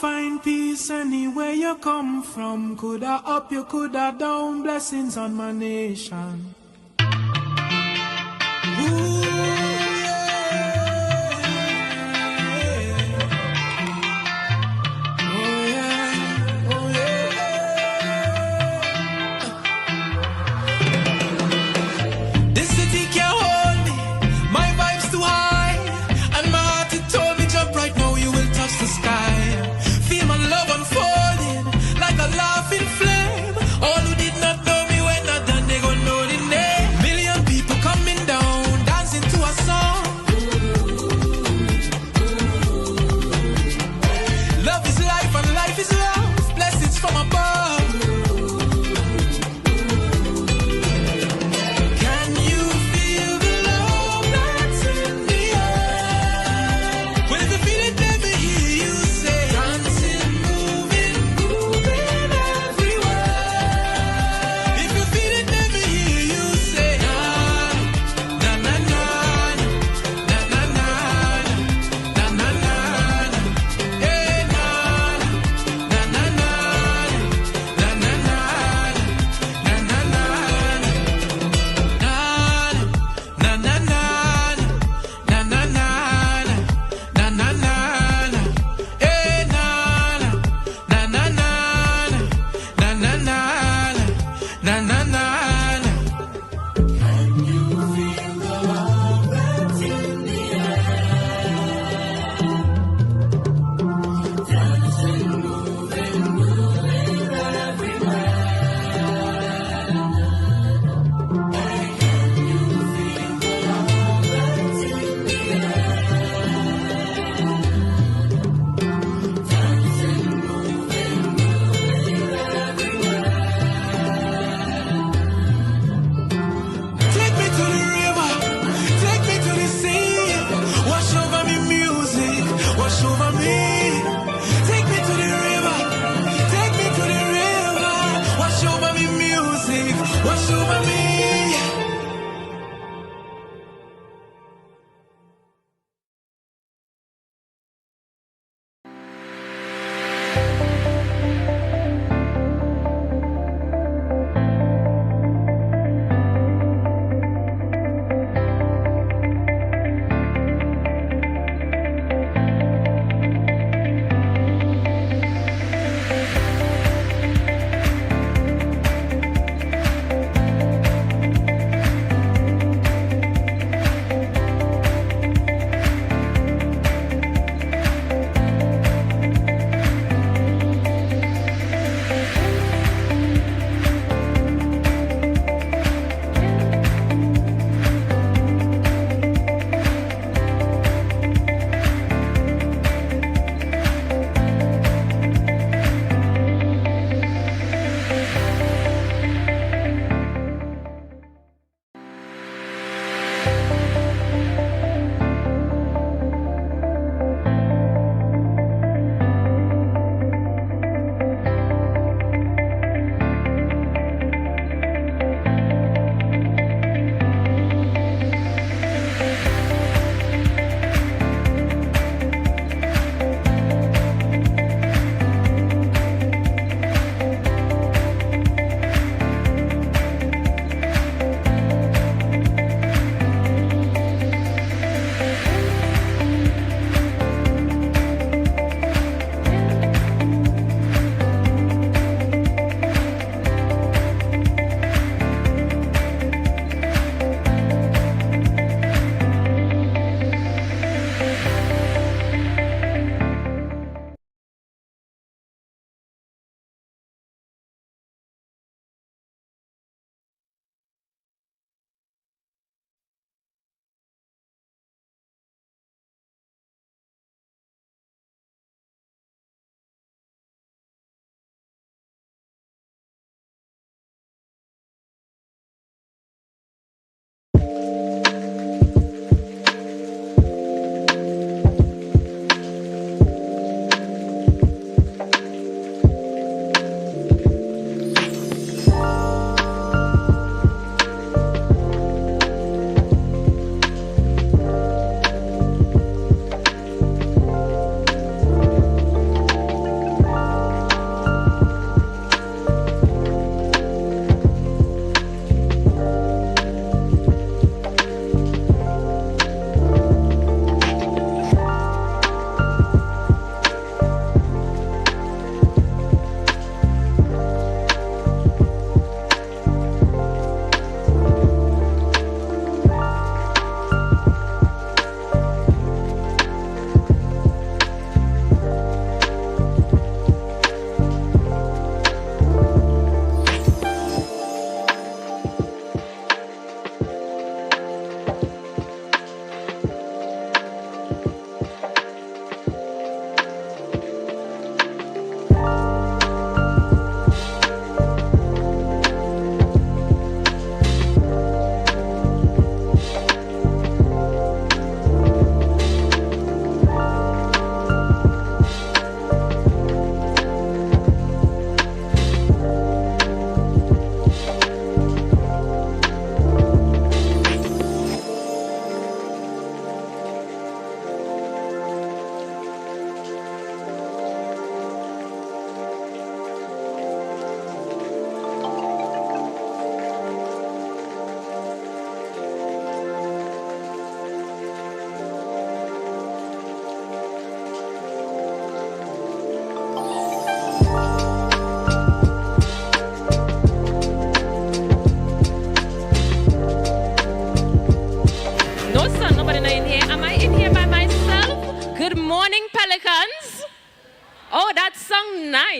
find peace anywhere you come from. Coulda up, you coulda down. Blessings on my nation. Ooh, yeah. Oh yeah, oh yeah. This city can't hold me. My vibe's too high, and my heart it told me jump right now. You will touch the sky. Feel my love unfolding like a laughing flame. All who did not know me when I done, they gon' know the name.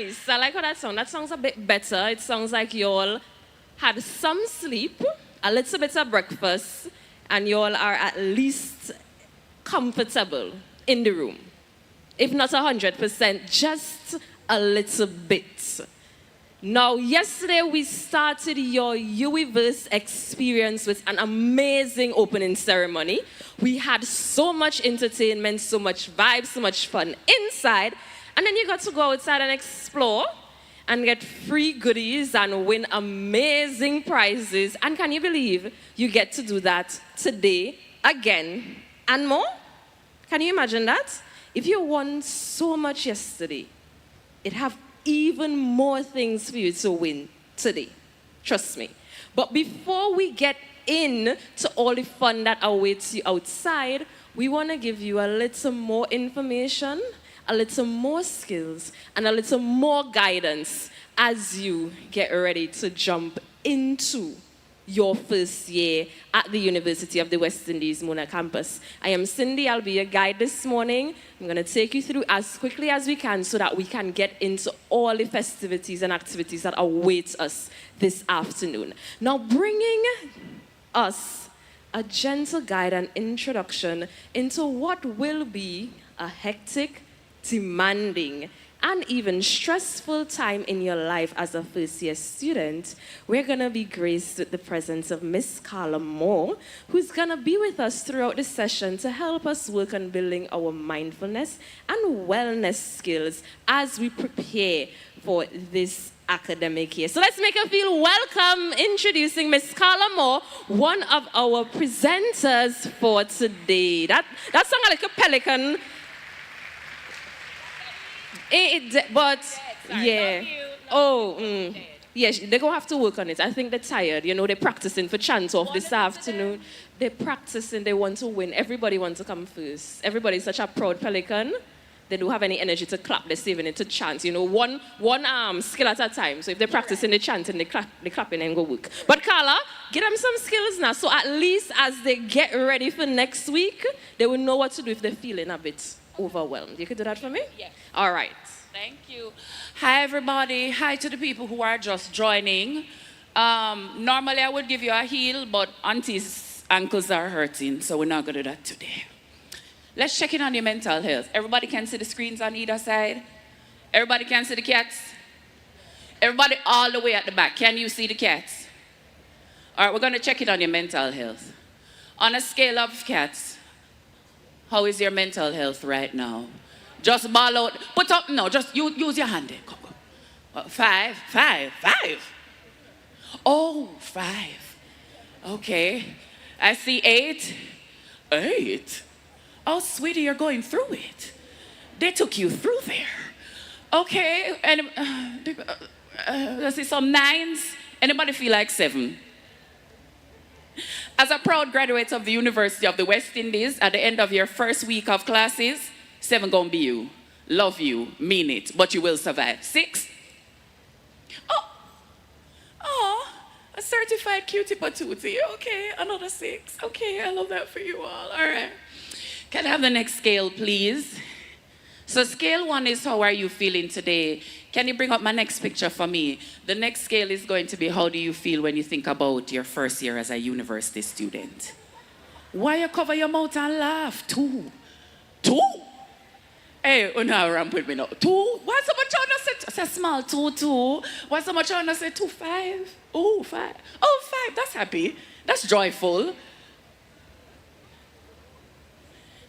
Nice. I like how that sounds. That sounds a bit better. It sounds like you all had some sleep, a little bit of breakfast, and you all are at least comfortable in the room. If not 100%, just a little bit. Now, yesterday we started your UWiverse experience with an amazing opening ceremony. We had so much entertainment, so much vibes, so much fun inside. And then you got to go outside and explore and get free goodies and win amazing prizes. And can you believe you get to do that today again and more? Can you imagine that? If you won so much yesterday, it'd have even more things for you to win today. Trust me. But before we get in to all the fun that awaits you outside, we want to give you a little more information, a little more skills, and a little more guidance as you get ready to jump into your first year at the University of the West Indies Mona campus. I am Cindy, I'll be your guide this morning. I'm going to take you through as quickly as we can so that we can get into all the festivities and activities that await us this afternoon. Now, bringing us a gentle guide and introduction into what will be a hectic, demanding, and even stressful time in your life as a first-year student, we're going to be graced with the presence of Miss Carla Moore, who's going to be with us throughout the session to help us work on building our mindfulness and wellness skills as we prepare for this academic year. So let's make her feel welcome, introducing Miss Carla Moore, one of our presenters for today. That sounds like a pelican. But yeah. Yeah, they're going to have to work on it. I think they're tired. You know, they're practicing for chance off this afternoon. They're practicing. They want to win. Everybody wants to come first. Everybody's such a proud pelican. They don't have any energy to clap. They're saving it to chant. You know, one skill at a time. So if they're practicing the chanting, they clapping and go work. But Carla, give them some skills now. So at least as they get ready for next week, they will know what to do if they're feeling a bit overwhelmed. You could do that for me? Yes. All right. Thank you. Hi, everybody. Hi to the people who are just joining. Normally, I would give you a heel, but Auntie's ankles are hurting, so we're not going to do that today. Let's check in on your mental health. Everybody can see the screens on either side? Everybody can see the cats? Everybody all the way at the back. Can you see the cats? All right, we're going to check in on your mental health. On a scale of cats, how is your mental health right now? Just ball out. Put up, no, just use your hand there. Go. 5. Oh, 5. Okay. I see 8. 8? Oh, sweetie, you're going through it. They took you through there. Okay. And let's see, some 9s. Anybody feel like 7? As a proud graduate of the University of the West Indies, at the end of your first week of classes, 7 gonna be you. Love you, mean it, but you will survive. 6? Oh, a certified cutie patootie. Okay, another 6. Okay, I love that for you all. All right. Can I have the next scale, please? So scale 1 is how are you feeling today? Can you bring up my next picture for me? The next scale is going to be how do you feel when you think about your first year as a university student? Why you cover your mouth and laugh? 2? Hey, now ramp with me now. 2? Why so much on say small 2? Why so much on say 2, 5? Oh, 5. Oh, 5, that's happy. That's joyful.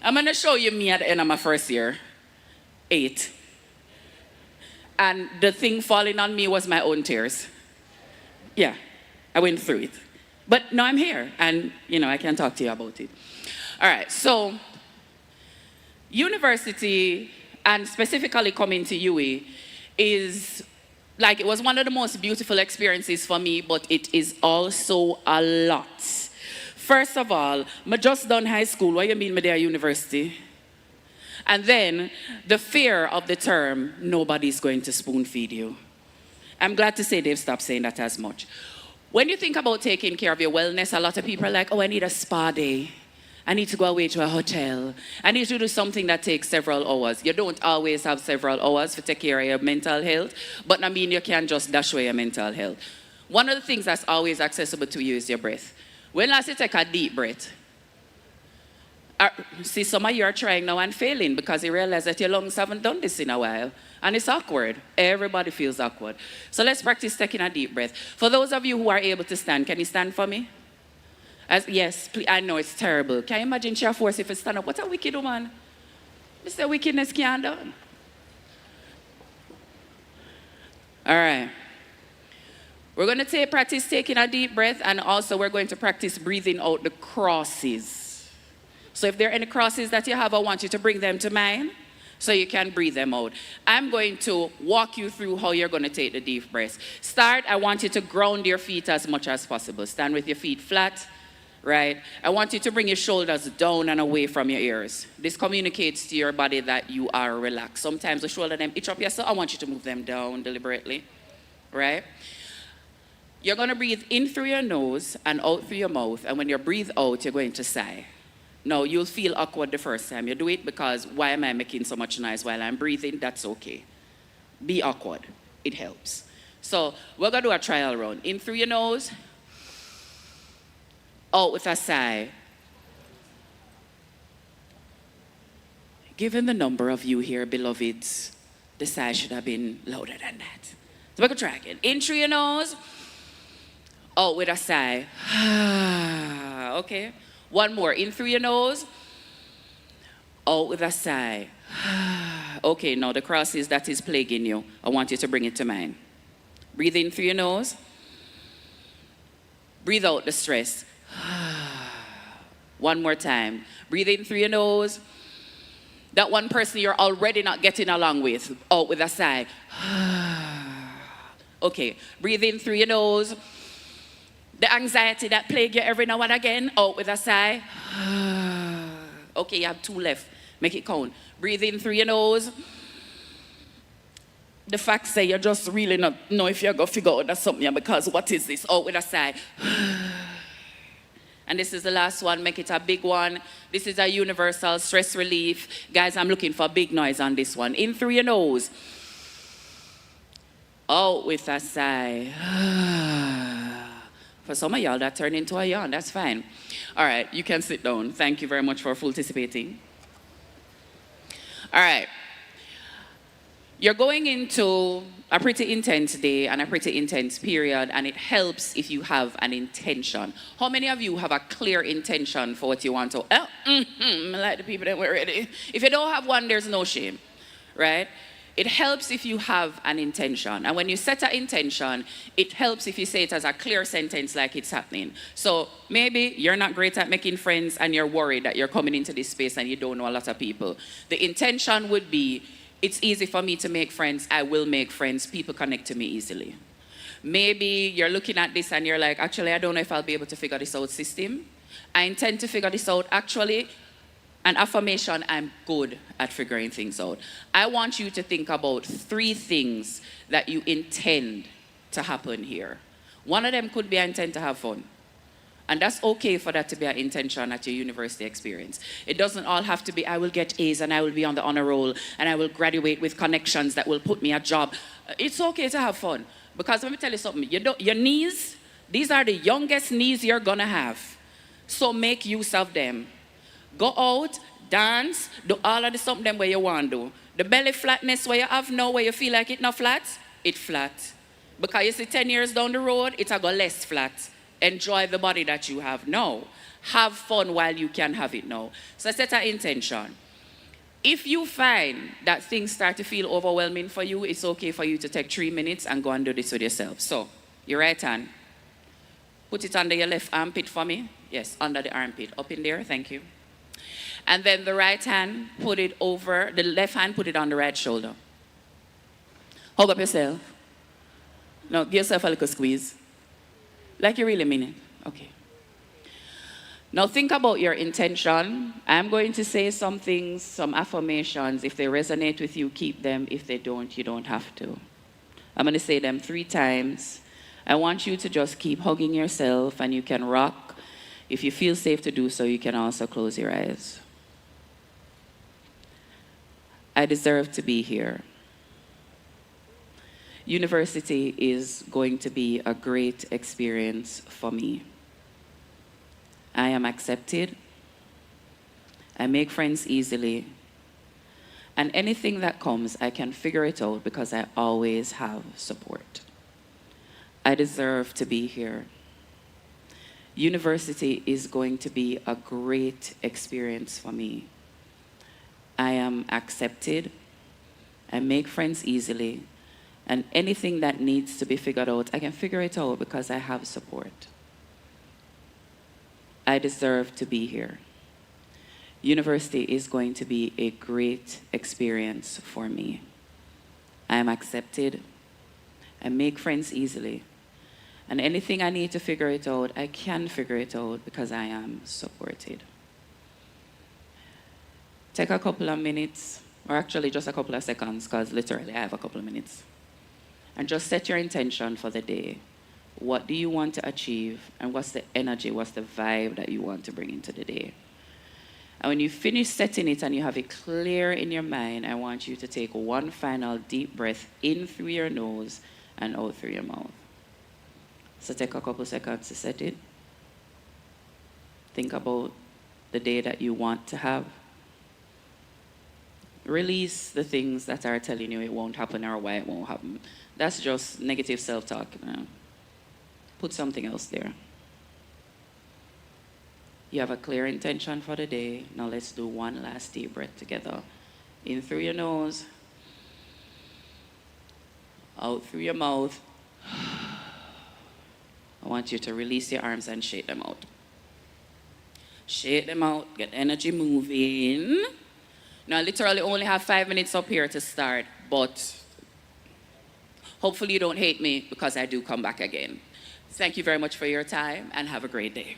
I'm going to show you me at the end of my first year. 8. And the thing falling on me was my own tears. Yeah, I went through it. But now I'm here, and, you know, I can talk to you about it. All right, so university, and specifically coming to UWI, is like, it was one of the most beautiful experiences for me, but it is also a lot. First of all, I just done high school. What do you mean, I'm there at university? And then the fear of the term, nobody's going to spoon feed you. I'm glad to say they've stopped saying that as much. When you think about taking care of your wellness, a lot of people are like, oh, I need a spa day. I need to go away to a hotel. I need to do something that takes several hours. You don't always have several hours to take care of your mental health, but I mean you can't just dash away your mental health. One of the things that's always accessible to you is your breath. When last you take a deep breath? See, some of you are trying now and failing because you realize that your lungs haven't done this in a while. And it's awkward. Everybody feels awkward. So let's practice taking a deep breath. For those of you who are able to stand, can you stand for me? Yes, please, I know it's terrible. Can you imagine sheer force if you stand up? What a wicked woman. Mr. Wickedness can't done. All right. We're going to practice taking a deep breath, and also we're going to practice breathing out the crosses. So if there are any crosses that you have, I want you to bring them to mind so you can breathe them out. I'm going to walk you through how you're going to take the deep breath. Start, I want you to ground your feet as much as possible. Stand with your feet flat. Right? I want you to bring your shoulders down and away from your ears. This communicates to your body that you are relaxed. Sometimes the shoulder them itch up here, so I want you to move them down deliberately. Right? You're going to breathe in through your nose and out through your mouth. And when you breathe out, you're going to sigh. Now, you'll feel awkward the first time you do it because why am I making so much noise while I'm breathing? That's okay. Be awkward. It helps. So we're going to do a trial run. In through your nose. Out with a sigh. Given the number of you here, beloveds, the sigh should have been louder than that. So we're going to try again. In through your nose. Out with a sigh. Okay. One more. In through your nose. Out with a sigh. Okay, now the crosses that is plaguing you, I want you to bring it to mind. Breathe in through your nose. Breathe out the stress. One more time. Breathe in through your nose. That one person you're already not getting along with. Out with a sigh. Okay. Breathe in through your nose. The anxiety that plague you every now and again. Out with a sigh. Okay, you have two left. Make it count. Breathe in through your nose. The fact say you just really not know if you're going to figure out that's something because what is this? Out with a sigh. And this is the last one. Make it a big one. This is a universal stress relief. Guys, I'm looking for big noise on this one. In through your nose. Out with a sigh. For some of y'all, that turned into a yawn. That's fine. All right, you can sit down. Thank you very much for participating. All right. You're going into a pretty intense day and a pretty intense period, and it helps if you have an intention. How many of you have a clear intention for what you want to? Like the people that were ready. If you don't have one, there's no shame, right? It helps if you have an intention. And when you set an intention, it helps if you say it as a clear sentence like it's happening. So maybe you're not great at making friends and you're worried that you're coming into this space and you don't know a lot of people. The intention would be, it's easy for me to make friends. I will make friends. People connect to me easily. Maybe you're looking at this and you're like, actually, I don't know if I'll be able to figure this out, system. I intend to figure this out. Actually, an affirmation, I'm good at figuring things out. I want you to think about 3 things that you intend to happen here. One of them could be I intend to have fun. And that's okay for that to be an intention at your university experience. It doesn't all have to be, I will get A's and I will be on the honor roll and I will graduate with connections that will put me a job. It's okay to have fun. Because let me tell you something, your knees, these are the youngest knees you're gonna have. So make use of them. Go out, dance, do all of the something where you want to do. The belly flatness where you have now, where you feel like it not flat, it flat. Because you see 10 years down the road, it'll go less flat. Enjoy the body that you have now. Have fun while you can have it now. So set an intention. If you find that things start to feel overwhelming for you, it's okay for you to take 3 minutes and go and do this with yourself. So, your right hand, put it under your left armpit for me. Yes, under the armpit. Up in there, thank you. And then the right hand, put it over, the left hand, put it on the right shoulder. Hold up yourself. Now, give yourself a little squeeze. Like you really mean it. Okay. Now think about your intention. I'm going to say some things, some affirmations. If they resonate with you, keep them. If they don't, you don't have to. I'm going to say them 3 times. I want you to just keep hugging yourself, and you can rock If you feel safe to do so, you can also close your eyes. I deserve to be here. University is going to be a great experience for me. I am accepted. I make friends easily. And anything that comes, I can figure it out because I always have support. I deserve to be here. University is going to be a great experience for me. I am accepted. I make friends easily. And anything that needs to be figured out, I can figure it out because I have support. I deserve to be here. University is going to be a great experience for me. I am accepted. I make friends easily. And anything I need to figure it out, I can figure it out because I am supported. Take a couple of minutes, or actually just a couple of seconds, because literally I have a couple of minutes. And just set your intention for the day. What do you want to achieve? And what's the energy, what's the vibe that you want to bring into the day? And when you finish setting it and you have it clear in your mind, I want you to take one final deep breath in through your nose and out through your mouth. So take a couple seconds to set it. Think about the day that you want to have. Release the things that are telling you it won't happen or why it won't happen. That's just negative self-talk. Put something else there. You have a clear intention for the day. Now let's do one last deep breath together. In through your nose. Out through your mouth. I want you to release your arms and shake them out. Shake them out. Get energy moving. Now, I literally only have 5 minutes up here to start, but hopefully you don't hate me because I do come back again. Thank you very much for your time and have a great day.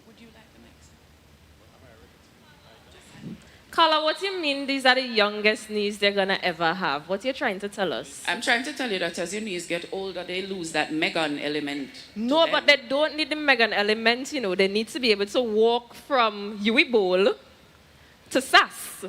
Would you like the next? Carla, what do you mean these are the youngest knees they're gonna ever have? What are you trying to tell us? I'm trying to tell you that as your knees get older, they lose that Megan element. No, but they don't need the Megan element, you know. They need to be able to walk from Huey Bowl to SAS.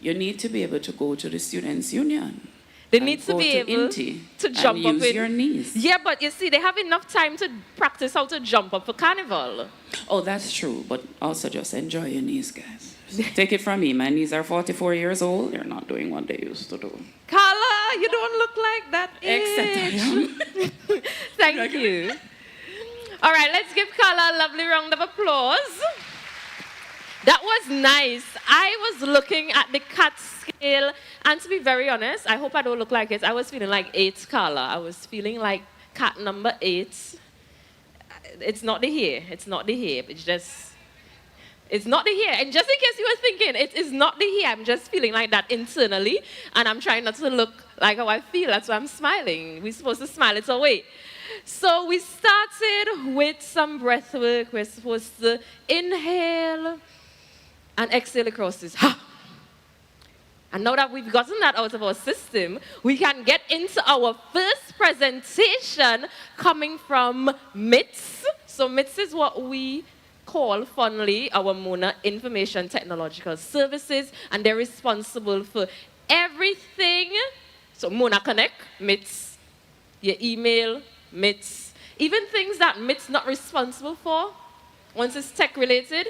You need to be able to go to the Students' Union. They need to be able to jump up use your knees. Yeah, but you see, they have enough time to practice how to jump up for carnival. Oh, that's true, but also just enjoy your knees, guys. Take it from me, my knees are 44 years old. They're not doing what they used to do. Carla, you don't look like that Except I am. Thank you. All right, let's give Carla a lovely round of applause. That was nice. I was looking at the cat scale, and to be very honest, I hope I don't look like it. I was feeling like 8, Carla. I was feeling like cat number 8. It's not the hair. It's not the hair. It's not the hair. And just in case you were thinking, it is not the hair. I'm just feeling like that internally, and I'm trying not to look like how I feel. That's why I'm smiling. We're supposed to smile it away. So we started with some breath work. We're supposed to inhale and exhale across this. Ha! And now that we've gotten that out of our system, we can get into our first presentation coming from MITS. So MITS is what we call fondly our Mona Information Technological Services, and they're responsible for everything. So Mona Connect, MITS, your email, MITS, even things that MITS not responsible for, once it's tech related,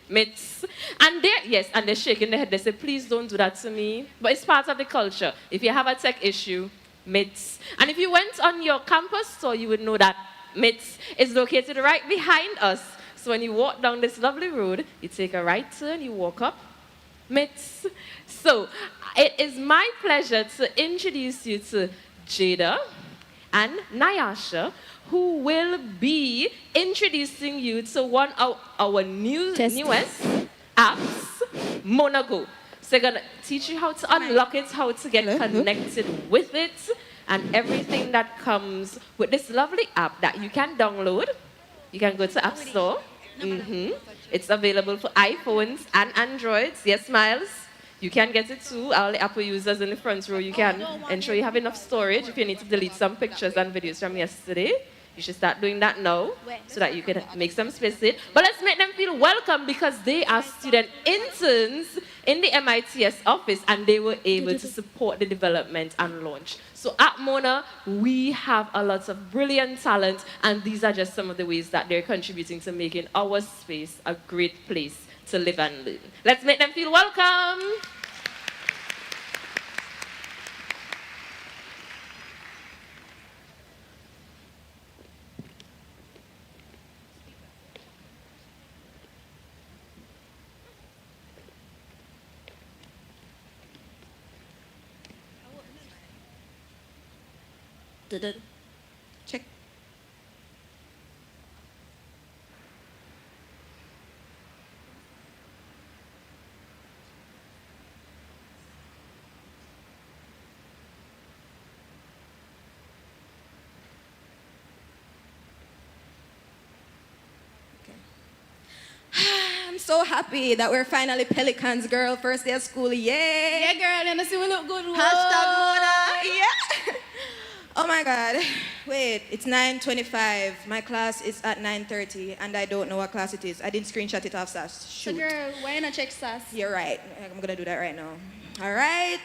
MITS. And they're shaking their head. They say, please don't do that to me. But it's part of the culture. If you have a tech issue, MITS. And if you went on your campus tour, you would know that MITS is located right behind us. So when you walk down this lovely road, you take a right turn, you walk up, MITS. So it is my pleasure to introduce you to Jada and Nyasha, who will be introducing you to one of our newest apps, MonaGo. So they're going to teach you how to unlock it, how to get connected with it, and everything that comes with this lovely app that you can download. You can go to App Store. It's available for iPhones and Androids. Yes, Miles? You can get it too. All the Apple users in the front row, you can ensure you have enough storage. If you need to delete some pictures and videos from yesterday, you should start doing that now so that you can make some space in. But let's make them feel welcome because they are student interns in the MITS office and they were able to support the development and launch. So at Mona, we have a lot of brilliant talent and these are just some of the ways that they're contributing to making our space a great place to live and learn. Let's make them feel welcome. Check. I'm so happy that we're finally Pelicans, girl. First day of school, yay! Yeah, girl, and I see we look good. Hashtag Mona, yeah! Oh my God. Wait, it's 9:25. My class is at 9:30, and I don't know what class it is. I didn't screenshot it off, so So, shoot. girl, why not check SAS? You're right. I'm gonna do that right now. All right.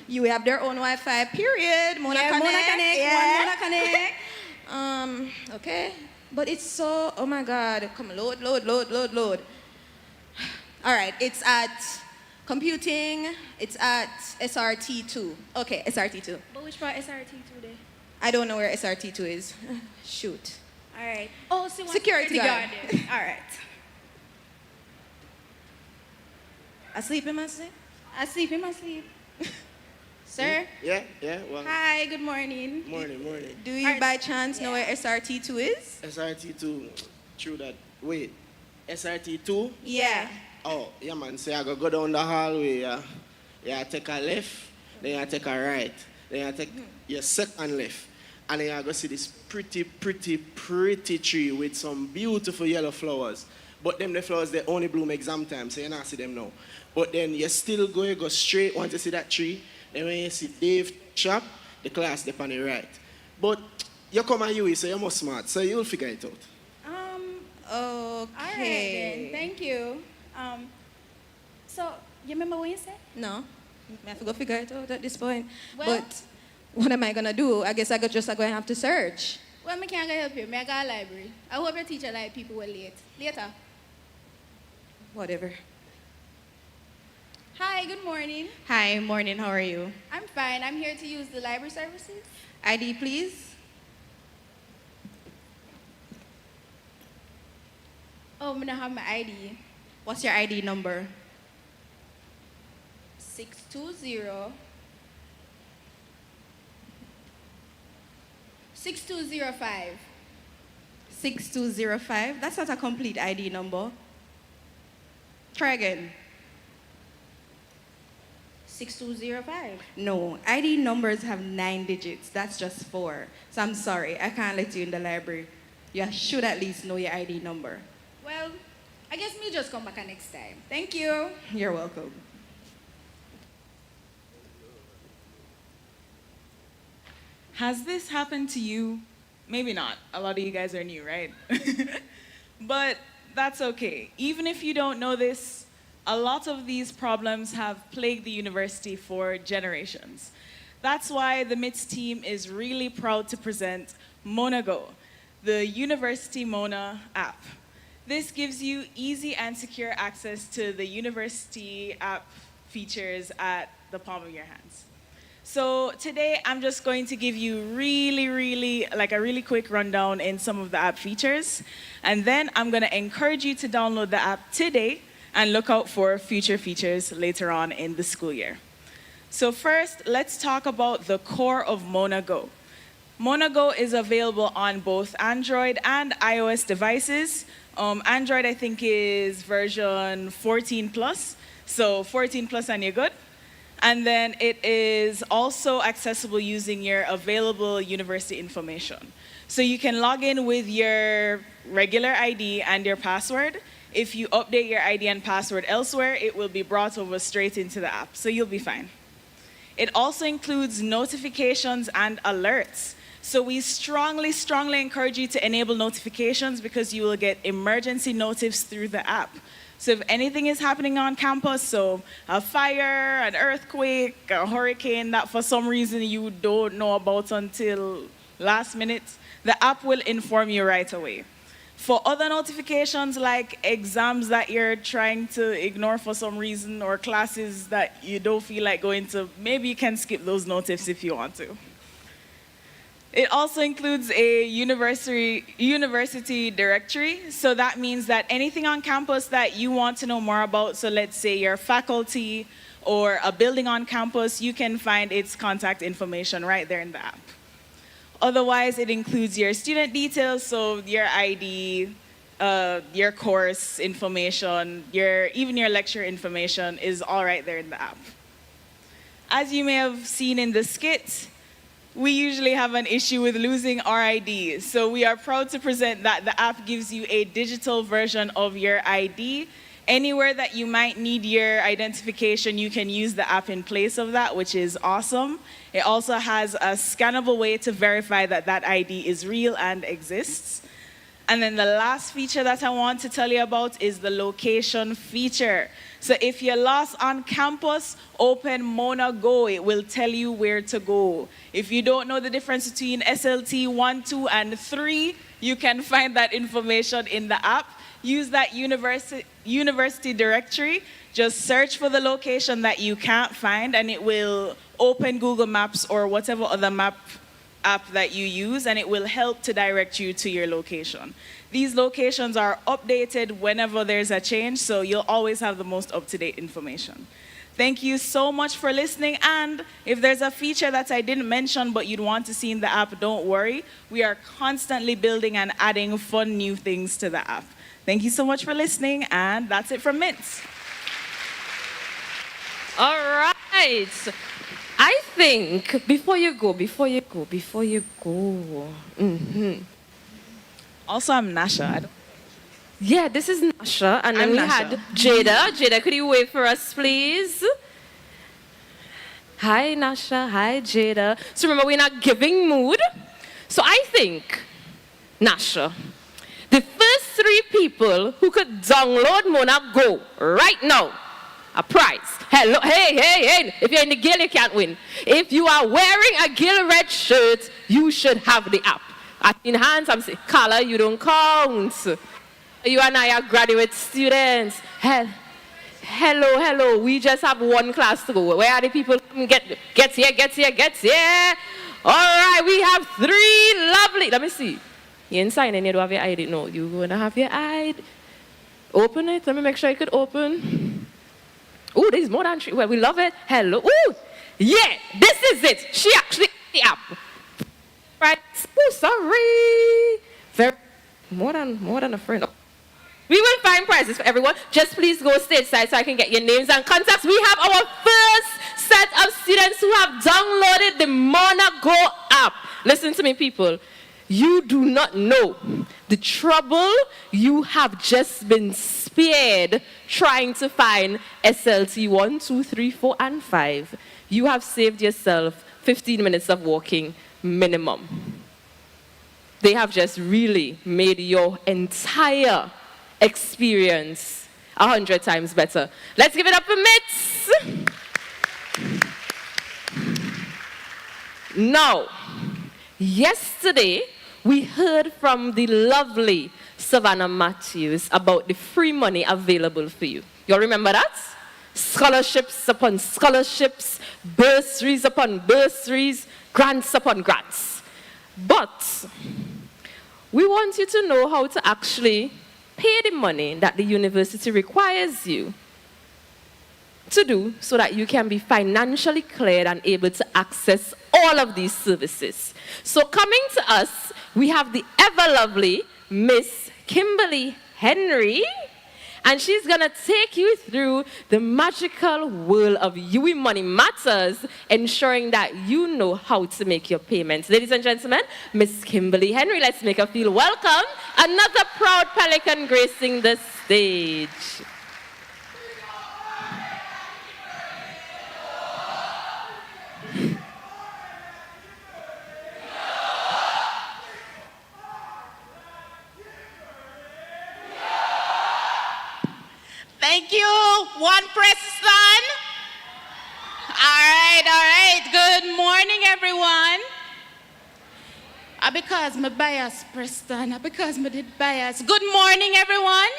You have their own Wi-Fi, period. Mona Yeah, Connect. Mona Connect, Yeah. one Mona Connect. Okay. But it's so, oh my God. Come on, load. All right, it's at computing. It's at SRT2. Okay, SRT2. But which part SRT today? I don't know where SRT2 is. Shoot. All right. Oh, so one Security guard. there. All right. Asleep in my sleep? I sleep in my sleep. Sir? Yeah, well, Hi, good morning. morning. Do you by chance know where SRT2 is? SRT2, true that. Wait, SRT2? Yeah. Oh, yeah, man, so I go down the hallway, yeah, take a left, then I take a right, then I take your second left, and then I go see this pretty tree with some beautiful yellow flowers. But them the flowers, they only bloom exam time, so you not see them now. But then you still go straight once you see that tree. Then when you see Dave shop, the class they on the right. But you come at UE, so you're more smart, so you'll figure it out. Okay. All right then. Thank you. So, you remember what you said? No. I have to go figure it out at this point. Well- But what am I gonna do? I guess I could just go and have to search. Well, I can't help you. I got a library. I hope your teacher like people were late. Later. Whatever. Hi, good morning. Hi, morning, how are you? I'm fine. I'm here to use the library services. ID, please. Oh, I'm gonna have my ID. What's your ID number? 620 6205. 6205. That's not a complete ID number. Try again. 6205. No, ID numbers have 9 digits. That's just 4. So I'm sorry, I can't let you in the library. You should at least know your ID number. Well, I guess me just come back next time. Thank you. You're welcome. Has this happened to you? Maybe not. A lot of you guys are new, right? But that's okay. Even if you don't know this, a lot of these problems have plagued the university for generations. That's why the MITS team is really proud to present MonaGo, the University Mona app. This gives you easy and secure access to the university app features at the palm of your hands. So today, I'm just going to give you a really quick rundown in some of the app features. And then I'm going to encourage you to download the app today and look out for future features later on in the school year. So first, let's talk about the core of MonaGo. MonaGo is available on both Android and iOS devices. Android, I think, is version 14 plus. So 14 plus and you're good. And then it is also accessible using your available university information. So you can log in with your regular ID and your password. if you update your ID and password elsewhere, it will be brought over straight into the app, so you'll be fine. It also includes notifications and alerts. So we strongly, strongly encourage you to enable notifications because you will get emergency notifs through the app. So if anything is happening on campus, so a fire, an earthquake, a hurricane that for some reason you don't know about until last minute, the app will inform you right away. For other notifications like exams that you're trying to ignore for some reason or classes that you don't feel like going to, maybe you can skip those notifs if you want to. It also includes a university directory. So that means that anything on campus that you want to know more about, so let's say your faculty or a building on campus, you can find its contact information right there in the app. Otherwise, it includes your student details, so your ID, your course information, even your lecture information is all right there in the app. As you may have seen in the skit, we usually have an issue with losing our ID. So we are proud to present that the app gives you a digital version of your ID. Anywhere that you might need your identification, you can use the app in place of that, which is awesome. It also has a scannable way to verify that that ID is real and exists. And then the last feature that I want to tell you about is the location feature. So if you're lost on campus, open Mona Go. It will tell you where to go. If you don't know the difference between SLT 1, 2, and 3, you can find that information in the app. Use that university directory. Just search for the location that you can't find, and it will open Google Maps or whatever other map app that you use, and it will help to direct you to your location. These locations are updated whenever there's a change, so you'll always have the most up-to-date information. Thank you so much for listening, and if there's a feature that I didn't mention but you'd want to see in the app, don't worry. We are constantly building and adding fun new things to the app. Thank you so much for listening, and that's it from Mints. All right. I think before you go. Also, I'm Nasha. Yeah, this is Nasha, and then I'm we Nasha. had Jada. Jada, could you wave for us, please? Hi, Nasha. Hi, Jada. So remember, we're in a giving mood. So I think, Nasha, the first 3 people who could download Mona Go right now, a prize. Hello, hey. If you're in the Gill, you can't win. If you are wearing a Gill red shirt, you should have the app. In hands, I'm saying, color, you don't count. You and I are graduate students. Hello. We just have 1 class to go. Where are the people? Get here. All right, we have 3 lovely. Let me see. You ain't signing, you don't have your ID. No, you're going to have your ID. Open it. Let me make sure you could open. Oh, there's more than 3. Well, we love it. Hello. Oh, yeah, this is it. She actually the app. Right. Oh, sorry. More than a friend. We will find prizes for everyone. Just please go stateside so I can get your names and contacts. We have our first set of students who have downloaded the Mona Go app. Listen to me, people. You do not know the trouble you have just been spared trying to find SLT 1, 2, 3, 4, and 5. You have saved yourself 15 minutes of walking minimum. They have just really made your entire experience 100 times better. Let's give it up for Mitz. Now, yesterday, we heard from the lovely Savannah Matthews about the free money available for you. You all remember that? Scholarships upon scholarships, bursaries upon bursaries, grants upon grants. But we want you to know how to actually pay the money that the university requires you to do so that you can be financially cleared and able to access all of these services. So coming to us, we have the ever lovely Miss Kimberly Henry, And she's going to take you through the magical world of UE Money Matters, ensuring that you know how to make your payments. Ladies and gentlemen, Miss Kimberly Henry, let's make her feel welcome. Another proud Pelican gracing the stage. Thank you. One Preston. All right. Good morning, everyone. Because my bias, Preston. Because my did bias. Good morning, everyone.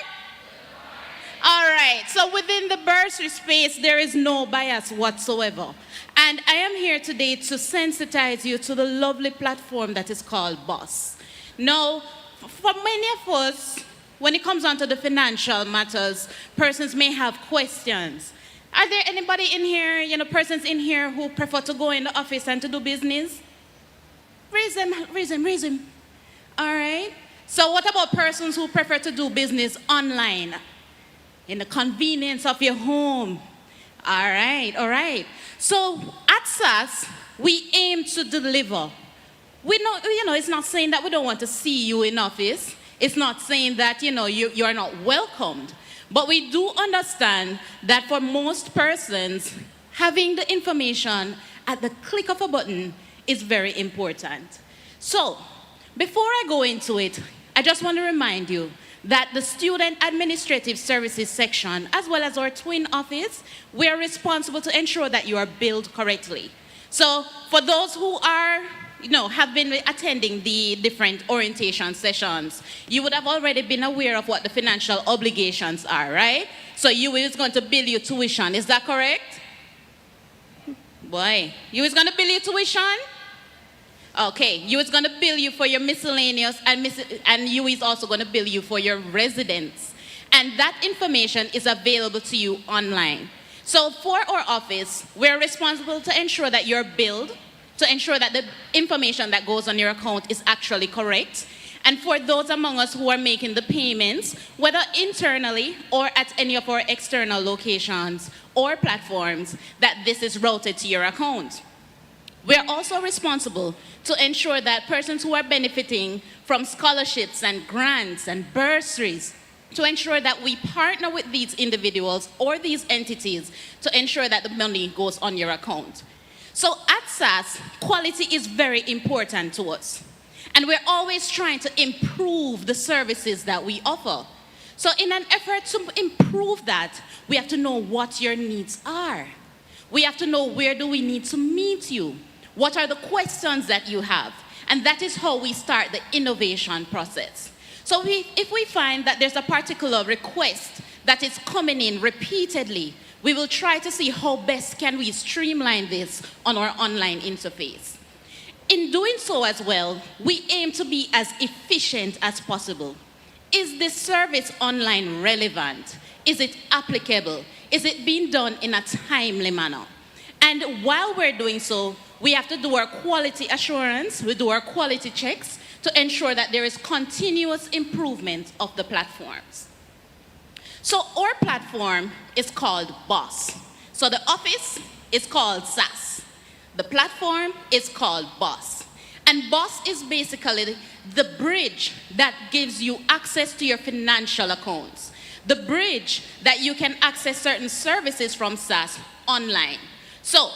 All right. So within the bursary space, there is no bias whatsoever. And I am here today to sensitize you to the lovely platform that is called BOSS. Now, for many of us, when it comes on to the financial matters, persons may have questions. Are there anybody in here, persons in here who prefer to go in the office and to do business? Raise them. All right. So what about persons who prefer to do business online, in the convenience of your home? All right. So at SAS, we aim to deliver. We know, it's not saying that we don't want to see you in office. It's not saying that, you are not welcomed. But we do understand that for most persons, having the information at the click of a button is very important. So, before I go into it, I just want to remind you that the Student Administrative Services section, as well as our twin office, we are responsible to ensure that you are billed correctly. So, for those who are have been attending the different orientation sessions, you would have already been aware of what the financial obligations are, right? So you is going to bill your tuition, is that correct? Boy, you is going to bill your tuition? Okay, you is going to bill you for your miscellaneous, and you is also going to bill you for your residence. And that information is available to you online. So for our office, we're responsible to ensure that you're billed, to ensure that the information that goes on your account is actually correct. And for those among us who are making the payments, whether internally or at any of our external locations or platforms, that this is routed to your account. We're also responsible to ensure that persons who are benefiting from scholarships and grants and bursaries, to ensure that we partner with these individuals or these entities to ensure that the money goes on your account. So at SAS, quality is very important to us. And we're always trying to improve the services that we offer. So in an effort to improve that, we have to know what your needs are. We have to know where do we need to meet you. What are the questions that you have? And that is how we start the innovation process. So if we find that there's a particular request that is coming in repeatedly, we will try to see how best can we streamline this on our online interface. In doing so as well, we aim to be as efficient as possible. Is this service online relevant? Is it applicable? Is it being done in a timely manner? And while we're doing so, we have to do our quality assurance, we do our quality checks to ensure that there is continuous improvement of the platforms. So our platform is called BOSS. So the office is called SAS. The platform is called BOSS. And BOSS is basically the bridge that gives you access to your financial accounts. The bridge that you can access certain services from SAS online. So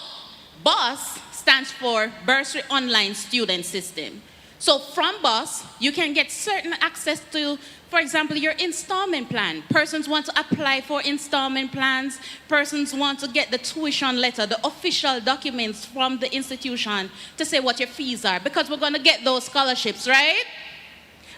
BOSS stands for Bursary Online Student System. So from BOSS, you can get certain access to, for example, your installment plan. Persons want to apply for installment plans. Persons want to get the tuition letter, the official documents from the institution to say what your fees are, because we're going to get those scholarships, right?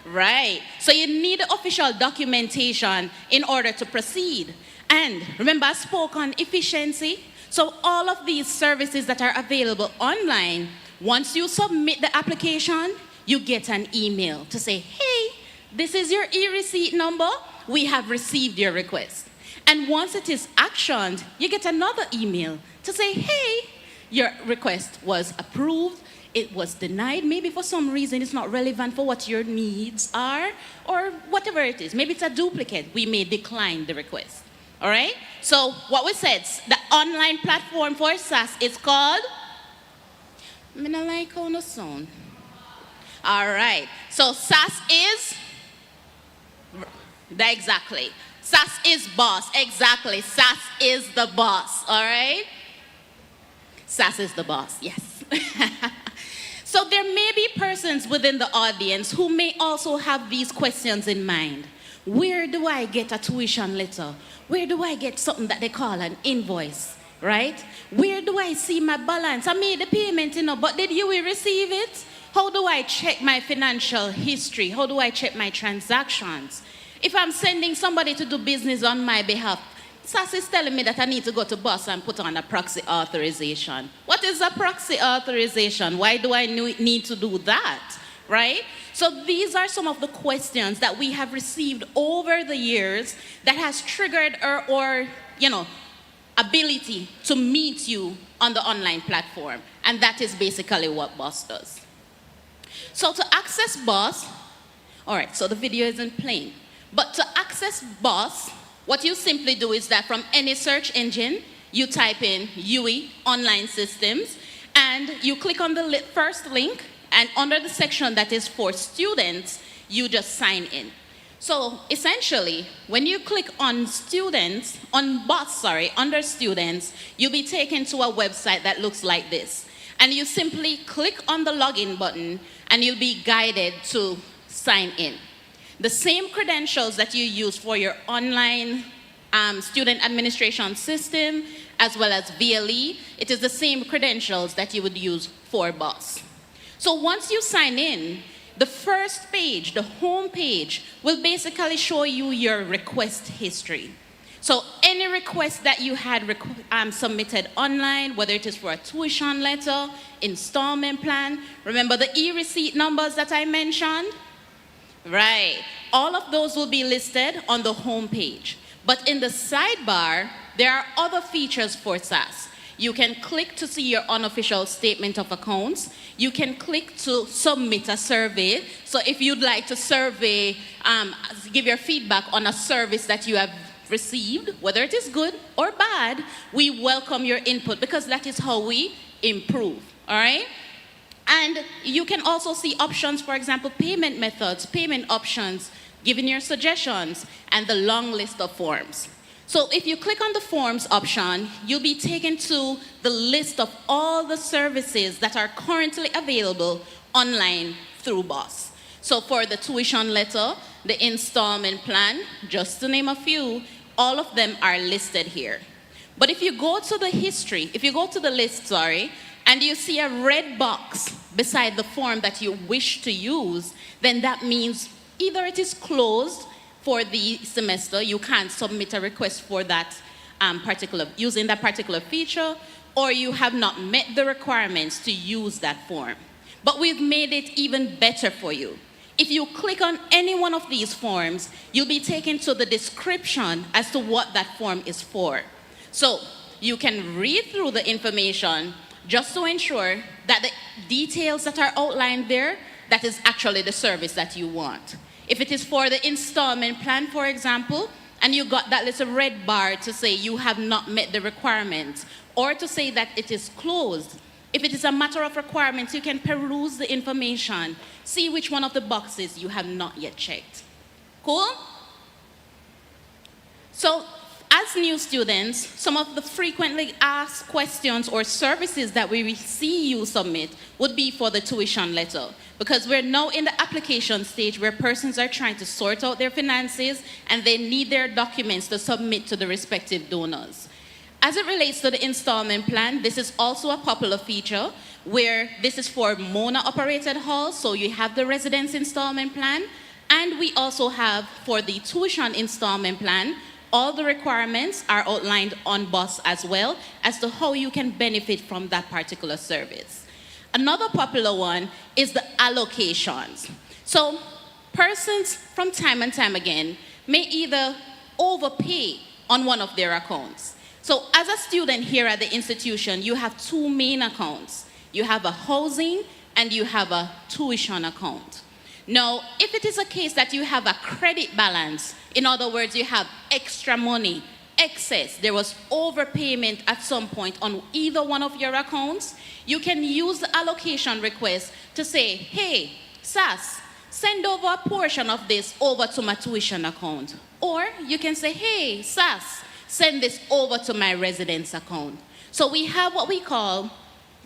Right. So you need the official documentation in order to proceed. And remember, I spoke on efficiency. So all of these services that are available online, once you submit the application, you get an email to say, hey, this is your e-receipt number. We have received your request. And once it is actioned, you get another email to say, hey, your request was approved. it was denied. Maybe for some reason it's not relevant for what your needs are, or whatever it is. Maybe it's a duplicate. We may decline the request. All right? So what we said, the online platform for SAS is called, I don't like how no sound. All right. So SAS is, exactly. SAS is boss. Exactly. SAS is the boss. All right? SAS is the boss. Yes. So there may be persons within the audience who may also have these questions in mind. Where do I get a tuition letter? Where do I get something that they call an invoice? Right? Where do I see my balance? I made the payment, but did you receive it? How do I check my financial history? How do I check my transactions? If I'm sending somebody to do business on my behalf, SAS is telling me that I need to go to BOSS and put on a proxy authorization. What is a proxy authorization? Why do I need to do that? Right? So these are some of the questions that we have received over the years that has triggered our ability to meet you on the online platform. And that is basically what BOSS does. So to access BOSS, all right, so the video isn't playing. But to access BOSS, what you simply do is that from any search engine, you type in UE, online systems, and you click on the first link, and under the section that is for students, you just sign in. So essentially, when you click on students, under students, you'll be taken to a website that looks like this. And you simply click on the login button, and you'll be guided to sign in. The same credentials that you use for your online student administration system, as well as VLE, it is the same credentials that you would use for BOSS. So once you sign in, the first page, the home page, will basically show you your request history. So any request that you had submitted online, whether it is for a tuition letter, installment plan, remember the e-receipt numbers that I mentioned? Right. All of those will be listed on the home page. But in the sidebar, there are other features for SAS. You can click to see your unofficial statement of accounts. You can click to submit a survey. So if you'd like to survey, give your feedback on a service that you have received, whether it is good or bad, we welcome your input because that is how we improve, all right? And you can also see options, for example, payment methods, payment options, giving your suggestions, and the long list of forms. So if you click on the forms option, you'll be taken to the list of all the services that are currently available online through BOSS. So for the tuition letter, the installment plan, just to name a few, all of them are listed here. But if you go to the history, if you go to the list, and you see a red box beside the form that you wish to use, then that means either it is closed for the semester, you can't submit a request for that using that particular feature, or you have not met the requirements to use that form. But we've made it even better for you. If you click on any one of these forms, you'll be taken to the description as to what that form is for. So you can read through the information just to ensure that the details that are outlined there, that is actually the service that you want. If it is for the installment plan, for example, and you got that little red bar to say you have not met the requirements, or to say that it is closed, if it is a matter of requirements, you can peruse the information, see which one of the boxes you have not yet checked. Cool? So, as new students, some of the frequently asked questions or services that we see you submit would be for the tuition letter, because we're now in the application stage where persons are trying to sort out their finances and they need their documents to submit to the respective donors. As it relates to the installment plan, this is also a popular feature where this is for MonaOperated halls, so you have the residence installment plan, and we also have for the tuition installment plan, all the requirements are outlined on BOSS as well as to how you can benefit from that particular service. Another popular one is the allocations. So persons from time and time again may either overpay on one of their accounts. So as a student here at the institution, you have two main accounts. You have a housing and you have a tuition account. Now, if it is a case that you have a credit balance, in other words, you have extra money, excess, there was overpayment at some point on either one of your accounts, you can use the allocation request to say, hey, SAS, send over a portion of this over to my tuition account. Or you can say, hey, SAS, send this over to my residence account. So we have what we call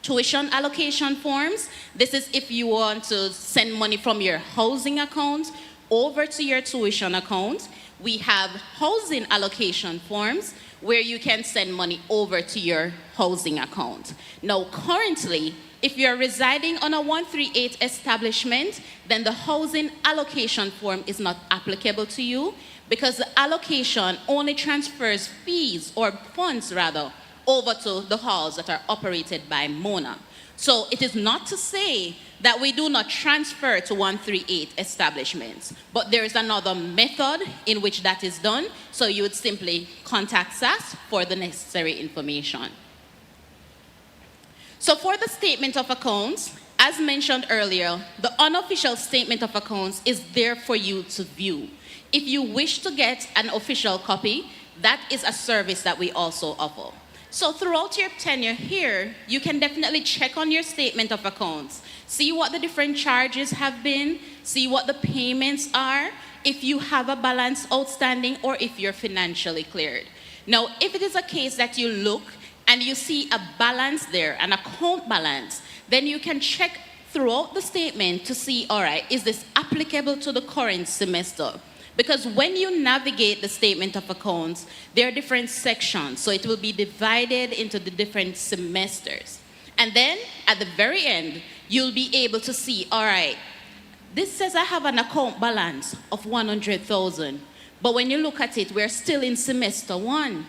tuition allocation forms. This is if you want to send money from your housing account over to your tuition account. We have housing allocation forms where you can send money over to your housing account. Now, currently, if you're residing on a 138 establishment, then the housing allocation form is not applicable to you because the allocation only transfers fees, or funds rather, over to the halls that are operated by Mona. So it is not to say that we do not transfer to 138 establishments, but there is another method in which that is done, so you would simply contact SAS for the necessary information. So for the statement of accounts, as mentioned earlier, the unofficial statement of accounts is there for you to view. If you wish to get an official copy, that is a service that we also offer. So throughout your tenure here, you can definitely check on your statement of accounts, see what the different charges have been, see what the payments are, if you have a balance outstanding, or if you're financially cleared. Now, if it is a case that you look and you see a balance there, an account balance, then you can check throughout the statement to see, all right, is this applicable to the current semester? Because when you navigate the statement of accounts, there are different sections, so it will be divided into the different semesters. And then, at the very end, you'll be able to see, all right, this says I have an account balance of 100,000, but when you look at it, we're still in semester 1.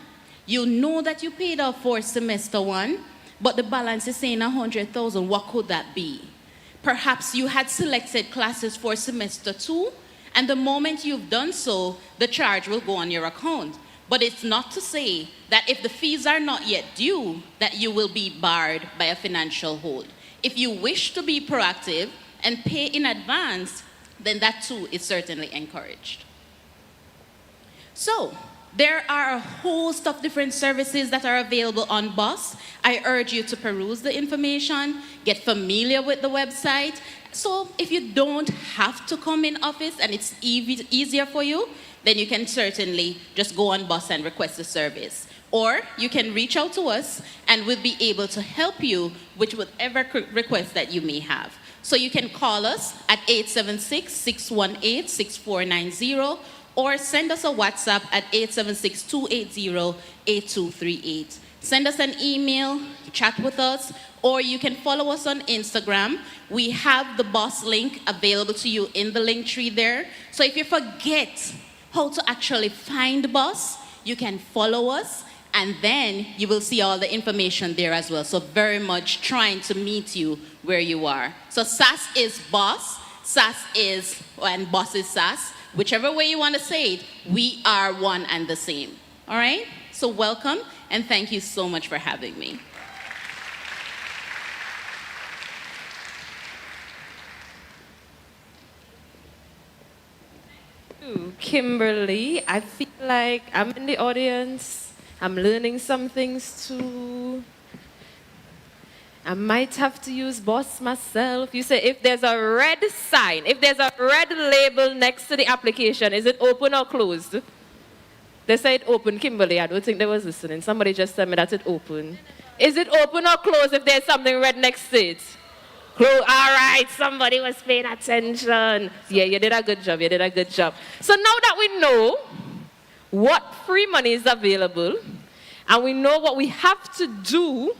You know that you paid off for semester 1, but the balance is saying 100,000. What could that be? Perhaps you had selected classes for semester 2, and the moment you've done so, the charge will go on your account. But it's not to say that if the fees are not yet due, that you will be barred by a financial hold. If you wish to be proactive and pay in advance, then that too is certainly encouraged. So, there are a host of different services that are available on BUS. I urge you to peruse the information, get familiar with the website. So if you don't have to come in office and it's easier for you, then you can certainly just go on BUS and request the service. Or you can reach out to us and we'll be able to help you with whatever request that you may have. So you can call us at 876-618-6490 or send us a WhatsApp at 876-280-8238. Send us an email, chat with us, or you can follow us on Instagram. We have the BUS link available to you in the link tree there. So if you forget how to actually find BUS, you can follow us, and then you will see all the information there as well. So very much trying to meet you where you are. So SAS is BUS, SAS is, and BUS is SAS. Whichever way you want to say it, we are one and the same. All right? So welcome, and thank you so much for having me. Ooh, Kimberly, I feel like I'm in the audience. I'm learning some things too. I might have to use BUS myself. You say if there's a red sign, if there's a red label next to the application, is it open or closed? They said open, Kimberly. I don't think they was listening. Somebody just said me that it's open. Is it open or closed if there's something red next to it? Close. All right, somebody was paying attention. Yeah, you did a good job. You did a good job. So now that we know what free money is available, and we know what we have to do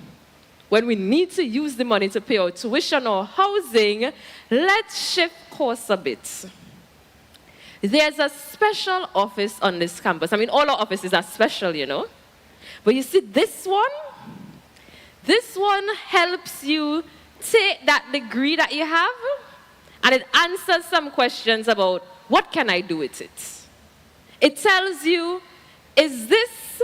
when we need to use the money to pay our tuition or housing, let's shift course a bit. There's a special office on this campus. I mean, all our offices are special, you know. But you see this one helps you take that degree that you have, and it answers some questions about what can I do with it. It tells you, is this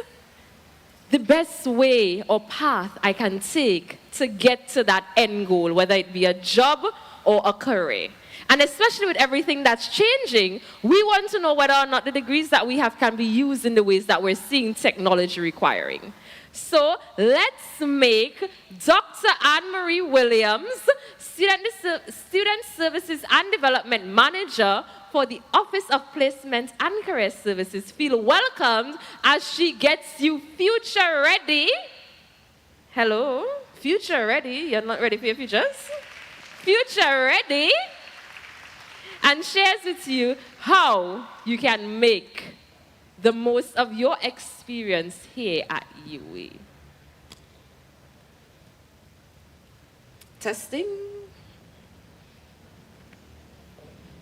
the best way or path I can take to get to that end goal, whether it be a job or a career. And especially with everything that's changing, we want to know whether or not the degrees that we have can be used in the ways that we're seeing technology requiring. So let's make Dr. Anne-Marie Williams, Student Services and Development Manager for the Office of Placement and Career Services, feel welcomed as she gets you future ready. Hello, future ready. You're not ready for your futures? Future ready. And shares with you how you can make the most of your experience here at UWI. Testing.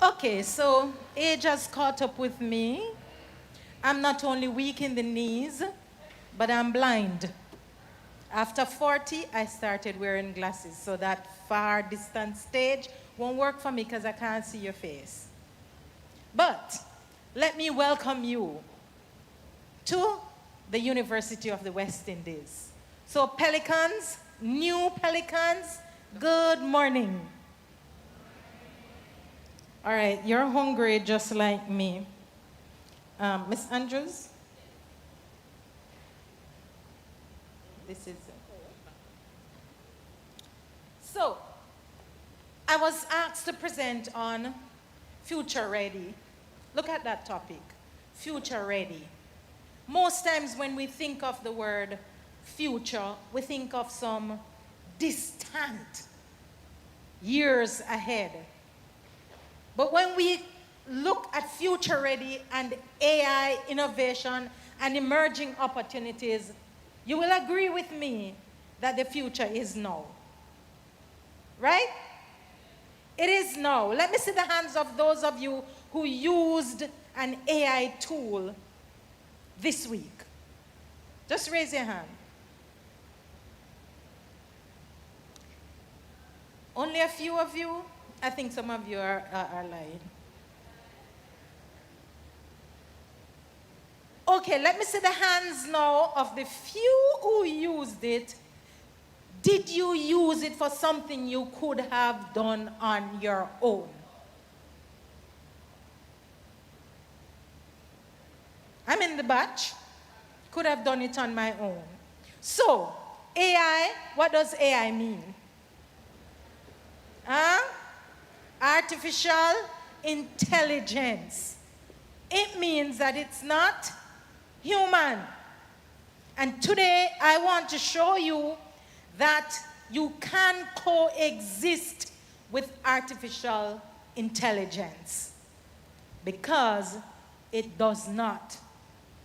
Okay, so age has caught up with me. I'm not only weak in the knees, but I'm blind. After 40, I started wearing glasses, so that far distant stage won't work for me because I can't see your face. But let me welcome you to the University of the West Indies. So Pelicans, new Pelicans, good morning. All right, you're hungry just like me. Miss Andrews? This is it. So, I was asked to present on Future Ready. Look at that topic, Future Ready. Most times when we think of the word future, we think of some distant years ahead. But when we look at Future Ready and AI innovation and emerging opportunities, you will agree with me that the future is now. Right? It is now. Let me see the hands of those of you who used an AI tool this week. Just raise your hand. Only a few of you? I think some of you are lying. Okay, let me see the hands now of the few who used it. Did you use it for something you could have done on your own? I'm in the batch. Could have done it on my own. So, AI, what does AI mean? Artificial intelligence. It means that it's not human. And today I want to show you that you can coexist with artificial intelligence because it does not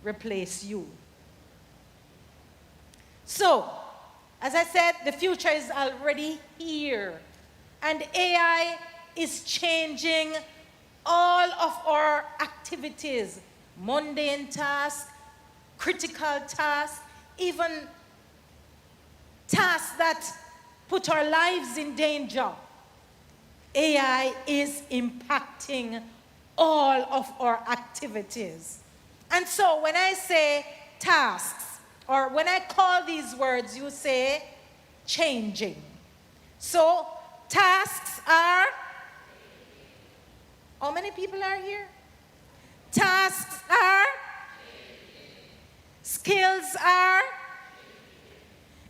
replace you. So, as I said, the future is already here. And AI is changing all of our activities, mundane tasks, critical tasks, even tasks that put our lives in danger. AI is impacting all of our activities. And so when I say tasks, or when I call these words, you say changing. So tasks are, how many people are here? Tasks are, skills are,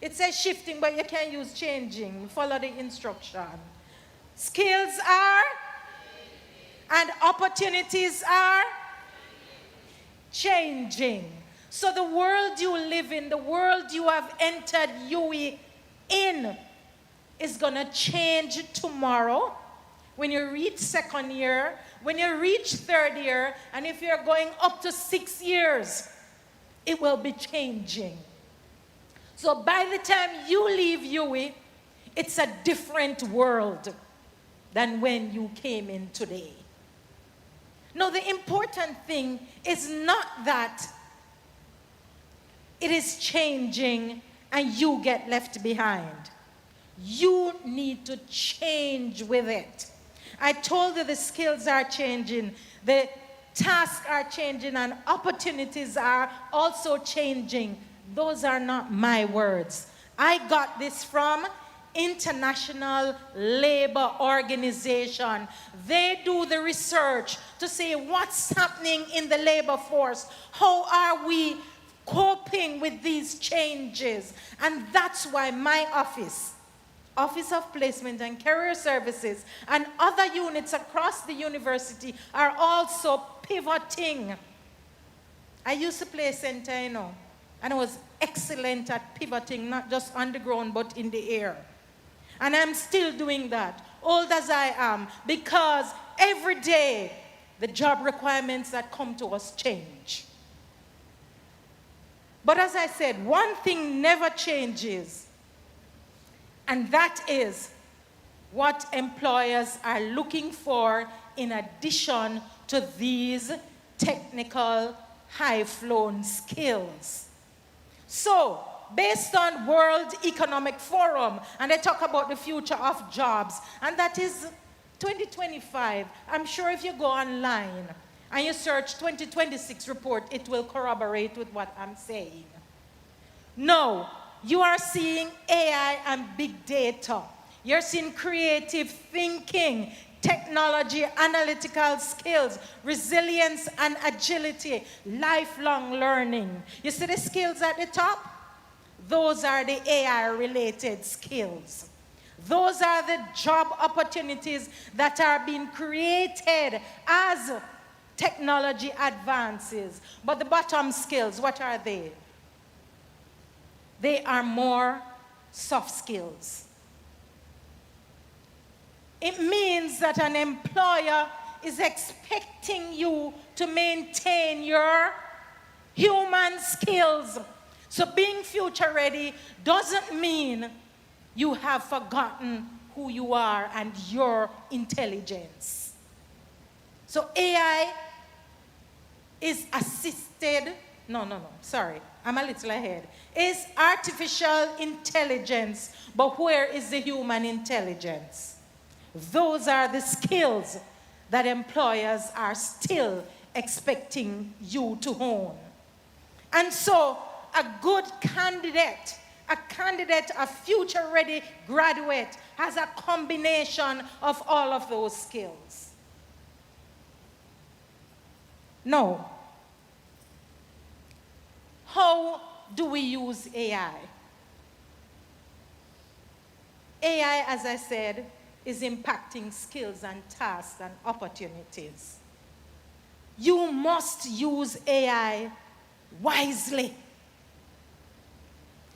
it says shifting, but you can use changing. Follow the instruction. Skills are, and opportunities are changing. So the world you live in, the world you have entered UWI in, is going to change tomorrow. When you reach second year, when you reach third year, and if you're going up to 6 years, it will be changing. So by the time you leave UWI, it's a different world than when you came in today. No, the important thing is not that it is changing and you get left behind. You need to change with it. I told you the skills are changing, the tasks are changing, and opportunities are also changing Those are not my words. I got this from International Labor Organization. They do the research to see what's happening in the labor force. How are we coping with these changes? And that's why my office, Office of Placement and Career Services, and other units across the university are also pivoting. I used to play center, and I was excellent at pivoting, not just on the ground, but in the air. And I'm still doing that, old as I am, because every day the job requirements that come to us change. But as I said, one thing never changes, and that is what employers are looking for in addition to these technical, high-flown skills. So, based on World Economic Forum, and they talk about the future of jobs, and that is 2025. I'm sure if you go online and you search 2026 report, it will corroborate with what I'm saying. No, you are seeing AI and big data. You're seeing creative thinking, technology, analytical skills, resilience and agility, lifelong learning. You see the skills at the top? Those are the AI-related skills. Those are the job opportunities that are being created as technology advances. But the bottom skills, what are they? They are more soft skills. It means that an employer is expecting you to maintain your human skills. So being future ready doesn't mean you have forgotten who you are and your intelligence. So AI is assisted, sorry, I'm a little ahead. Is artificial intelligence, but where is the human intelligence? Those are the skills that employers are still expecting you to hone. And so a good candidate, a future-ready graduate, has a combination of all of those skills. Now, how do we use AI? AI, as I said, is impacting skills and tasks and opportunities. You must use AI wisely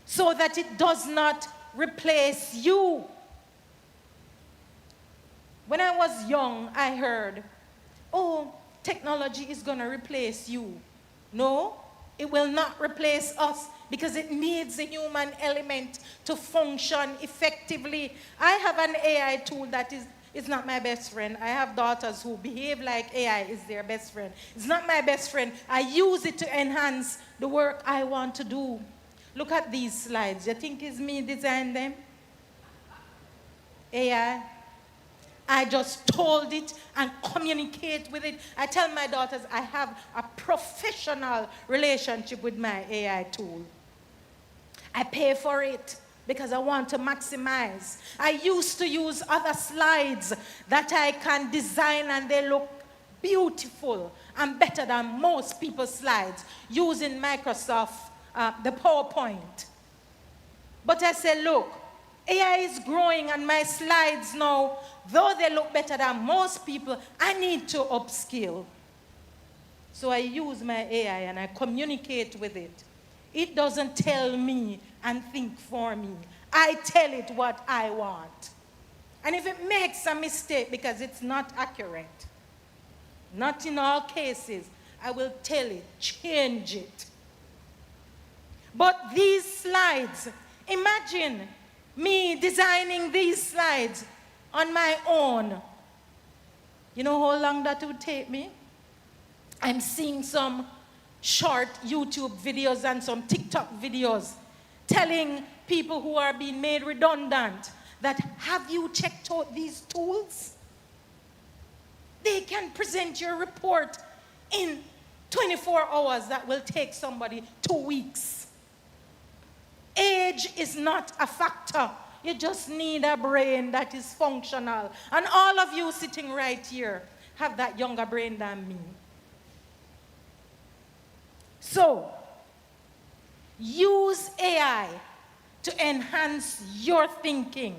so that it does not replace you. When I was young, I heard, oh, technology is going to replace you. No, it will not replace us because it needs a human element to function effectively. I have an AI tool that is not my best friend. I have daughters who behave like AI is their best friend. It's not my best friend. I use it to enhance the work I want to do. Look at these slides. You think it's me designed them? AI. I just told it and communicate with it. I tell my daughters I have a professional relationship with my AI tool. I pay for it because I want to maximize. I used to use other slides that I can design and they look beautiful and better than most people's slides using Microsoft, the PowerPoint. But I said, look, AI is growing and my slides now, though they look better than most people, I need to upskill. So I use my AI and I communicate with it. It doesn't tell me and think for me. I tell it what I want. And if it makes a mistake because it's not accurate, not in all cases, I will tell it, change it. But these slides, imagine me designing these slides on my own. You know how long that would take me? I'm seeing some short YouTube videos and some TikTok videos telling people who are being made redundant that, have you checked out these tools? They can present your report in 24 hours that will take somebody 2 weeks. age is not a factor. You just need a brain that is functional. And all of you sitting right here have that younger brain than me. So, use AI to enhance your thinking,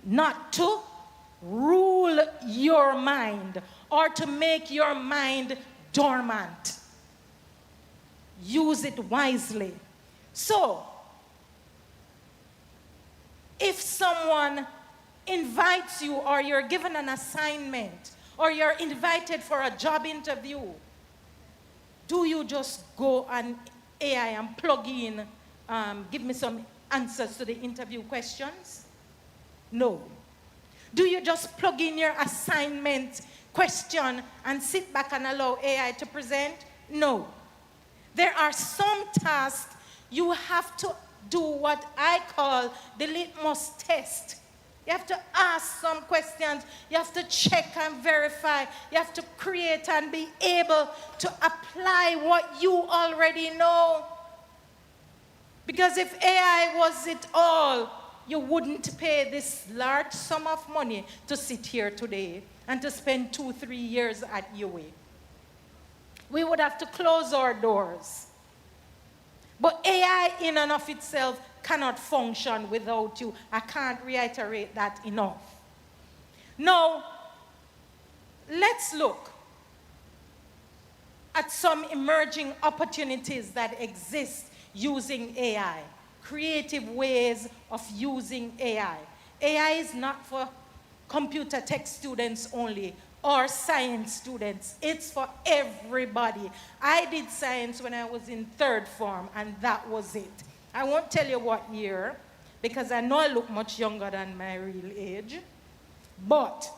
not to rule your mind or to make your mind dormant. Use it wisely. So, if someone invites you or you're given an assignment or you're invited for a job interview, do you just go on AI and plug in, give me some answers to the interview questions? No. Do you just plug in your assignment question and sit back and allow AI to present? No. There are some tasks you have to do what I call the litmus test. You have to ask some questions. You have to check and verify. You have to create and be able to apply what you already know. Because if AI was it all, you wouldn't pay this large sum of money to sit here today and to spend 2-3 years at UWI. We would have to close our doors. But AI in and of itself cannot function without you. I can't reiterate that enough. Now, let's look at some emerging opportunities that exist using AI, creative ways of using AI. AI is not for computer tech students only or science students. It's for everybody. I did science when I was in 3rd form, and that was it. I won't tell you what year, because I know I look much younger than my real age, but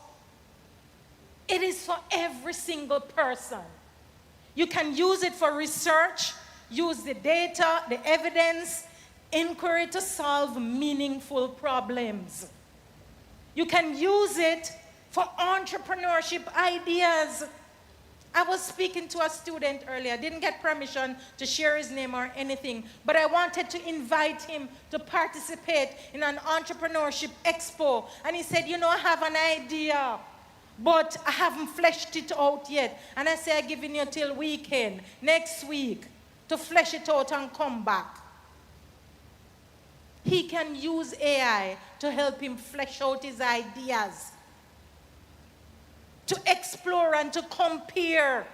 it is for every single person. You can use it for research, use the data, the evidence, inquiry to solve meaningful problems. You can use it for entrepreneurship ideas. I was speaking to a student earlier, didn't get permission to share his name or anything, but I wanted to invite him to participate in an entrepreneurship expo. And he said, you know, I have an idea, but I haven't fleshed it out yet. And I said, I'm giving you till weekend, next week, to flesh it out and come back. He can use AI to help him flesh out his ideas, to explore and to compare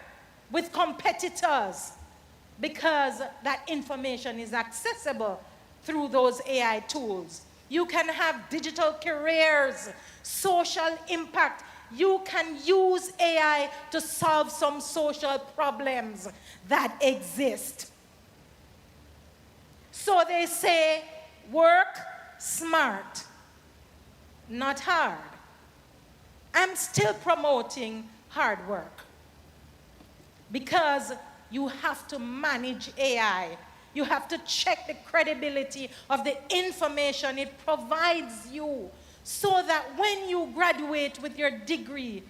with competitors, because that information is accessible through those AI tools. You can have digital careers, social impact. You can use AI to solve some social problems that exist. So they say, work smart, not hard. I'm still promoting hard work because you have to manage AI. You have to check the credibility of the information it provides you, so that when you graduate with your degree,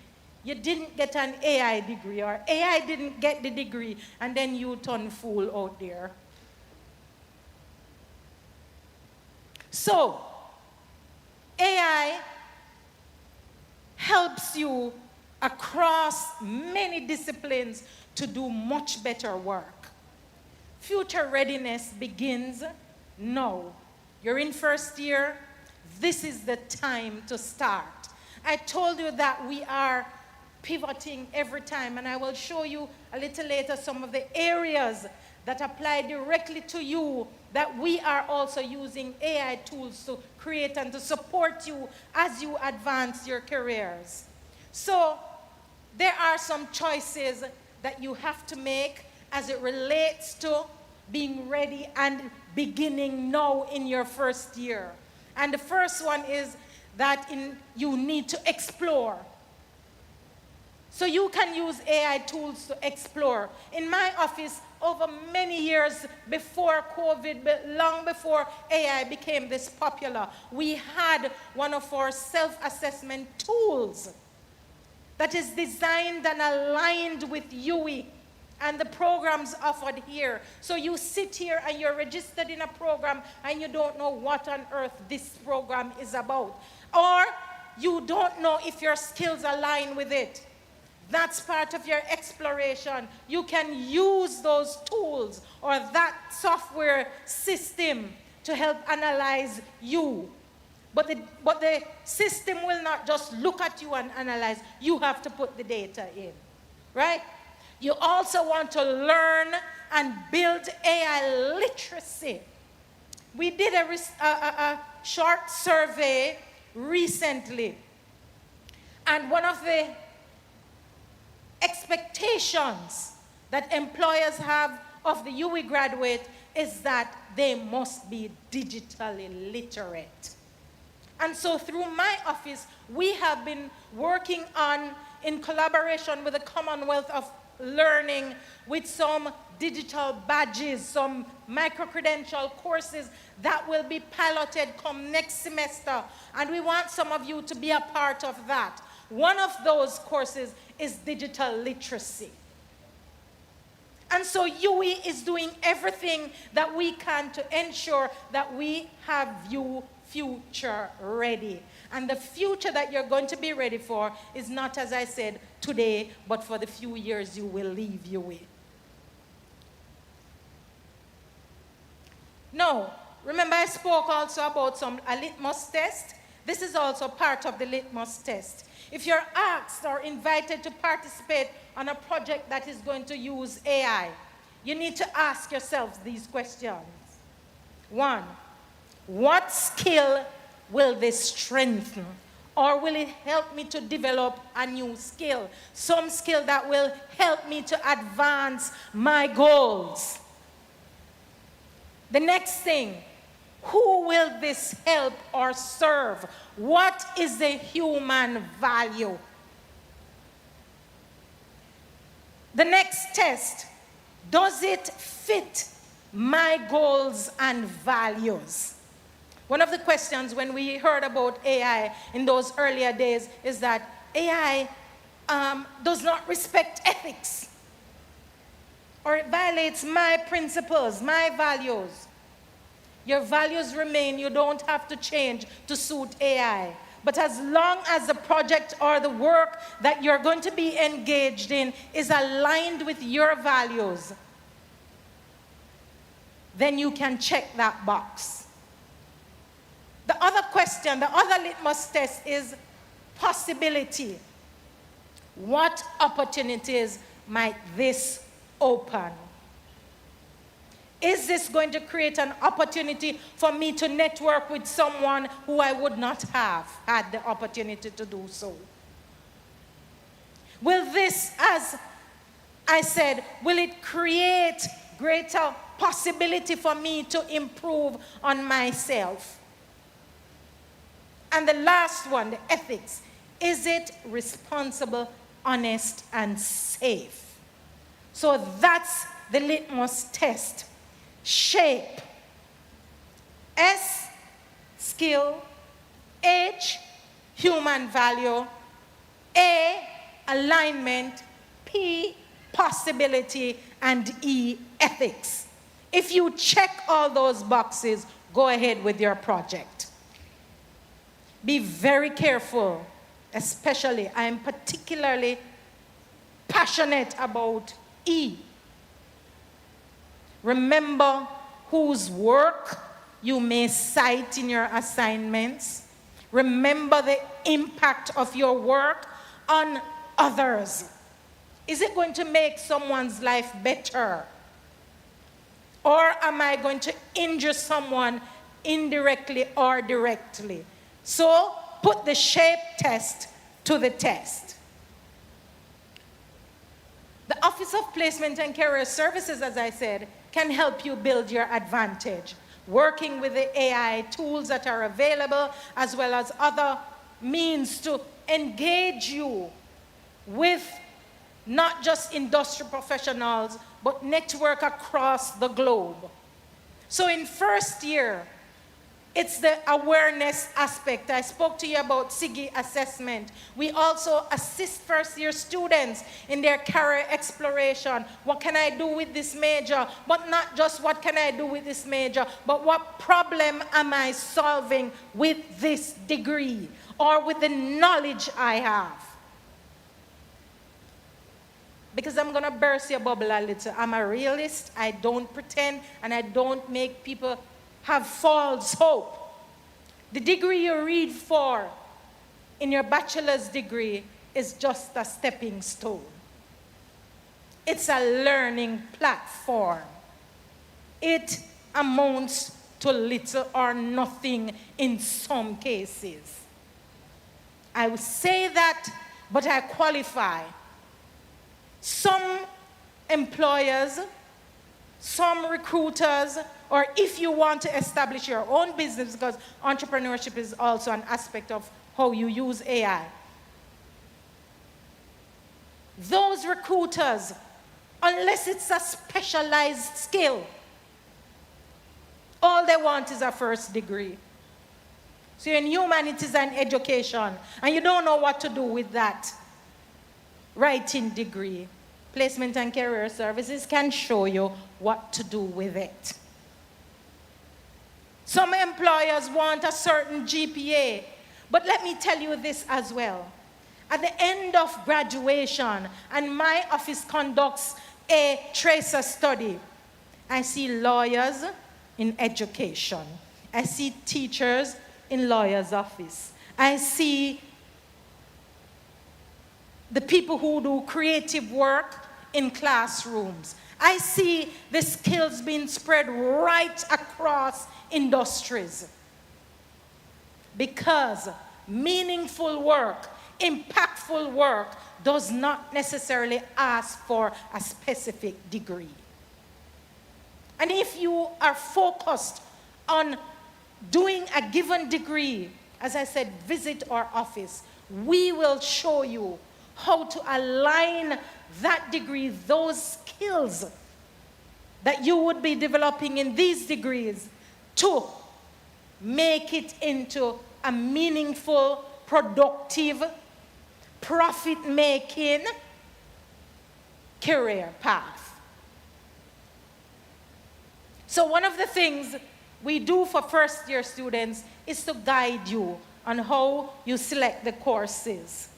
you didn't get an AI degree, or AI didn't get the degree, and then you turn fool out there. So, AI helps you across many disciplines to do much better work. Future readiness begins now. You're in 1st year. This is the time to start. I told you that we are pivoting every time, and I will show you a little later some of the areas that apply directly to you that we are also using AI tools to create and to support you as you advance your careers. So there are some choices that you have to make as it relates to being ready and beginning now in your 1st year. And the first one is that you need to explore. So you can use AI tools to explore. In my office, over many years before COVID, but long before AI became this popular, we had one of our self-assessment tools that is designed and aligned with UWI and the programs offered here. So you sit here and you're registered in a program and you don't know what on earth this program is about. Or you don't know if your skills align with it. That's part of your exploration. You can use those tools or that software system to help analyze you. But the system will not just look at you and analyze. You have to put the data in, right? You also want to learn and build AI literacy. We did a short survey recently, and one of the expectations that employers have of the UE graduate is that they must be digitally literate. And so through my office, we have been working on, in collaboration with the Commonwealth of Learning, with some digital badges, some micro-credential courses that will be piloted come next semester. And we want some of you to be a part of that. One of those courses is digital literacy. And so UE is doing everything that we can to ensure that we have you future ready. And the future that you're going to be ready for is not, as I said, today, but for the few years you will leave UE. No, remember I spoke also about a litmus test. This is also part of the litmus test. If you're asked or invited to participate on a project that is going to use AI, you need to ask yourselves these questions. 1, what skill will this strengthen? Or will it help me to develop a new skill? Some skill that will help me to advance my goals. The next thing, who will this help or serve? What is the human value? The next test, does it fit my goals and values? One of the questions when we heard about AI in those earlier days is that AI does not respect ethics, or it violates my principles, my values. Your values remain. You don't have to change to suit AI. But as long as the project or the work that you're going to be engaged in is aligned with your values, then you can check that box. The other question, the other litmus test is possibility. What opportunities might this open? Is this going to create an opportunity for me to network with someone who I would not have had the opportunity to do so? Will this, as I said, will it create greater possibility for me to improve on myself? And the last one, the ethics. Is it responsible, honest, and safe? So that's the litmus test. Shape. S, skill. H, human value. A, alignment. P, possibility. And E, ethics. If you check all those boxes, go ahead with your project. Be very careful, especially, I am particularly passionate about E. Remember whose work you may cite in your assignments. Remember the impact of your work on others. Is it going to make someone's life better? Or am I going to injure someone indirectly or directly? So put the shape test to the test. The Office of Placement and Career Services, as I said, can help you build your advantage, working with the AI tools that are available, as well as other means to engage you with not just industry professionals, but network across the globe. So in first year, It's the awareness aspect. I spoke to you about SIGI assessment. We also assist first-year students in their career exploration. What can I do with this major? But not just what can I do with this major, but what problem am I solving with this degree or with the knowledge I have? Because I'm going to burst your bubble a little. I'm a realist. I don't pretend, and I don't make people have false hope. The degree you read for in your bachelor's degree is just a stepping stone. It's a learning platform. It amounts to little or nothing in some cases. I will say that, but I qualify. Some employers, some recruiters, or if you want to establish your own business, because entrepreneurship is also an aspect of how you use AI. Those recruiters, unless it's a specialized skill, all they want is a first degree. So you're in humanities and education, and you don't know what to do with that writing degree. Placement and Career Services can show you what to do with it. Some employers want a certain GPA, but let me tell you this as well. At the end of graduation, and my office conducts a tracer study, I see lawyers in education. I see teachers in lawyers' office. I see the people who do creative work in classrooms. I see the skills being spread right across industries. Because meaningful work, impactful work, does not necessarily ask for a specific degree. And if you are focused on doing a given degree, as I said, visit our office. We will show you how to align that degree, those skills that you would be developing in these degrees, to make it into a meaningful, productive, profit-making career path. So one of the things we do for first-year students is to guide you on how you select the courses.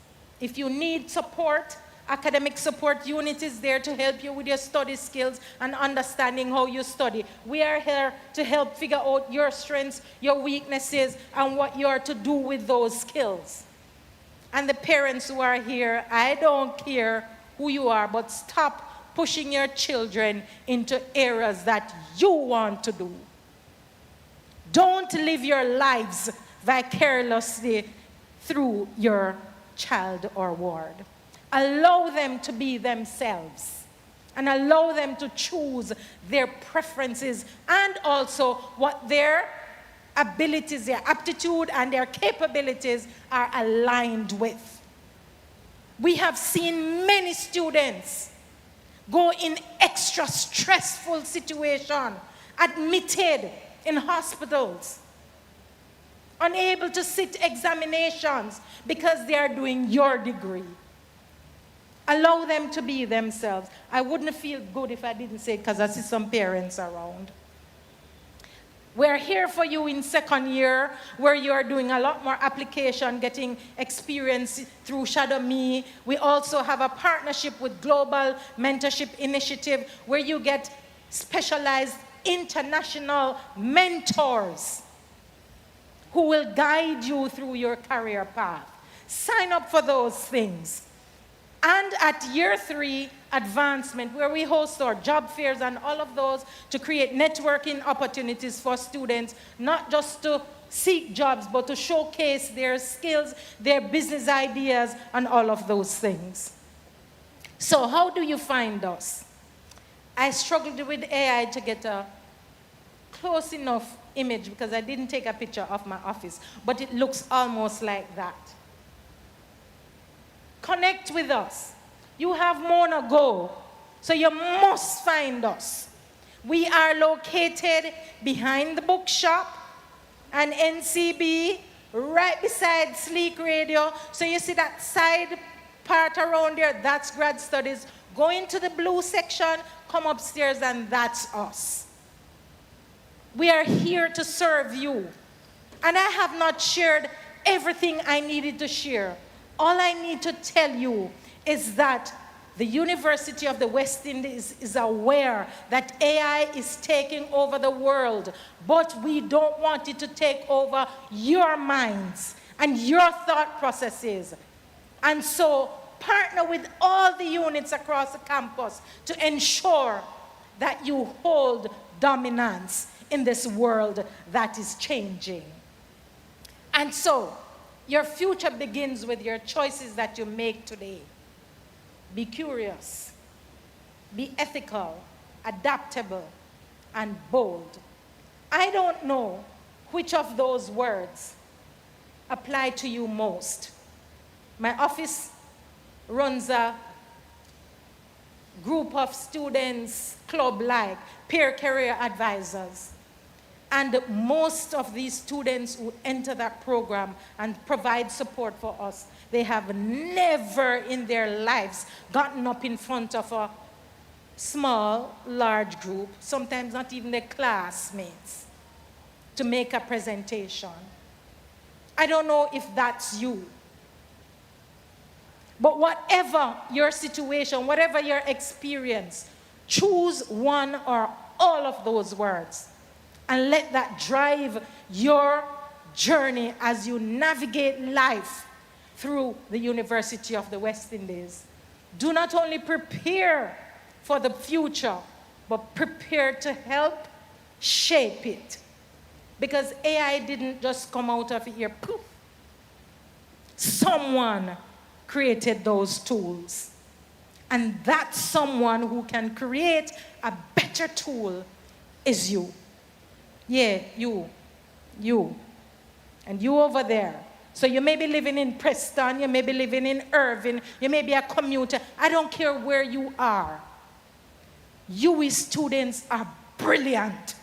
If you need support, academic support unit is there to help you with your study skills and understanding how you study. We are here to help figure out your strengths, your weaknesses, and what you are to do with those skills. And the parents who are here, I don't care who you are, but stop pushing your children into areas that you want to do. Don't live your lives vicariously through your child or ward. Allow them to be themselves and allow them to choose their preferences and also what their abilities, their aptitude and their capabilities are aligned with. We have seen many students go in extra stressful situation, admitted in hospitals, unable to sit examinations because they are doing your degree. Allow them to be themselves. I wouldn't feel good if I didn't say it because I see some parents around. We're here for you in second year where you are doing a lot more application, getting experience through Shadow Me. We also have a partnership with Global Mentorship Initiative where you get specialized international mentors who will guide you through your career path. Sign up for those things. And at year 3, advancement, where we host our job fairs and all of those to create networking opportunities for students, not just to seek jobs, but to showcase their skills, their business ideas, and all of those things. So how do you find us? I struggled with AI to get a close enough image because I didn't take a picture of my office, but it looks almost like that. Connect with us. You have Mona Go, so you must find us. We are located behind the bookshop, and NCB, right beside Sleek Radio. So you see that side part around there, that's grad studies. Go into the blue section, come upstairs, and that's us. We are here to serve you. And I have not shared everything I needed to share. All I need to tell you is that the University of the West Indies is aware that AI is taking over the world, but we don't want it to take over your minds and your thought processes. And so partner with all the units across the campus to ensure that you hold dominance in this world that is changing. And so, your future begins with your choices that you make today. Be curious, be ethical, adaptable, and bold. I don't know which of those words apply to you most. My office runs a group of students, club-like, peer career advisors. And most of these students who enter that program and provide support for us, they have never in their lives gotten up in front of a small, large group, sometimes not even their classmates, to make a presentation. I don't know if that's you. But whatever your situation, whatever your experience, choose one or all of those words. And let that drive your journey as you navigate life through the University of the West Indies. Do not only prepare for the future, but prepare to help shape it. Because AI didn't just come out of here, poof. Someone created those tools. And that someone who can create a better tool is you. Yeah, you. And you over there. So you may be living in Preston, you may be living in Irving, you may be a commuter. I don't care where you are. UE students are brilliant.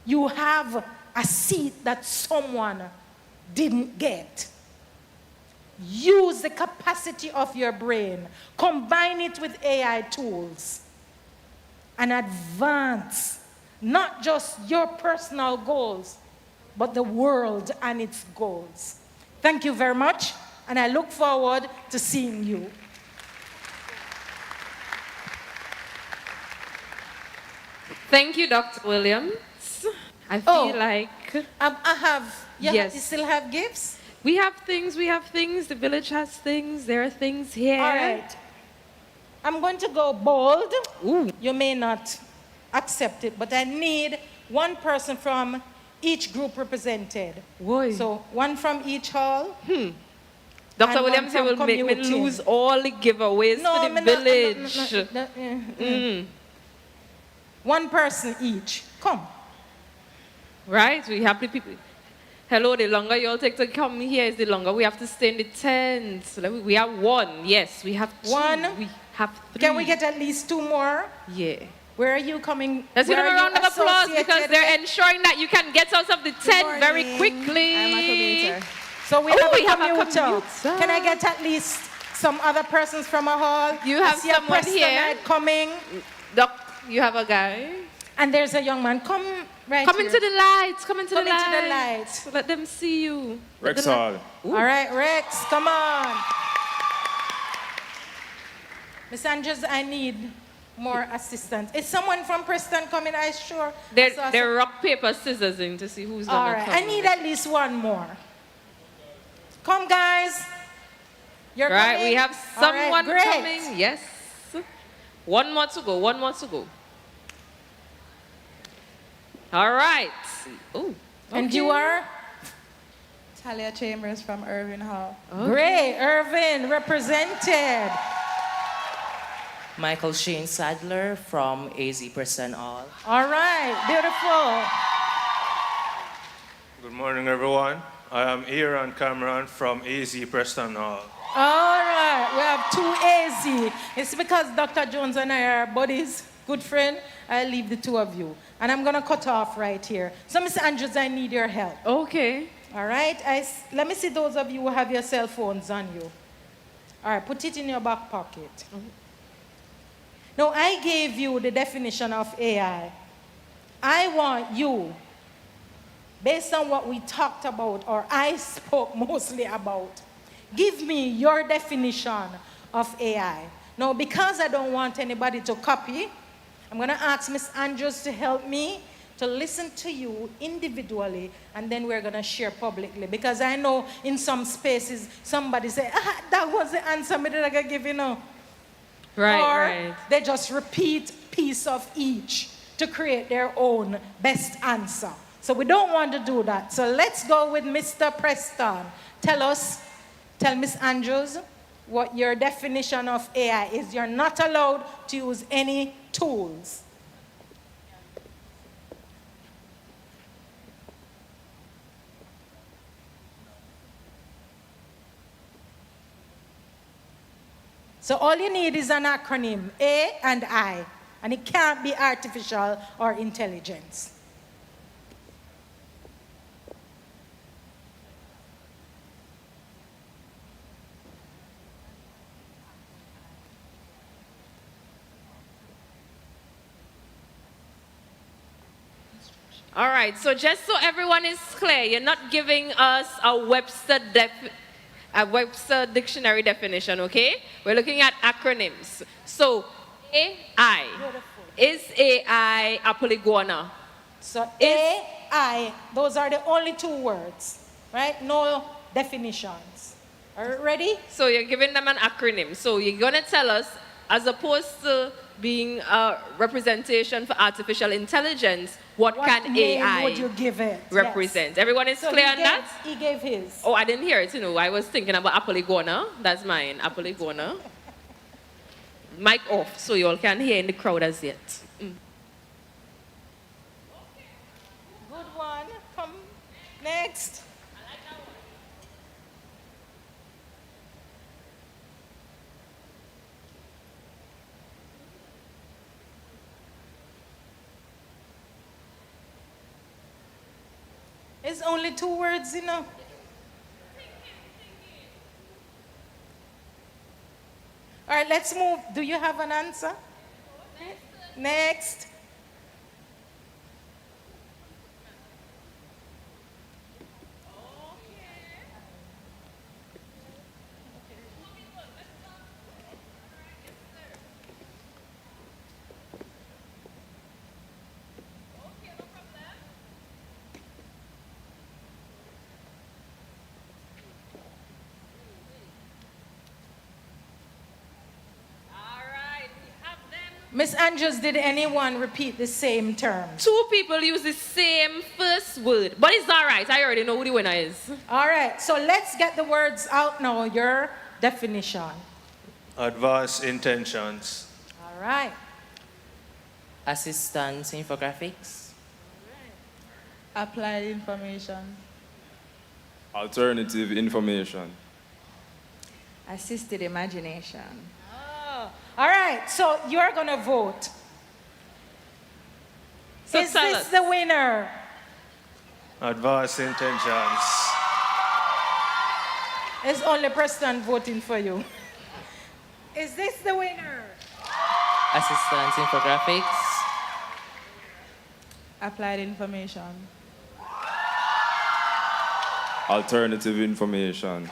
You have a seat that someone didn't get. Use the capacity of your brain. Combine it with AI tools. And advance not just your personal goals, but the world and its goals. Thank you very much, and I look forward to seeing you. Thank you, Dr. Williams. I feel like... I have... Yes. You still have gifts? We have things. The village has things. There are things here. All right. I'm going to go bold. Ooh. You may not accept it, but I need one person from each group represented. Why? So one from each hall. Dr. Williams here will make me lose all the giveaways for the village. One person each. Come. Right? We have the people. Hello, the longer you all take to come here is the longer we have to stay in the tent. So we have one. Yes, we have two. One. We have three. Can we get at least two more? Yeah. Where are you coming? Let's give them a round of applause because they're ensuring that you can get out of the tent very quickly. I'm a commuter. So we have a commuter. Can I get at least some other persons from a hall? You have someone here coming. Doc, you have a guy. And there's a young man. Come right Come here. into the lights. Come into the lights. lights. Let them see you. Rex Hall. All right, Rex, come on. Miss Andrews, I need more assistance. Is someone from Preston coming? I'm sure. They're rock, paper, scissors in to see who's going to come. I need at least one more. Come, guys. You're coming. We have someone great. coming. Yes. One more to go. All right. Oh. And you are? Talia Chambers from Irving Hall. Okay. Great. Irving represented. Michael Shane Sadler from AZ Preston Hall. All right, beautiful. Good morning, everyone. I am Aaron Cameron from AZ Preston Hall. All right, we have two AZ. It's because Dr. Jones and I are buddies, good friend, I'll leave the two of you. And I'm going to cut off right here. So, Mr. Andrews, I need your help. Okay. All right? Let me see those of you who have your cell phones on you. All right, put it in your back pocket. Now, I gave you the definition of AI. I want you, based on what we talked about, or I spoke mostly about, give me your definition of AI. Now, because I don't want anybody to copy, I'm going to ask Ms. Andrews to help me to listen to you individually, and then we're going to share publicly. Because I know in some spaces, somebody say, that was the answer me that I could give, you know. Or they just repeat piece of each to create their own best answer. So we don't want to do that. So let's go with Mr. Preston. Tell Ms. Andrews what your definition of AI is. You're not allowed to use any tools. So all you need is an acronym, A and I, and it can't be artificial or intelligence. All right, so just so everyone is clear, you're not giving us a Webster dictionary definition, okay? We're looking at acronyms. So, AI. Is AI a polygonal? So, AI, those are the only two words, right? No definitions. Are you ready? So, you're giving them an acronym. So, you're going to tell us, as opposed to being a representation for artificial intelligence, what can name AI would you give it? represent? Yes. Everyone is clear on that? He gave his. Oh, I didn't hear it, you know. I was thinking about a polygonal. That's mine, a polygonal. Mic off so you all can hear in the crowd as yet. Good one. Come next. It's only two words, you know. All right, let's move. Do you have an answer? Next. Miss Andrews, did anyone repeat the same term? Two people use the same first word, but it's all right. I already know who the winner is. All right, so let's get the words out now. Your definition. Advanced intentions. All right. Assistance infographics. Applied information. Alternative information. Assisted imagination. All right, so you're going to vote. So is this the winner? Advanced intentions. It's only Preston voting for you. Is this the winner? Assistance infographics. Applied information. Alternative information.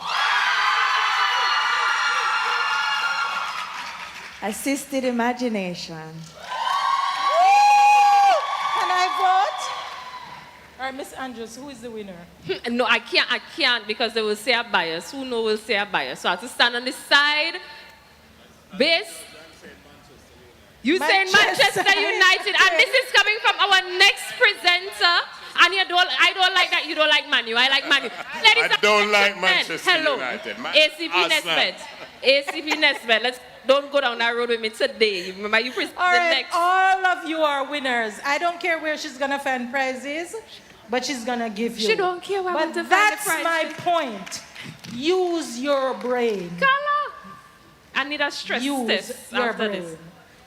Assisted imagination. Can I vote? All right, Miss Andrews, who is the winner? No, I can't because they will say a bias. Who knows will say a bias. So I have to stand on this side. Base. You saying Manchester United. And this is coming from our next presenter. And I don't like that. You don't like Man U. I like Man U. I don't like Manchester United. ACP Nesbet. ACP Nesbet. Don't go down that road with me today. Remember, you present all right, next. all of you are winners. I don't care where she's going to find prizes, but she's going to give you. She don't care where But that's my point. Use your brain. Carla, I need a stress test your after brain. this.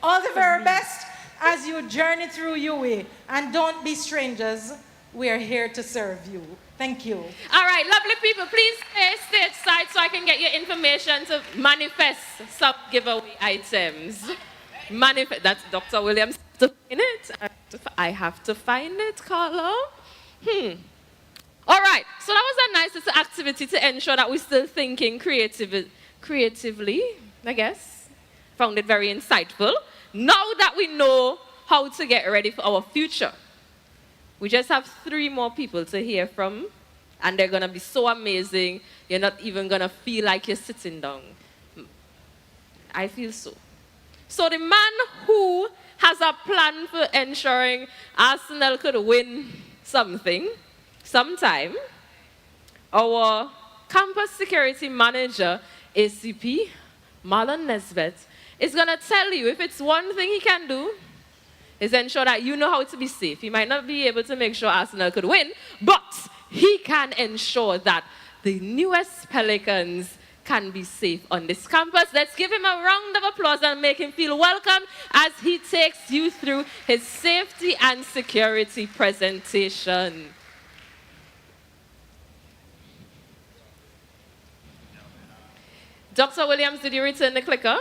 All the very best. as you journey through UE. And don't be strangers. We are here to serve you. Thank you. All right, lovely people, please stay stateside so I can get your information to manifest some giveaway items. That's Dr. Williams to find it. I have to find it, Carlo. All right, so that was a nice little activity to ensure that we're still thinking creatively, I guess. Found it very insightful. Now that we know how to get ready for our future, we just have 3 more people to hear from, and they're going to be so amazing, you're not even going to feel like you're sitting down. I feel so. So the man who has a plan for ensuring Arsenal could win something, sometime, our campus security manager, ACP, Marlon Nesbitt, is going to tell you if it's one thing he can do, is ensure that you know how to be safe. He might not be able to make sure Arsenal could win, but he can ensure that the newest Pelicans can be safe on this campus. Let's give him a round of applause and make him feel welcome as he takes you through his safety and security presentation. Dr. Williams, did you return the clicker?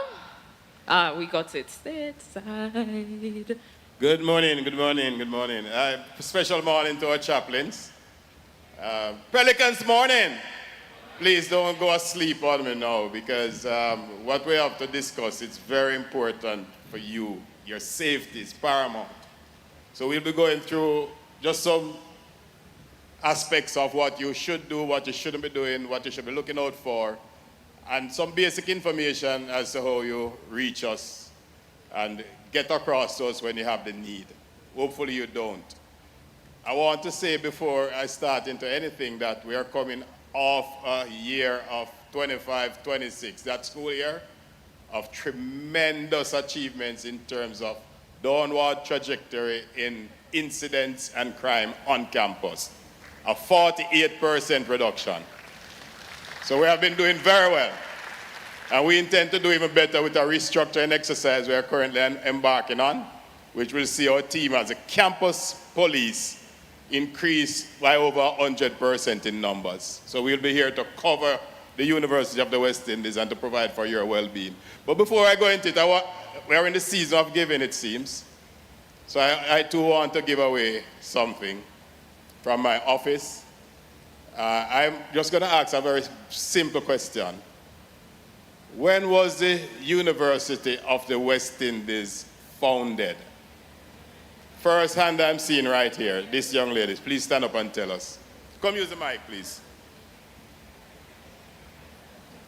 We got it. Stateside. Good morning, good morning, good morning. Special morning to our chaplains. Pelicans morning. Please don't go asleep on me now because what we have to discuss is very important for you. Your safety is paramount. So we'll be going through just some aspects of what you should do, what you shouldn't be doing, what you should be looking out for, and some basic information as to how you reach us and get across to us when you have the need. Hopefully you don't. I want to say before I start into anything that we are coming off a year of 25-26, that school year, of tremendous achievements in terms of downward trajectory in incidents and crime on campus. A 48% reduction. So we have been doing very well. And we intend to do even better with our restructuring exercise we are currently embarking on, which will see our team as a campus police increase by over 100% in numbers. So we'll be here to cover the University of the West Indies and to provide for your well-being. But before I go into it, we are in the season of giving, it seems. So I too want to give away something from my office. I'm just going to ask a very simple question. When was the University of the West Indies founded? First hand I'm seeing right here, this young lady. Please stand up and tell us. Come use the mic, please.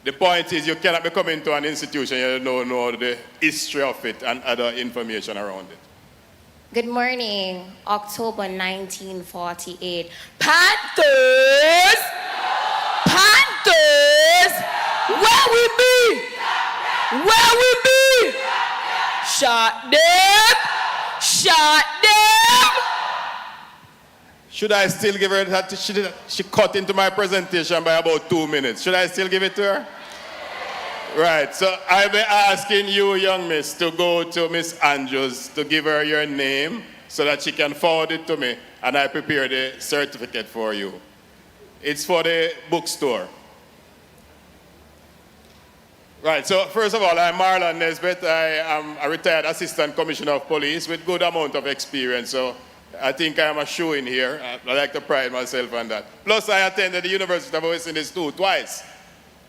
The point is you cannot be coming to an institution you don't know the history of it and other information around it. Good morning. October 1948. Panthers! Panthers! Where we be? Where we be? Shot them! Shot them! Should I still give her that? She cut into my presentation by about 2 minutes. Should I still give it to her? Right, so I'll be asking you, young miss, to go to Miss Andrews to give her your name so that she can forward it to me and I prepare the certificate for you. It's for the bookstore. Right, so first of all, I'm Marlon Nesbitt. I am a retired assistant commissioner of police with good amount of experience. So I think I am a shoe-in here. I like to pride myself on that. Plus, I attended the University of West Indies too, twice.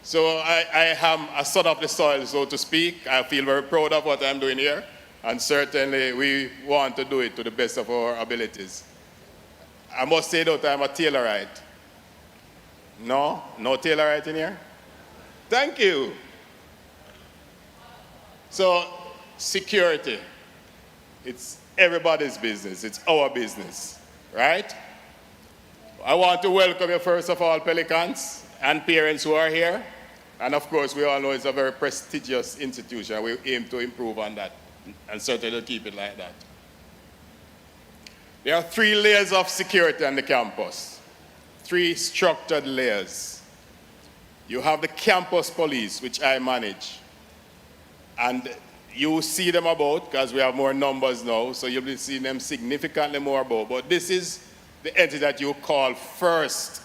So I am a son of the soil, so to speak. I feel very proud of what I'm doing here. And certainly, we want to do it to the best of our abilities. I must say, though, I'm a Taylorite. No? No Taylorite in here? Thank you. So, security. It's everybody's business. It's our business, right? I want to welcome you, first of all, Pelicans and parents who are here. And of course, we all know it's a very prestigious institution. We aim to improve on that and certainly keep it like that. There are 3 layers of security on the campus, 3 structured layers. You have the campus police, which I manage. And you see them about because we have more numbers now, so you'll be seeing them significantly more about. But this is the entity that you call first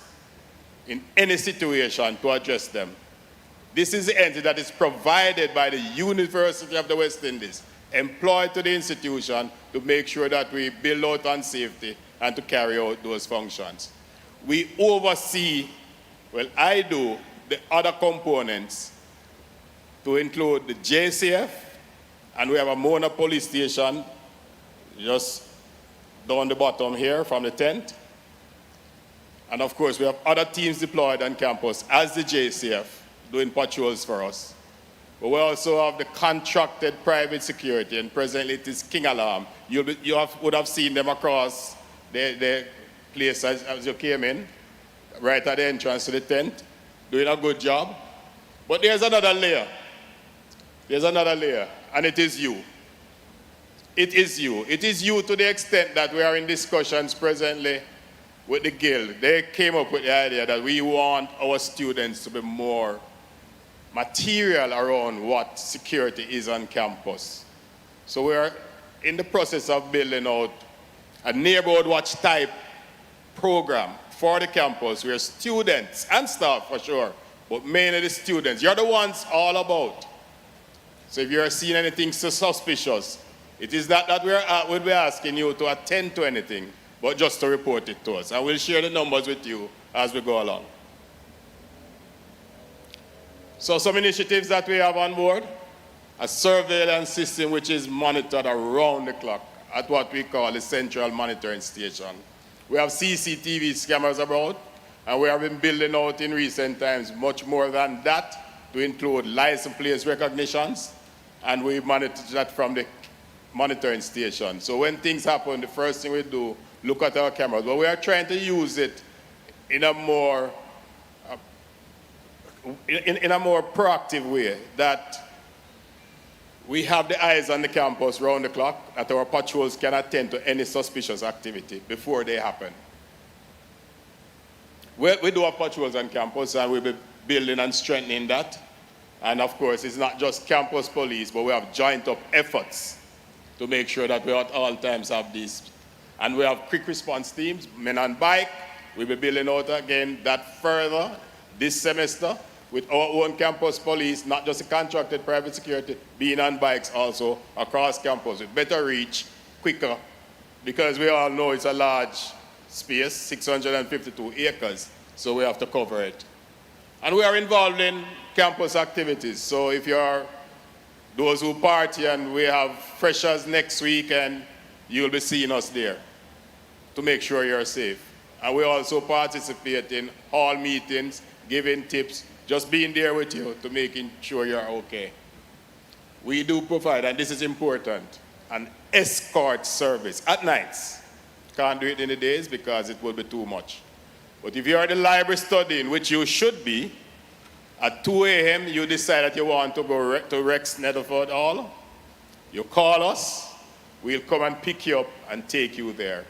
in any situation to address them. This is the entity that is provided by the University of the West Indies, employed to the institution to make sure that we build out on safety and to carry out those functions. We oversee, well, I do, the other components to include the JCF, and we have a Mona police station just down the bottom here from the tent. And of course, we have other teams deployed on campus as the JCF doing patrols for us. But we also have the contracted private security, and presently it is King Alarm. You would have seen them across the place as you came in, right at the entrance to the tent, doing a good job. But there's another layer. There's another layer, and it is you. It is you. It is you to the extent that we are in discussions presently with the Guild. They came up with the idea that we want our students to be more material around what security is on campus. So we're in the process of building out a neighborhood watch type program for the campus where students and staff for sure, but mainly the students, you're the ones all about. So if you're seeing anything so suspicious, it is not that we'll be asking you to attend to anything, but just to report it to us. And we'll share the numbers with you as we go along. So some initiatives that we have on board, a surveillance system which is monitored around the clock at what we call the central monitoring station. We have CCTV cameras about, and we have been building out in recent times much more than that to include license plate recognitions, and we monitor that from the monitoring station. So when things happen, the first thing we do, look at our cameras. But we are trying to use it in a more proactive way, that we have the eyes on the campus round the clock, that our patrols can attend to any suspicious activity before they happen. We do have patrols on campus, and we'll be building and strengthening that. And of course, it's not just campus police, but we have joint up efforts to make sure that we at all times have these. And we have quick response teams, men on bike. We'll be building out again that further this semester with our own campus police, not just a contracted private security, being on bikes also across campus with better reach, quicker, because we all know it's a large space, 652 acres, so we have to cover it. And we are involved in campus activities, so if you're those who party and we have freshers next week, and you'll be seeing us there to make sure you're safe. And we also participate in hall meetings, giving tips, just being there with you to making sure you're okay. We do provide, and this is important, an escort service at nights. Can't do it in the days because it will be too much. But if you're at the library studying, which you should be, at 2 a.m. you decide that you want to go to Rex Netherford Hall, you call us, we'll come and pick you up and take you there.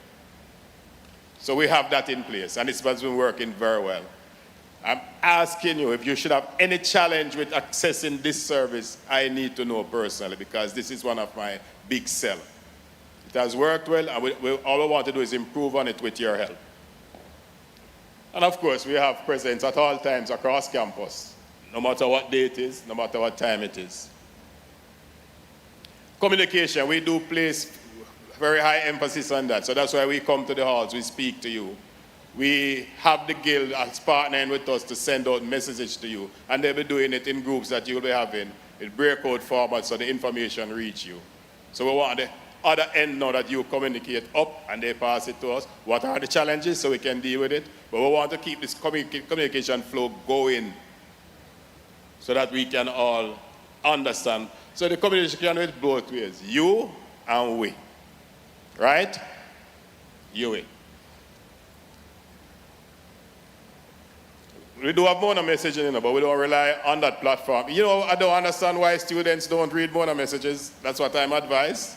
So we have that in place, and it's been working very well. I'm asking you, if you should have any challenge with accessing this service, I need to know personally, because this is one of my big sellers. It has worked well, and all we want to do is improve on it with your help. And of course, we have presence at all times across campus, no matter what day it is, no matter what time it is. Communication, we do place very high emphasis on that, so that's why we come to the halls, we speak to you. We have the Guild as partnering with us to send out messages to you, and they'll be doing it in groups that you'll be having in breakout formats so the information reach you. So we want the other end now that you communicate up and they pass it to us. What are the challenges so we can deal with it? But we want to keep this communication flow going so that we can all understand. So the communication can with both ways, you and we, right? You we. We do have Mona messaging, but we don't rely on that platform. You know, I don't understand why students don't read Mona messages. That's what I'm advised.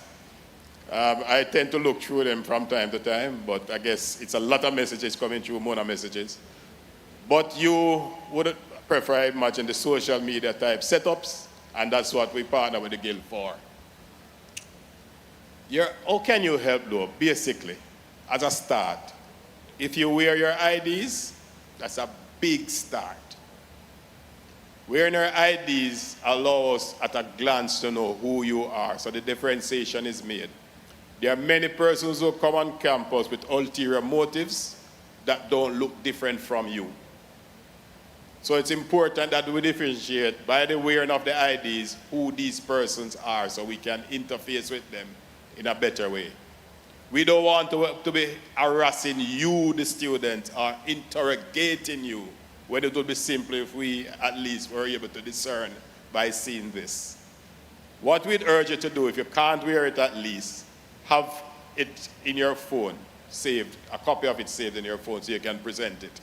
I tend to look through them from time to time, but I guess it's a lot of messages coming through Mona messages. But you would prefer, I imagine, the social media type setups, and that's what we partner with the Guild for. How can you help though? Basically, as a start, if you wear your IDs, that's a big start. Wearing our IDs allows us at a glance to know who you are, so the differentiation is made. There are many persons who come on campus with ulterior motives that don't look different from you. So it's important that we differentiate by the wearing of the IDs who these persons are so we can interface with them in a better way. We don't want to be harassing you, the student, or interrogating you, when it would be simple if we at least were able to discern by seeing this. What we'd urge you to do, if you can't wear it at least, have it in your phone, saved, a copy of it saved in your phone so you can present it.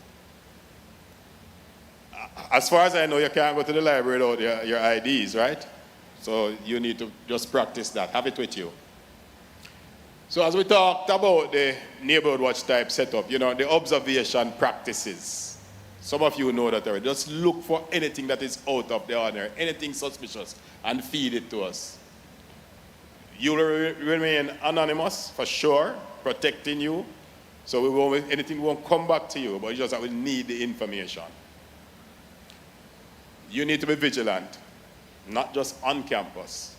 As far as I know, you can't go to the library without your IDs, right? So you need to just practice that. Have it with you. So as we talked about the neighborhood watch type setup, you know, the observation practices. Some of you know that already. Just look for anything that is out of the ordinary, anything suspicious, and feed it to us. You will remain anonymous, for sure, protecting you. So anything won't come back to you, but it's just that we need the information. You need to be vigilant, not just on campus,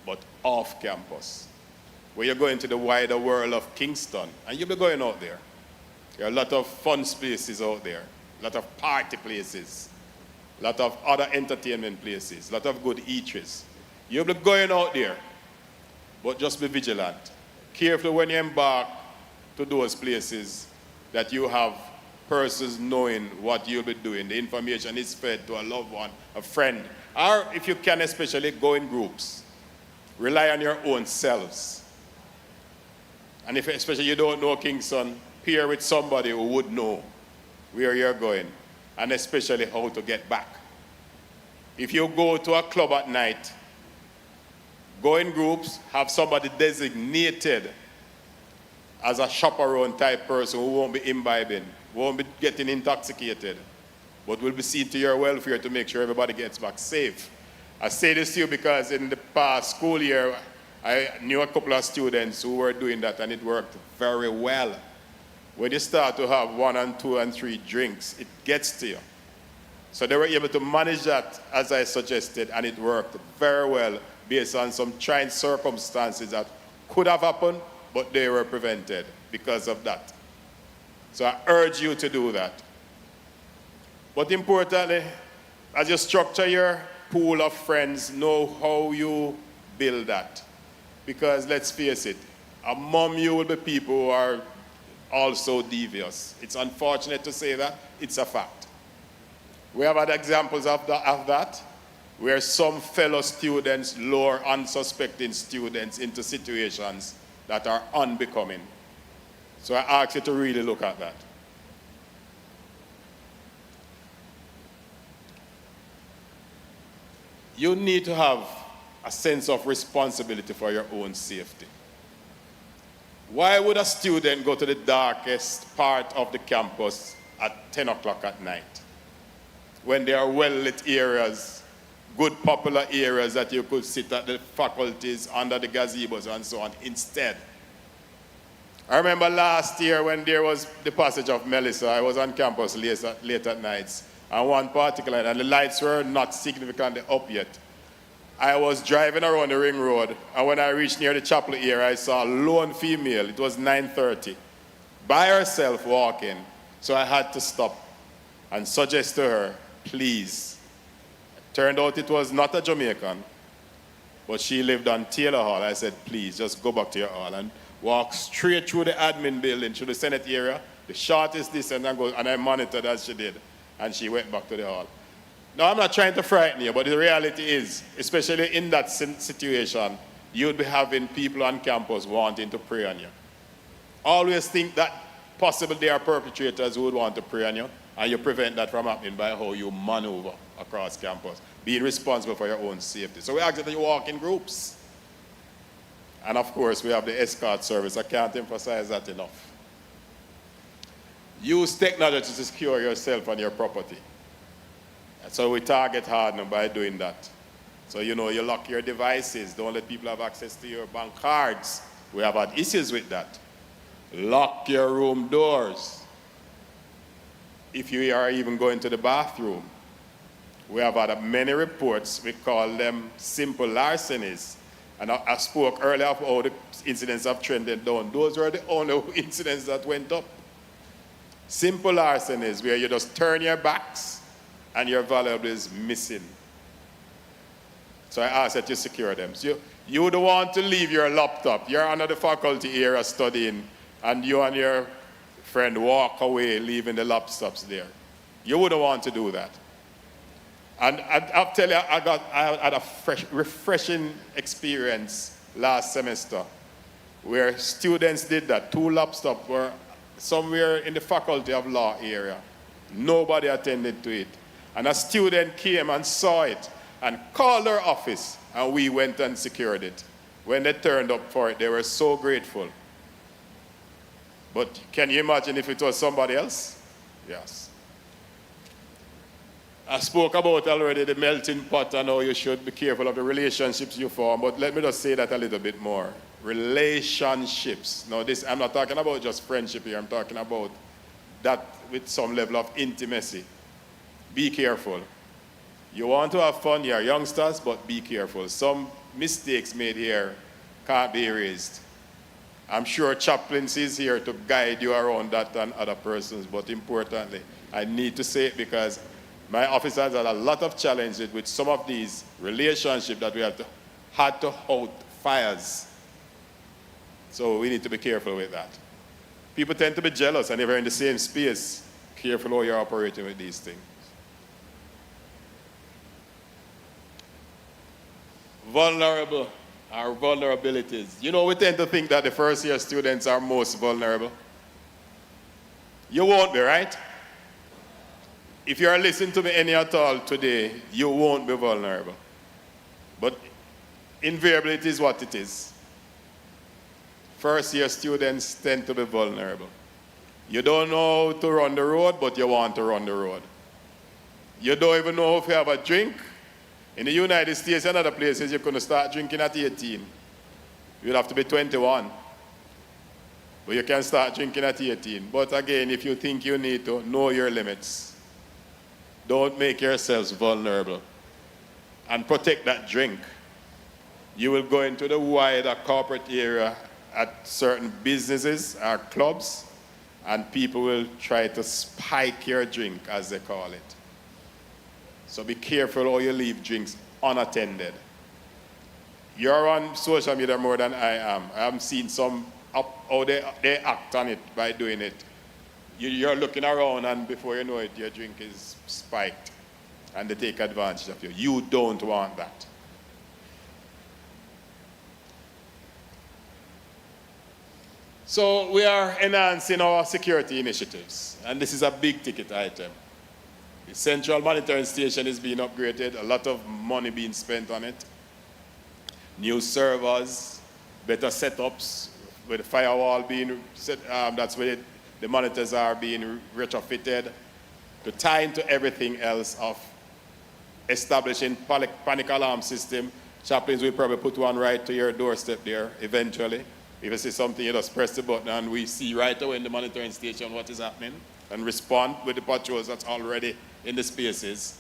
but off campus. Where you're going to the wider world of Kingston, and you'll be going out there. There are a lot of fun places out there, a lot of party places, a lot of other entertainment places, a lot of good eateries. You'll be going out there, but just be vigilant. Careful when you embark to those places that you have persons knowing what you'll be doing. The information is fed to a loved one, a friend, or if you can especially go in groups. Rely on your own selves. And if especially you don't know Kingston, pair with somebody who would know where you're going, and especially how to get back. If you go to a club at night, go in groups, have somebody designated as a chaperone type person who won't be imbibing, won't be getting intoxicated, but will be seen to your welfare to make sure everybody gets back safe. I say this to you because in the past school year, I knew a couple of students who were doing that, and it worked very well. When you start to have 1 and 2 and 3 drinks, it gets to you. So they were able to manage that as I suggested, and it worked very well based on some trying circumstances that could have happened, but they were prevented because of that. So I urge you to do that. But importantly, as you structure your pool of friends, know how you build that. Because let's face it, among you will be people who are also devious. It's unfortunate to say that, it's a fact. We have had examples of that, where some fellow students lure unsuspecting students into situations that are unbecoming. So I ask you to really look at that. You need to have a sense of responsibility for your own safety. Why would a student go to the darkest part of the campus at 10 o'clock at night when there are well-lit areas, good popular areas that you could sit at the faculties, under the gazebos and so on instead? I remember last year when there was the passage of Melissa, I was on campus late at nights, and one particular night, and the lights were not significantly up yet. I was driving around the ring road, and when I reached near the chapel area, I saw a lone female. It was 9:30, by herself walking. So I had to stop and suggest to her, please. It turned out it was not a Jamaican, but she lived on Taylor Hall. I said, please, just go back to your hall and walk straight through the admin building, through the Senate area, the shortest distance, and I monitored as she did. And she went back to the hall. Now, I'm not trying to frighten you, but the reality is, especially in that situation, you'd be having people on campus wanting to prey on you. Always think that possibly there are perpetrators who would want to prey on you, and you prevent that from happening by how you maneuver across campus, being responsible for your own safety. So we ask that you walk in groups. And of course, we have the escort service. I can't emphasize that enough. Use technology to secure yourself and your property. So we target hard now by doing that. So you know, you lock your devices. Don't let people have access to your bank cards. we have had issues with that. Lock your room doors. If you are even going to the bathroom, we have had many reports, we call them simple larcenies. And I spoke earlier of how the incidents have trended down. Those were the only incidents that went up. Simple larcenies, where you just turn your backs and your valuable is missing. So I ask that you secure them. So you would want to leave your laptop. You're under the faculty area studying, and you and your friend walk away, leaving the laptops there. You wouldn't want to do that. And I'll tell you, I had a refreshing experience last semester where students did that. 2 laptops were somewhere in the faculty of law area. Nobody attended to it. And a student came and saw it and called our office, and we went and secured it. When they turned up for it, they were so grateful. But can you imagine if it was somebody else? Yes. I spoke about already the melting pot and how you should be careful of the relationships you form, but let me just say that a little bit more. Relationships. Now this, I'm not talking about just friendship here, I'm talking about that with some level of intimacy. Be careful. You want to have fun, you're youngsters, but be careful. Some mistakes made here can't be erased. I'm sure chaplaincy is here to guide you around that and other persons, but importantly, I need to say it because my officers had a lot of challenges with some of these relationships that we had to hold fires. So we need to be careful with that. People tend to be jealous, and if you're in the same space, careful how you're operating with these things. Vulnerable, our vulnerabilities. You know, we tend to think that the first year students are most vulnerable. You won't be, right? If you are listening to me any at all today, you won't be vulnerable. But invariably it is what it is. First year students tend to be vulnerable. You don't know how to run the road, but you want to run the road. You don't even know if you have a drink. In the United States and other places, you couldn't start drinking at 18. You'd have to be 21. But you can start drinking at 18. But again, if you think you need to, know your limits. Don't make yourselves vulnerable. And protect that drink. You will go into the wider corporate area at certain businesses or clubs, and people will try to spike your drink, as they call it. So be careful how you leave drinks unattended. You're on social media more than I am. I have seen some how they act on it by doing it. You're looking around, and before you know it, your drink is spiked, and they take advantage of you. You don't want that. So we are enhancing our security initiatives, and this is a big ticket item. The central monitoring station is being upgraded, a lot of money being spent on it. New servers, better setups, with the firewall being set, that's where the monitors are being retrofitted, to tie into everything else of establishing panic alarm system. Chaplains will probably put one right to your doorstep there eventually. If you see something, you just press the button and we see right away in the monitoring station what is happening and respond with the patrols that's already in the spaces.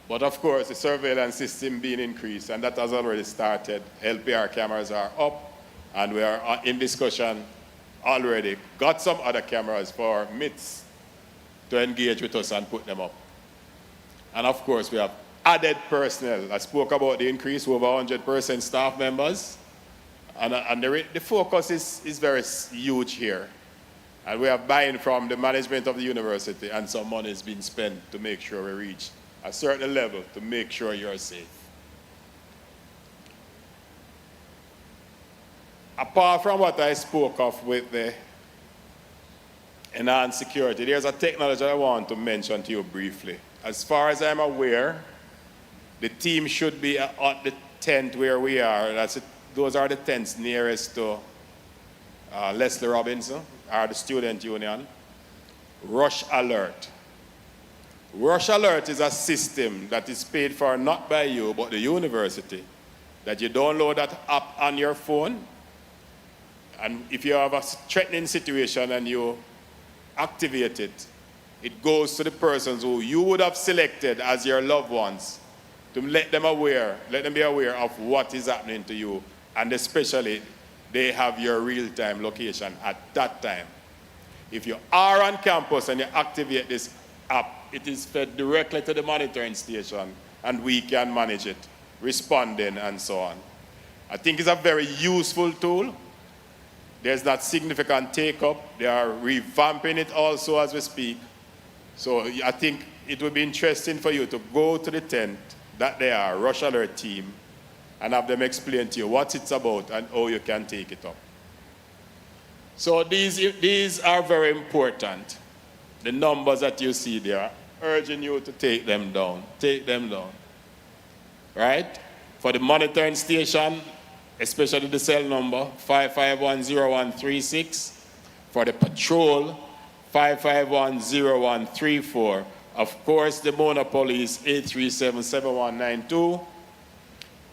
But of course, the surveillance system being increased, and that has already started. LPR cameras are up, and we are in discussion already. Got some other cameras for MITs to engage with us and put them up. And of course, we have added personnel. I spoke about the increase, over 100% staff members. And the focus is very huge here. And we are buying from the management of the university, and some money is being spent to make sure we reach a certain level to make sure you're safe. Apart from what I spoke of with the enhanced security, there's a technology I want to mention to you briefly. As far as I'm aware, the team should be at the tent where we are. Those are the tents nearest to Leslie Robinson, or the student union. Rush Alert. Rush Alert is a system that is paid for not by you, but the university, that you download that app on your phone, And if you have a threatening situation and you activate it, it goes to the persons who you would have selected as your loved ones to let them be aware of what is happening to you. And especially, they have your real-time location at that time. If you are on campus and you activate this app, it is fed directly to the monitoring station, and we can manage it, responding and so on. I think it's a very useful tool. There's not significant take-up. They are revamping it also as we speak. So I think it would be interesting for you to go to the tent that they are, Rush Alert team, and have them explain to you what it's about and how you can take it up. So these are very important. The numbers that you see there, urging you to take them down. Take them down. Right? For the monitoring station, especially the cell number, 5510136. For the patrol, 5510134. Of course, the Mona Police, 8377192.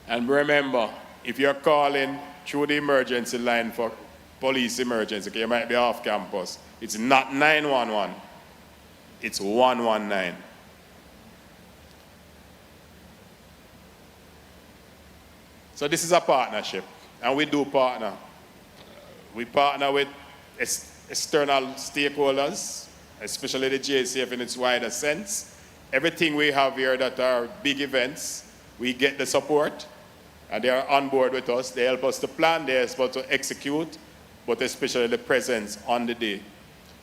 And remember, if you're calling through the emergency line for police emergency, okay, you might be off campus, it's not 911, it's 119. So this is a partnership, and we do partner. We partner with external stakeholders, especially the JCF in its wider sense. Everything we have here that are big events, we get the support, and they are on board with us. They help us to plan, they help us to execute, but especially the presence on the day.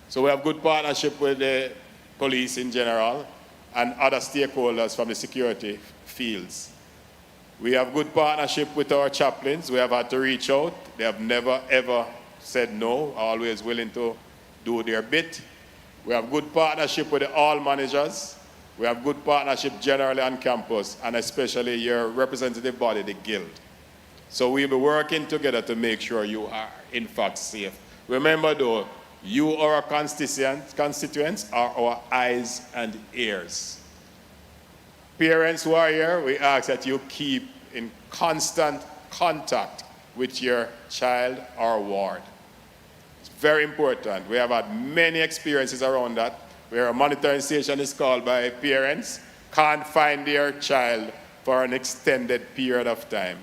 So we have good partnership with the police in general and other stakeholders from the security fields. We have good partnership with our chaplains. We have had to reach out. They have never, ever said no, always willing to do their bit. We have good partnership with the all managers. We have good partnership generally on campus, and especially your representative body, the guild. So we'll be working together to make sure you are, in fact, safe. Remember, though, you, our constituents, are our eyes and ears. Parents who are here, we ask that you keep in constant contact with your child or ward. It's very important. We have had many experiences around that, where a monitoring station is called by parents, can't find their child for an extended period of time.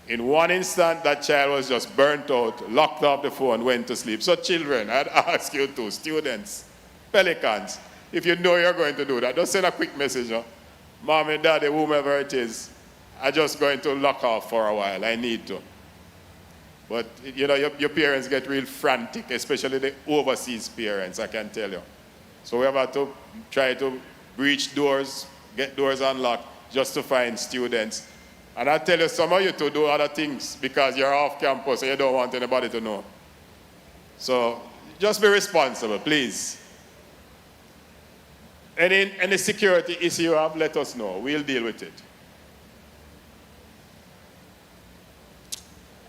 In one instant, that child was just burnt out, locked off the phone, went to sleep. So children, I'd ask you too, students, Pelicans, if you know you're going to do that, just send a quick message. Mom and daddy, whomever it is, I'm just going to lock off for a while. I need to. But, you know, your parents get real frantic, especially the overseas parents, I can tell you. So we have to try to breach doors, get doors unlocked, just to find students. And I tell you, some of you to do other things because you're off campus and you don't want anybody to know. So just be responsible, please. Any security issue you have, let us know. We'll deal with it.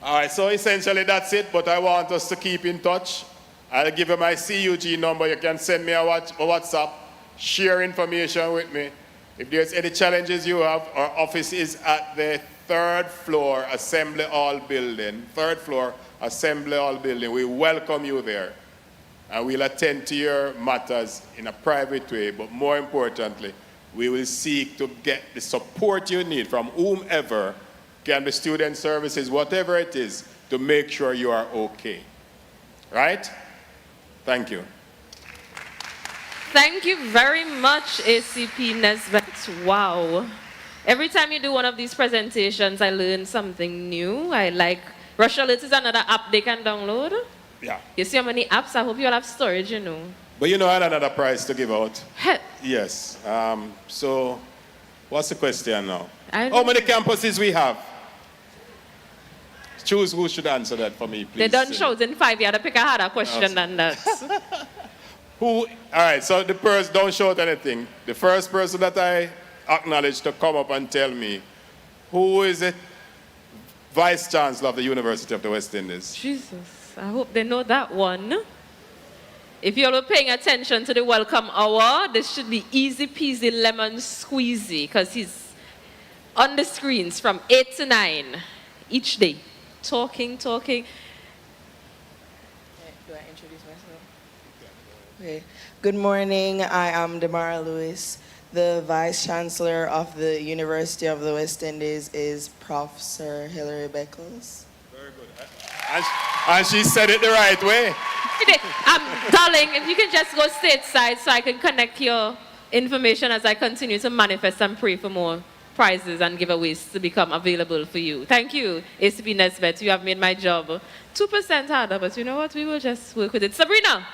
All right, so essentially that's it, but I want us to keep in touch. I'll give you my CUG number. You can send me a WhatsApp, share information with me. If there's any challenges you have, our office is at the third floor Assembly Hall building. Third floor Assembly Hall building. We welcome you there. And we'll attend to your matters in a private way, but more importantly, we will seek to get the support you need from whomever, can be student services, whatever it is, to make sure you are okay. Right? Thank you. Thank you very much, ACP Nesbitt. Wow. Every time you do one of these presentations, I learn something new. I like Rush Alert is another app they can download. Yeah. You see how many apps? I hope you all have storage, you know. But you know, I had another prize to give out. Yes. So, what's the question now? How many campuses we have? Choose who should answer that for me, please. They done shows in 5 years. I pick a harder question than that. Who? All right, so the person, don't shout anything. The first person that I acknowledge to come up and tell me, who is the Vice Chancellor of the University of the West Indies? Jesus, I hope they know that one. If you're paying attention to the welcome hour, this should be easy peasy lemon squeezy, because he's on the screens from 8 to 9 each day. Talking. do I introduce myself? Okay. Good morning. I am Damara Lewis. The Vice Chancellor of the University of the West Indies is Professor Hilary Beckles. Very good. And she said it the right way. Darling, if you can just go stateside so I can connect your information as I continue to manifest and pray for more prizes and giveaways to become available for you. Thank you, ACP Nesbeth. You have made my job 2% harder, but you know what? We will just work with it. Sabrina,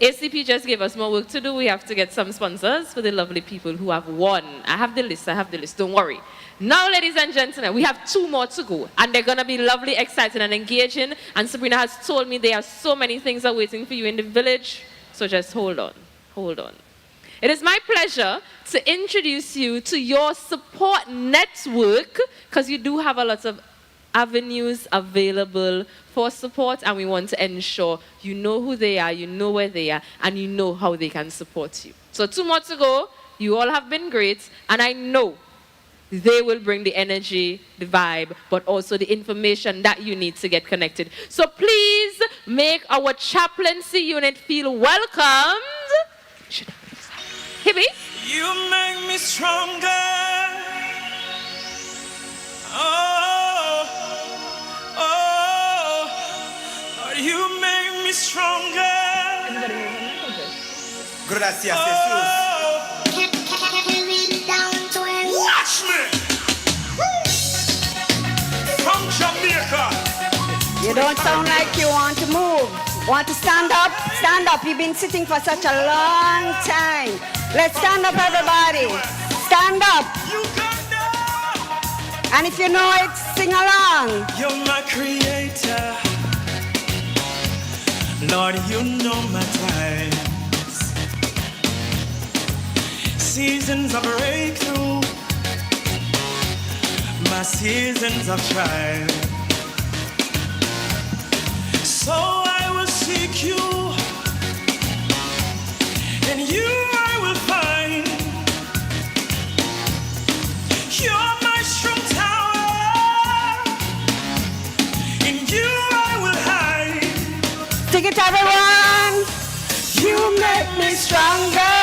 ACP just gave us more work to do. We have to get some sponsors for the lovely people who have won. I have the list. Don't worry. Now, ladies and gentlemen, we have 2 more to go, and they're going to be lovely, exciting, and engaging. And Sabrina has told me there are so many things are waiting for you in the village, so just hold on. It is my pleasure to introduce you to your support network, because you do have a lot of avenues available for support, and we want to ensure you know who they are, you know where they are, and you know how they can support you. So 2 more to go. You all have been great, and I know they will bring the energy, the vibe, but also the information that you need to get connected. So please make our chaplaincy unit feel welcomed. Hibby? You make me stronger. Oh, Lord, you make me stronger. Gracias, Jesús. Watch me. From Jamaica. You don't sound like you want to move. Want to stand up? Stand up. You've been sitting for such a long time. Let's stand up, everybody. Stand up. And if you know it, sing along. You're my creator. Lord, you know my times. Seasons of breakthrough. My seasons of trial. So I will seek you, and you I will find. You're my strong tower, in you I will hide. Sing it, everyone. You make me stronger.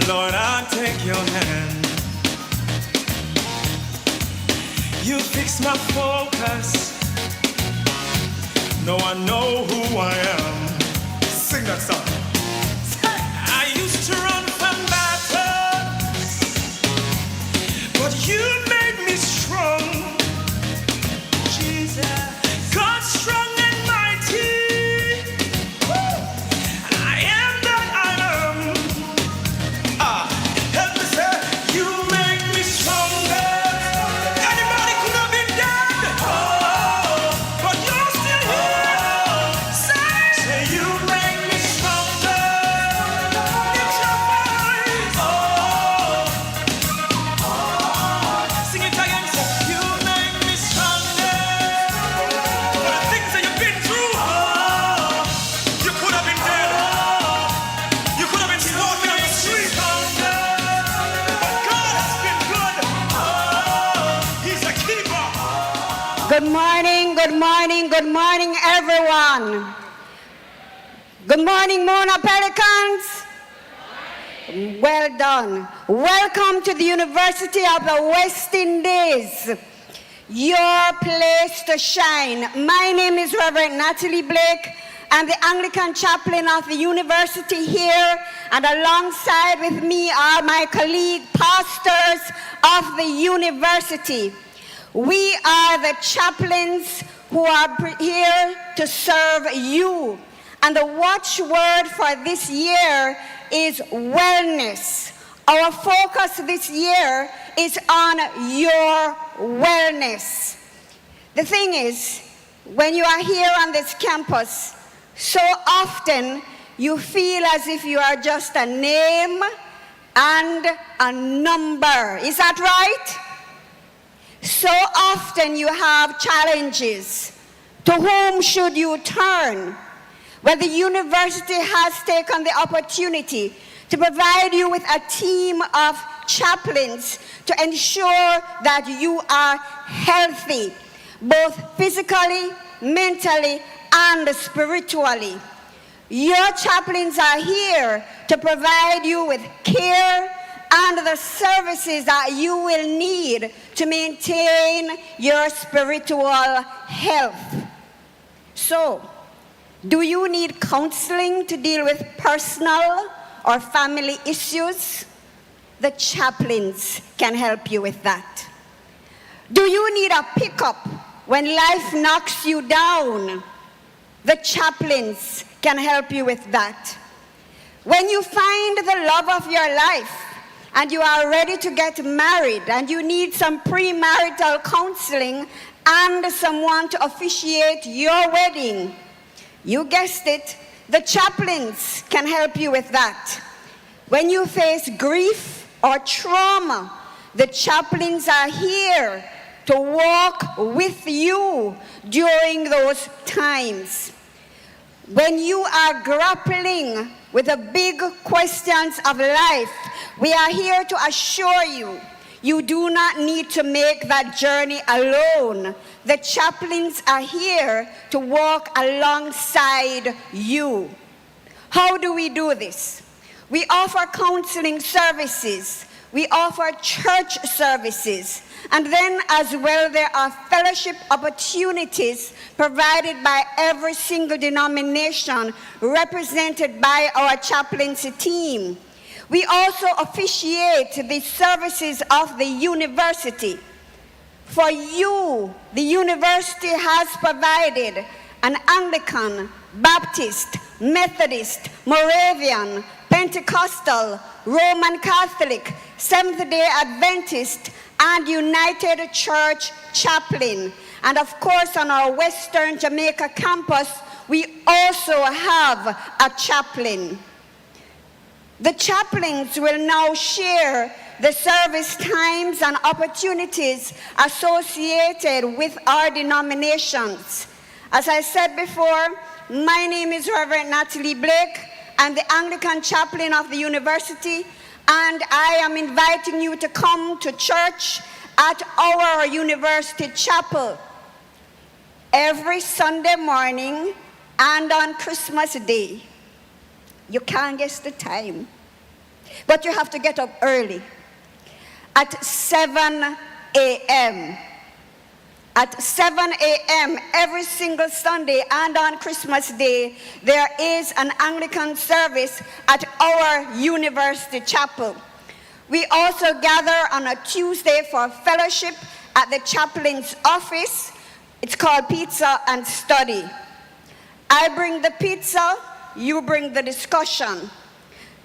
Lord, I'll take your hand. You fix my focus. No, I know who I am. Sing that song. I used to run from battles, but you made me strong. Jesus, God strong and mighty. I am that I am. Help me say, you make me stronger. Anybody could have been dead, but you're still here. Say you make me stronger. Lift your voice. Sing it again. Say, you make me stronger. For the things that you've been through, you could have been dead. You could have been walking on the street. Good morning, good morning, good morning, everyone. Good morning, Mona Pelicans. Well done. Welcome to the University of the West Indies. Your place to shine. My name is Reverend Natalie Blake. I'm the Anglican chaplain of the university here, and alongside with me are my colleague pastors of the university. We are the chaplains who are here to serve you. And the watchword for this year is wellness. Our focus this year is on your wellness. The thing is, when you are here on this campus, so often you feel as if you are just a name and a number. Is that right? So often you have challenges. To whom should you turn? Well, the university has taken the opportunity to provide you with a team of chaplains to ensure that you are healthy, both physically, mentally, and spiritually. Your chaplains are here to provide you with care and the services that you will need to maintain your spiritual health. So, do you need counseling to deal with personal or family issues? The chaplains can help you with that. Do you need a pickup when life knocks you down? The chaplains can help you with that. When you find the love of your life and you are ready to get married and you need some premarital counseling and someone to officiate your wedding, you guessed it, the chaplains can help you with that. When you face grief or trauma, the chaplains are here to walk with you during those times. When you are grappling with the big questions of life, we are here to assure you, you do not need to make that journey alone. The chaplains are here to walk alongside you. How do we do this? We offer counseling services. We offer church services. And then as well, there are fellowship opportunities provided by every single denomination represented by our chaplaincy team. We also officiate the services of the university. For you, the university has provided an Anglican, Baptist, Methodist, Moravian, Pentecostal, Roman Catholic, Seventh-day Adventist, and United Church chaplain. And of course, on our Western Jamaica campus, we also have a chaplain. The chaplains will now share the service times and opportunities associated with our denominations. As I said before, my name is Reverend Natalie Blake. I'm the Anglican chaplain of the university, and I am inviting you to come to church at our university chapel every Sunday morning and on Christmas Day. You can't guess the time, but you have to get up early at 7 a.m. At 7 a.m. every single Sunday and on Christmas Day, there is an Anglican service at our university chapel. We also gather on a Tuesday for fellowship at the chaplain's office. It's called Pizza and Study. I bring the pizza, you bring the discussion.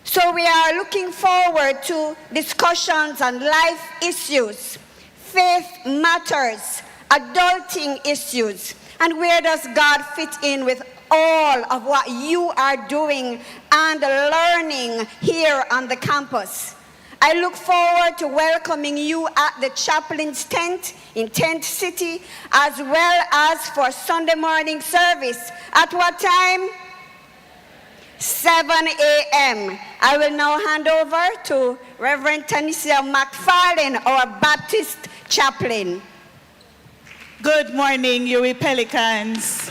So we are looking forward to discussions on life issues, faith matters, adulting issues, and where does God fit in with all of what you are doing and learning here on the campus. I look forward to welcoming you at the chaplain's tent in Tent City, as well as for Sunday morning service. At what time? 7 a.m. I will now hand over to Reverend Tanisha McFarlane, our Baptist chaplain. Good morning, UE Pelicans.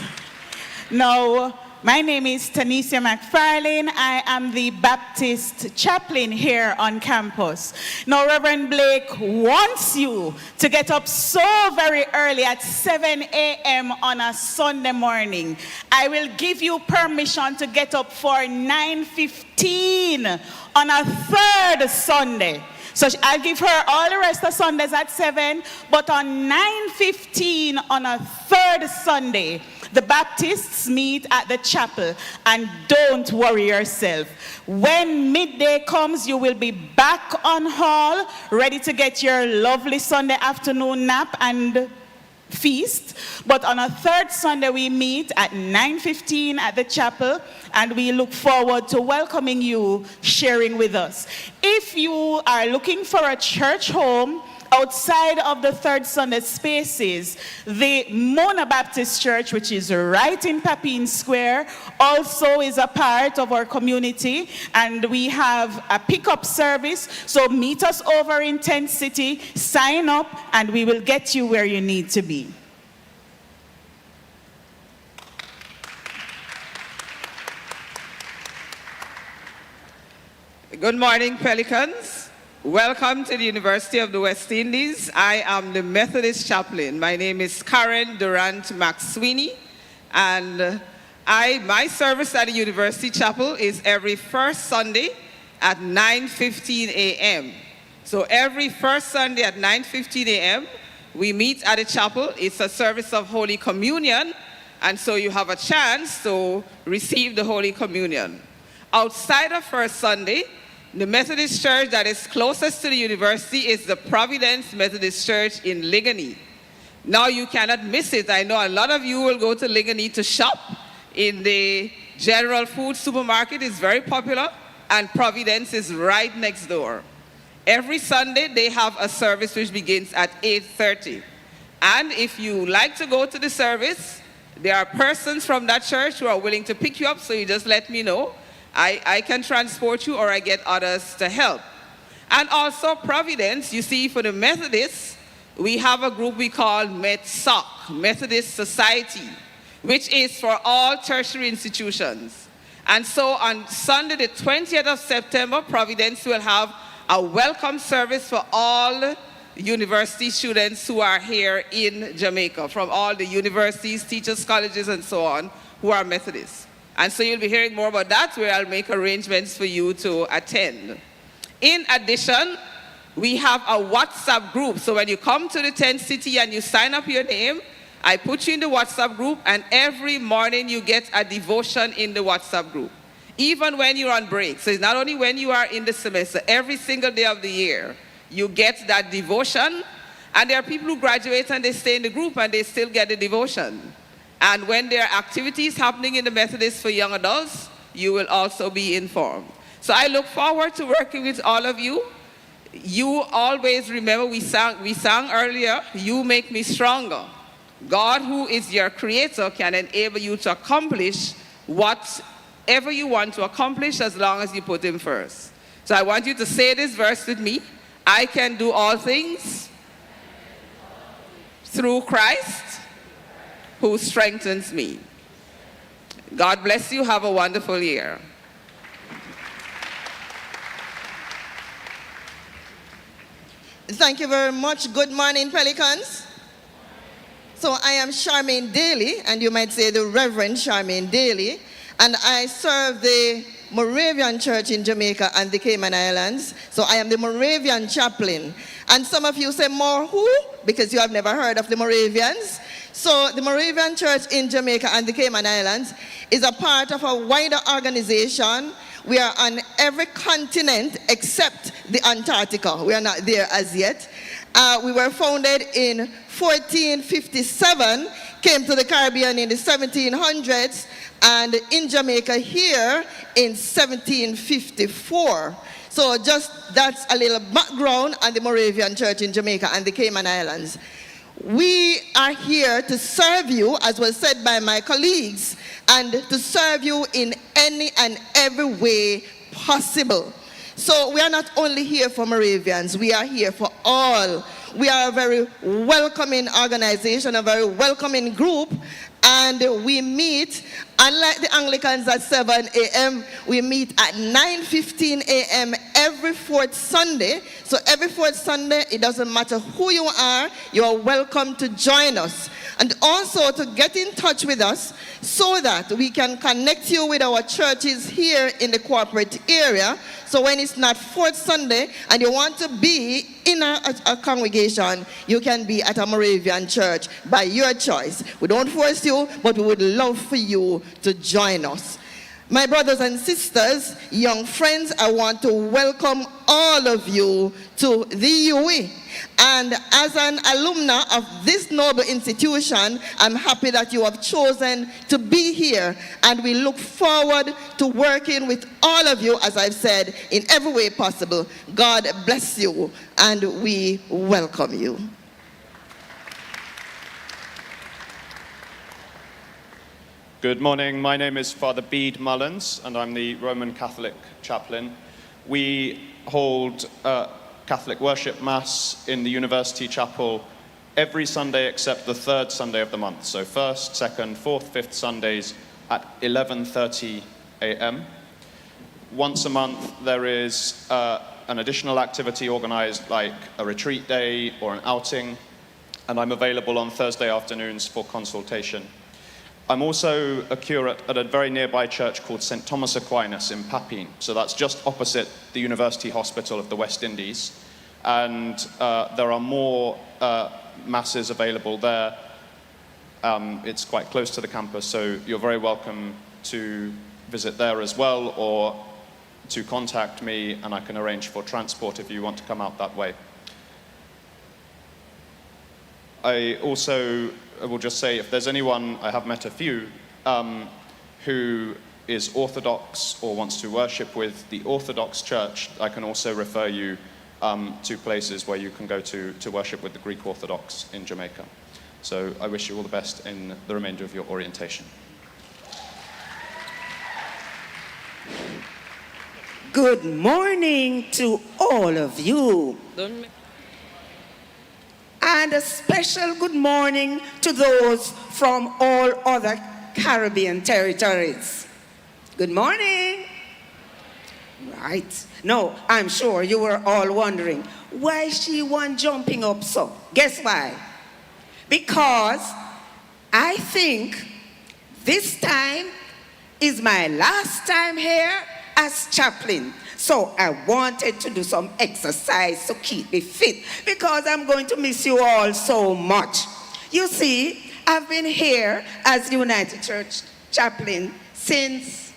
Now, my name is Tanisha McFarlane. I am the Baptist chaplain here on campus. Now, Reverend Blake wants you to get up so very early at 7 a.m. on a Sunday morning. I will give you permission to get up for 9:15 on a third Sunday. So I'll give her all the rest of Sundays at 7, but on 9:15 on a third Sunday, the Baptists meet at the chapel. And don't worry yourself. When midday comes, you will be back on hall, ready to get your lovely Sunday afternoon nap and feast. But on a third Sunday, we meet at 9:15 at the chapel, and we look forward to welcoming you, sharing with us. If you are looking for a church home, outside of the third Sunday spaces, the Mona Baptist Church, which is right in Papine Square, also is a part of our community, and we have a pickup service. So meet us over in Tent City, sign up, and we will get you where you need to be. Good morning, Pelicans. Welcome to the University of the West Indies. I am the Methodist chaplain. My name is Karen Durant McSweeney, and my service at the University Chapel is every first Sunday at 9:15 a.m. So every first Sunday at 9:15 a.m., we meet at the chapel. It's a service of Holy Communion, and so you have a chance to receive the Holy Communion. Outside of first Sunday, the Methodist church that is closest to the university is the Providence Methodist Church in Ligonier. Now you cannot miss it. I know a lot of you will go to Ligonier to shop. In the general food supermarket is very popular, and Providence is right next door. Every Sunday they have a service which begins at 8:30. And if you like to go to the service, there are persons from that church who are willing to pick you up, so you just let me know. I can transport you, or I get others to help. And also Providence, you see, for the Methodists, we have a group we call MetSoc, Methodist Society, which is for all tertiary institutions. And so on Sunday, the 20th of September, Providence will have a welcome service for all university students who are here in Jamaica, from all the universities, teachers, colleges, and so on, who are Methodists. And so you'll be hearing more about that, where I'll make arrangements for you to attend. In addition, we have a WhatsApp group. So when you come to the Tent City and you sign up your name, I put you in the WhatsApp group, and every morning you get a devotion in the WhatsApp group, even when you're on break. So it's not only when you are in the semester, every single day of the year, you get that devotion. And there are people who graduate and they stay in the group and they still get the devotion. And when there are activities happening in the Methodist for young adults, you will also be informed. So I look forward to working with all of you. You always remember, we sang earlier, you make me stronger. God, who is your creator, can enable you to accomplish whatever you want to accomplish, as long as you put him first. So I want you to say this verse with me. I can do all things through Christ who strengthens me. God bless you. Have a wonderful year. Thank you very much. Good morning, Pelicans. So I am Charmaine Daly, and you might say the Reverend Charmaine Daly, and I serve the Moravian Church in Jamaica and the Cayman Islands. So I am the Moravian chaplain. And some of you say, more who? Because you have never heard of the Moravians. So the Moravian Church in Jamaica and the Cayman Islands is a part of a wider organization. We are on every continent except the Antarctica. We are not there as yet. We were founded in 1457, came to the Caribbean in the 1700s, and in Jamaica here in 1754. So just that's a little background on the Moravian Church in Jamaica and the Cayman Islands. We are here to serve you, as was said by my colleagues, and to serve you in any and every way possible. So we are not only here for Moravians, we are here for all. We are a very welcoming organization, a very welcoming group, and we meet, unlike the Anglicans at 7 a.m., we meet at 9:15 a.m. every fourth Sunday. So every fourth Sunday, it doesn't matter who you are welcome to join us. And also to get in touch with us so that we can connect you with our churches here in the corporate area. So when it's not fourth Sunday and you want to be in a congregation, you can be at a Moravian church by your choice. We don't force you, but we would love for you to join us. My brothers and sisters, young friends, I want to welcome all of you to the UE. And as an alumna of this noble institution, I'm happy that you have chosen to be here. And we look forward to working with all of you, as I've said, in every way possible. God bless you, and we welcome you. Good morning. My name is Father Bede Mullins, and I'm the Roman Catholic chaplain. We hold Catholic worship Mass in the University Chapel every Sunday except the third Sunday of the month. So first, second, fourth, fifth Sundays at 11:30 a.m. Once a month, there is an additional activity organized like a retreat day or an outing, and I'm available on Thursday afternoons for consultation. I'm also a curate at a very nearby church called St. Thomas Aquinas in Papine. So that's just opposite the University Hospital of the West Indies. And there are more masses available there. It's quite close to the campus, so you're very welcome to visit there as well, or to contact me, and I can arrange for transport if you want to come out that way. I also will just say, if there's anyone, I have met a few, who is Orthodox or wants to worship with the Orthodox Church, I can also refer you to places where you can go to worship with the Greek Orthodox in Jamaica. So I wish you all the best in the remainder of your orientation. Good morning to all of you. And a special good morning to those from all other Caribbean territories. Good morning. Right. No, I'm sure you were all wondering, why she one jumping up so? Guess why? Because I think this time is my last time here as chaplain. So I wanted to do some exercise to keep me fit, because I'm going to miss you all so much. You see, I've been here as United Church chaplain since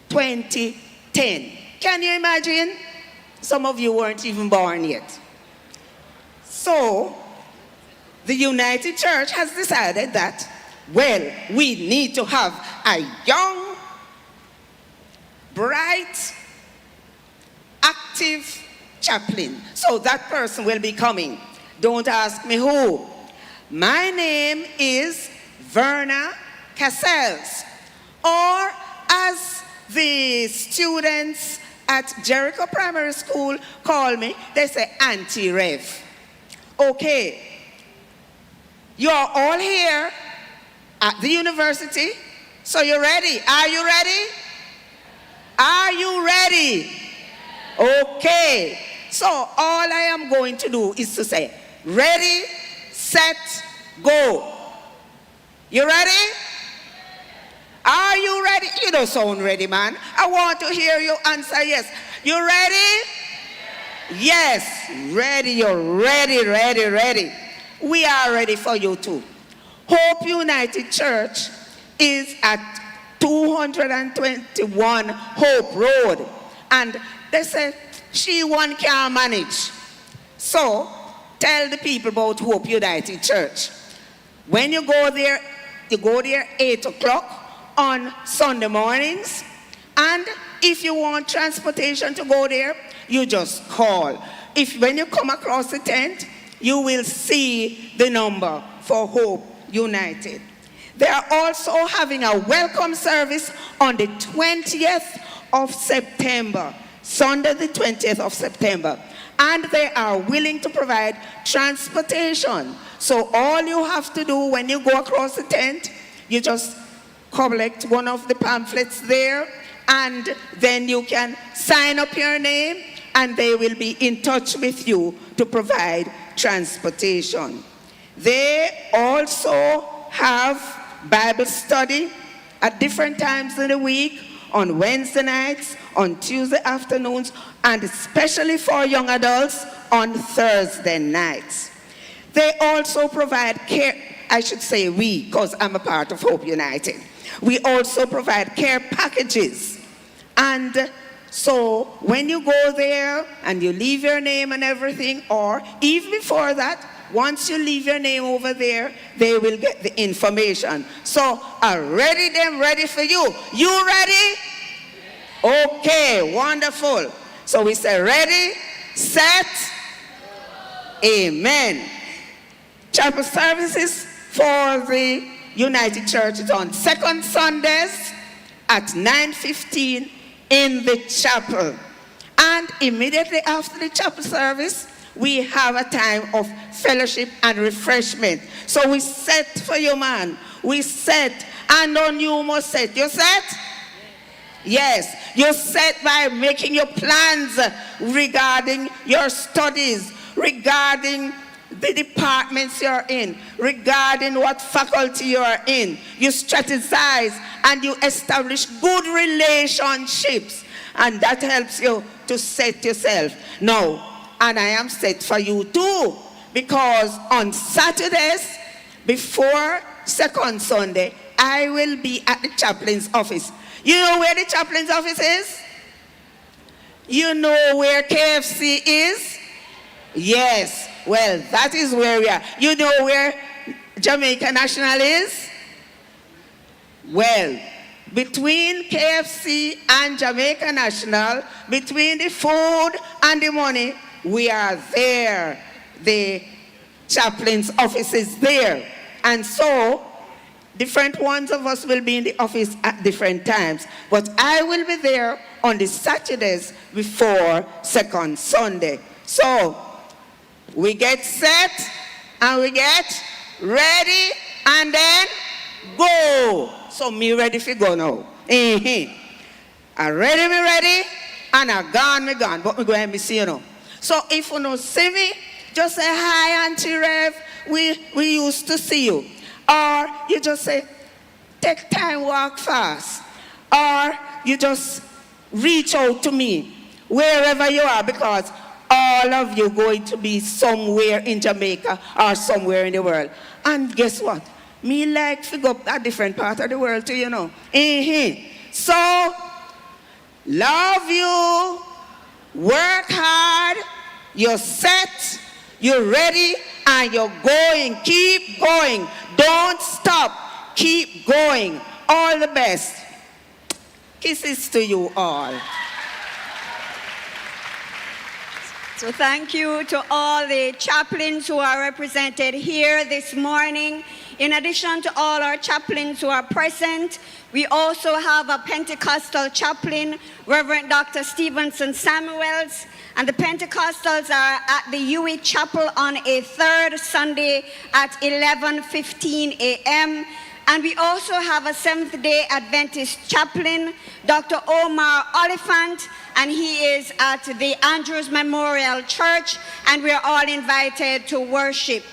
2010. Can you imagine? Some of you weren't even born yet. So the United Church has decided that, well, we need to have a young, bright, active chaplain. So that person will be coming. Don't ask me who. My name is Verna Cassels, or as the students at Jericho Primary School call me, they say Auntie Rev. Okay, you're all here at the university, so you're ready. Are you ready? Are you ready? Okay. So all I am going to do is to say, ready, set, go. You ready? Are you ready? You don't sound ready, man. I want to hear you answer yes. You ready? Yes. Ready. You're ready, ready, ready. We are ready for you too. Hope United Church is at 221 Hope Road. And they say, she one can't manage. So, tell the people about Hope United Church. When you go there 8 o'clock on Sunday mornings. And if you want transportation to go there, you just call. When you come across the tent, you will see the number for Hope United. They are also having a welcome service on the 20th of September, Sunday the 20th of September. And they are willing to provide transportation. So all you have to do when you go across the tent, you just collect one of the pamphlets there, and then you can sign up your name, and they will be in touch with you to provide transportation. They also have Bible study at different times in the week, on Wednesday nights, on Tuesday afternoons, and especially for young adults on Thursday nights. They also provide care, I should say we, because I'm a part of Hope United. We also provide care packages. And so when you go there and you leave your name and everything, or even before that, once you leave your name over there, they will get the information. So ready them ready for you. You ready? Okay, wonderful. So we say ready, set, amen. Chapel services for the United Church is on second Sundays at 9:15 in the chapel. And immediately after the chapel service, we have a time of fellowship and refreshment. So we set for you, man. We set, and on you must set. You set? Yes. You set by making your plans regarding your studies, regarding the departments you're in, regarding what faculty you're in. You strategize and you establish good relationships, and that helps you to set yourself. Now, and I am set for you too, because on Saturdays before second Sunday, I will be at the chaplain's office. You know where the chaplain's office is? You know where KFC is? Yes. Well, that is where we are. You know where Jamaica National is? Well, between KFC and Jamaica National, between the food and the money, we are there. The chaplain's office is there. And so, different ones of us will be in the office at different times. But I will be there on the Saturdays before second Sunday. So, we get set and we get ready and then go. So me ready for go now. I ready, me ready, and I gone, me gone. But me go and me see you now. So if you don't see me, just say hi, Auntie Rev. We used to see you. Or you just say, take time, walk fast. Or you just reach out to me wherever you are, because all of you going to be somewhere in Jamaica or somewhere in the world. And guess what? Me like to go a different part of the world too, you know. So, love you, work hard, you're set, you're ready, and you're going. Keep going. Don't stop. Keep going. All the best. Kisses to you all. So thank you to all the chaplains who are represented here this morning. In addition to all our chaplains who are present, we also have a Pentecostal chaplain, Reverend Dr. Stevenson Samuels, and the Pentecostals are at the UE Chapel on a third Sunday at 11:15 a.m. And we also have a Seventh-day Adventist chaplain, Dr. Omar Oliphant, and he is at the Andrews Memorial Church, and we are all invited to worship.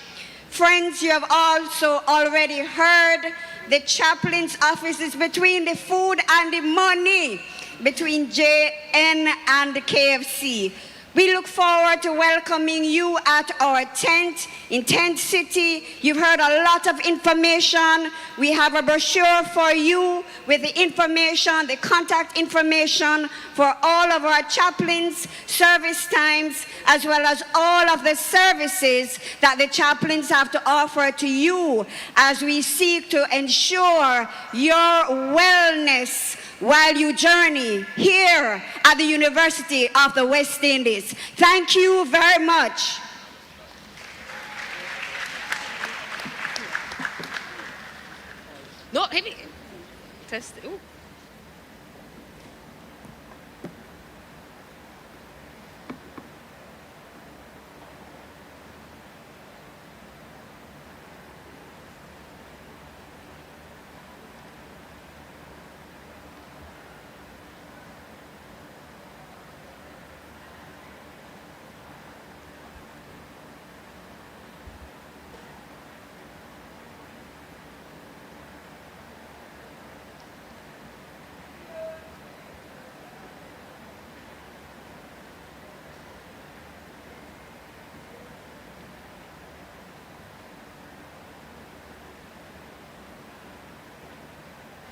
Friends, you have also already heard the chaplain's office is between the food and the money, between JN and the KFC. We look forward to welcoming you at our tent in Tent City. You've heard a lot of information. We have a brochure for you with the information, the contact information for all of our chaplains, service times, as well as all of the services that the chaplains have to offer to you as we seek to ensure your wellness while you journey here at the University of the West Indies. Thank you very much. No, heavy. Test. Ooh.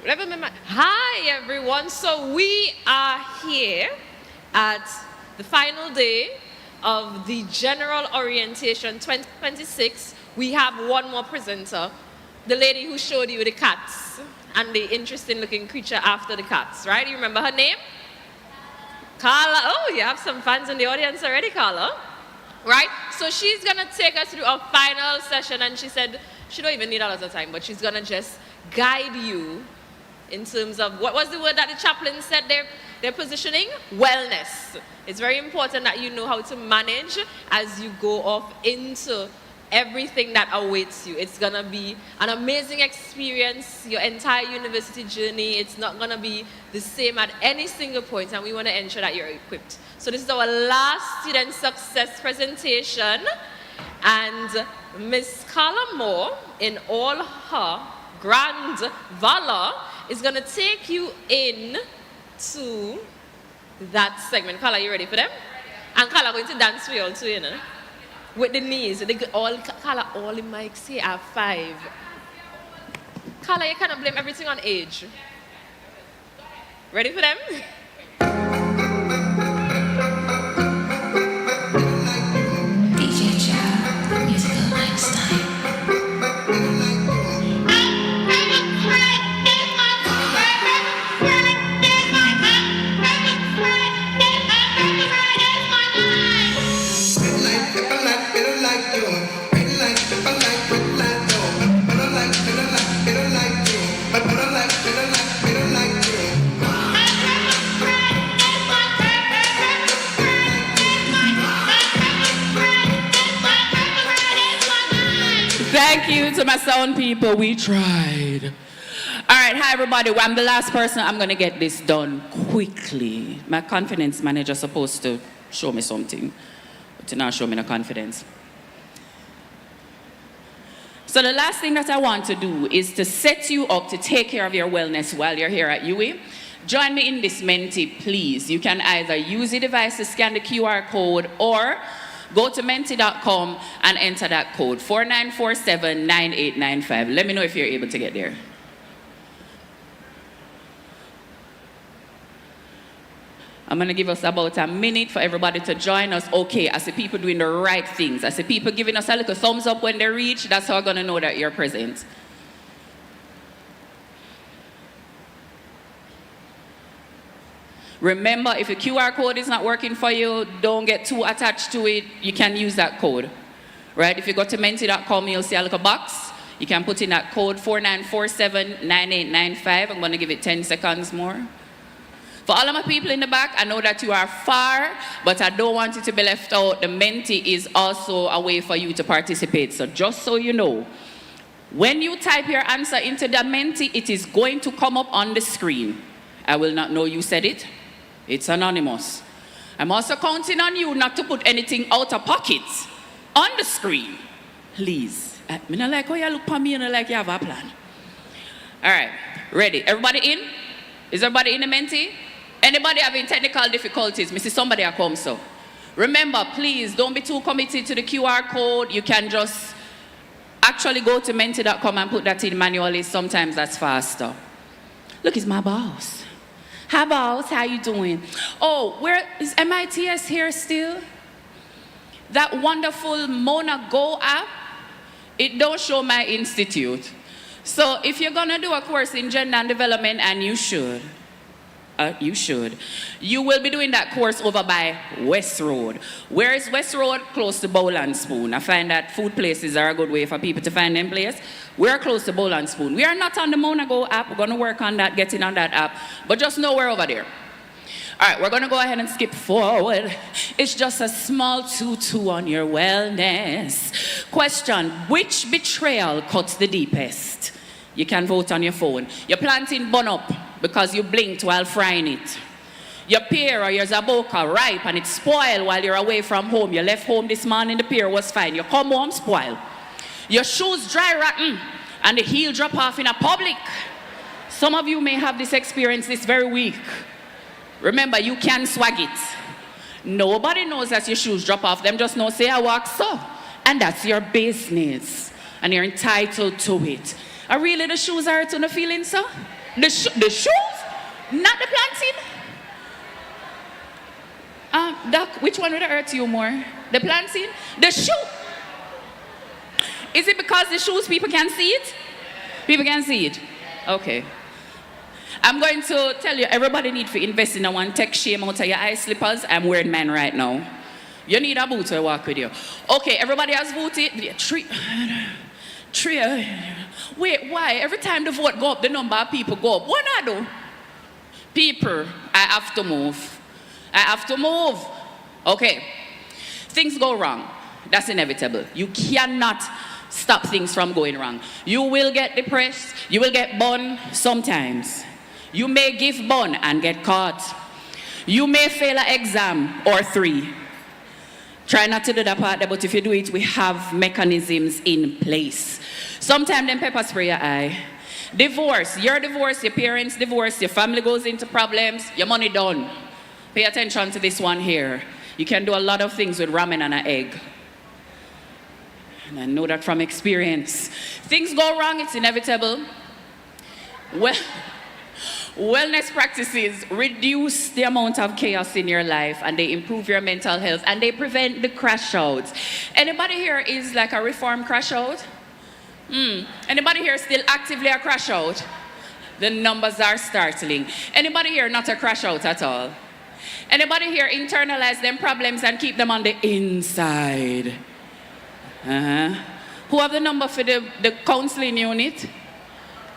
Hi everyone. So we are here at the final day of the General Orientation 2026. We have one more presenter, the lady who showed you the cats and the interesting looking creature after the cats, right? You remember her name? Carla. Oh, you have some fans in the audience already, Carla. Right? So she's going to take us through our final session, and she said she don't even need a lot of time, but she's going to just guide you in terms of, what was the word that the chaplain said they're positioning? Wellness. It's very important that you know how to manage as you go off into everything that awaits you. It's going to be an amazing experience, your entire university journey. It's not going to be the same at any single point, and we want to ensure that you're equipped. So this is our last student success presentation, and Miss Carla Moore, in all her grand valor, is going to take you in to that segment. Carla, you ready for them? And Carla going to dance for you all too, you know? With the knees. Carla, all the mics here are 5. Carla, you cannot blame everything on age. Ready for them? DJ Chow, the musical lifestyle. Thank you to my sound people. We tried. All right, hi everybody. Well, I'm the last person. I'm going to get this done quickly. My confidence manager is supposed to show me something, but to not show me no confidence. So the last thing that I want to do is to set you up to take care of your wellness while you're here at UWI. Join me in this Menti, please. You can either use the device to scan the QR code or go to menti.com and enter that code, 49479895. Let me know if you're able to get there. I'm going to give us about a minute for everybody to join us. Okay, I see people doing the right things. I see people giving us a little thumbs up when they reach. That's how I'm going to know that you're present. Remember, if the QR code is not working for you, don't get too attached to it. You can use that code, right? If you go to menti.com, you'll see a little box. You can put in that code, 49479895. I'm going to give it 10 seconds more. For all of my people in the back, I know that you are far, but I don't want you to be left out. The Menti is also a way for you to participate. So just so you know, when you type your answer into the Menti, it is going to come up on the screen. I will not know you said it. It's anonymous. I'm also counting on you not to put anything out of pocket on the screen. Please. I don't like how you look for me and I like you have a plan. All right. Ready? Everybody in? Is everybody in the Menti? Anybody having technical difficulties? Me see somebody a come so. Remember, please, don't be too committed to the QR code. You can just actually go to menti.com and put that in manually. Sometimes that's faster. Look, it's my boss. Hi, boss. How you doing? Oh, where is MITS here still? That wonderful Mona Go app, it don't show my institute. So if you're going to do a course in gender and development, and you should, you will be doing that course over by West Road. Where is West Road? Close to Bowl and Spoon. I find that food places are a good way for people to find them place. We're close to Bowl and Spoon. We are not on the Mona Go app. We're going to work on that, getting on that app. But just know we're over there. All right, we're going to go ahead and skip forward. It's just a small tutu on your wellness. Question, which betrayal cuts the deepest? You can vote on your phone. You're planting bun up because you blinked while frying it. Your pear or your zaboka ripe and it's spoiled while you're away from home. You left home this morning, the pear was fine. You come home, spoiled. Your shoes dry rotten and the heel drop off in a public. Some of you may have this experience this very week. Remember, you can swag it. Nobody knows that your shoes drop off. Them just know, say I walk so. And that's your business. And you're entitled to it. Are really the shoes hurt on the feeling so? The shoes? Not the planting? Doc, which one would hurt you more? The planting? The shoe? Is it because the shoes people can see it? People can see it. Okay. I'm going to tell you, everybody need to invest in one. Take shame out of your eye slippers. I'm wearing mine right now. You need a boot to walk with you. Okay, everybody has voted. Three. Wait, why? Every time the vote go up, the number of people go up. What I do? People, I have to move. I have to move. Okay. Things go wrong. That's inevitable. You cannot stop things from going wrong. You will get depressed. You will get burned sometimes. You may give bun and get caught. You may fail an exam or 3. Try not to do that part there, but if you do it, we have mechanisms in place. Sometimes them pepper spray your eye. Divorce, you're divorced, your parents divorced, your family goes into problems, your money done. Pay attention to this one here. You can do a lot of things with ramen and an egg. And I know that from experience. Things go wrong, it's inevitable. Well, wellness practices reduce the amount of chaos in your life, and they improve your mental health, and they prevent the crash outs. Anybody here is like a reform crash out? Anybody here still actively a crash out? The numbers are startling. Anybody here not a crash out at all? Anybody here internalize them problems and keep them on the inside? Who have the number for the counseling unit?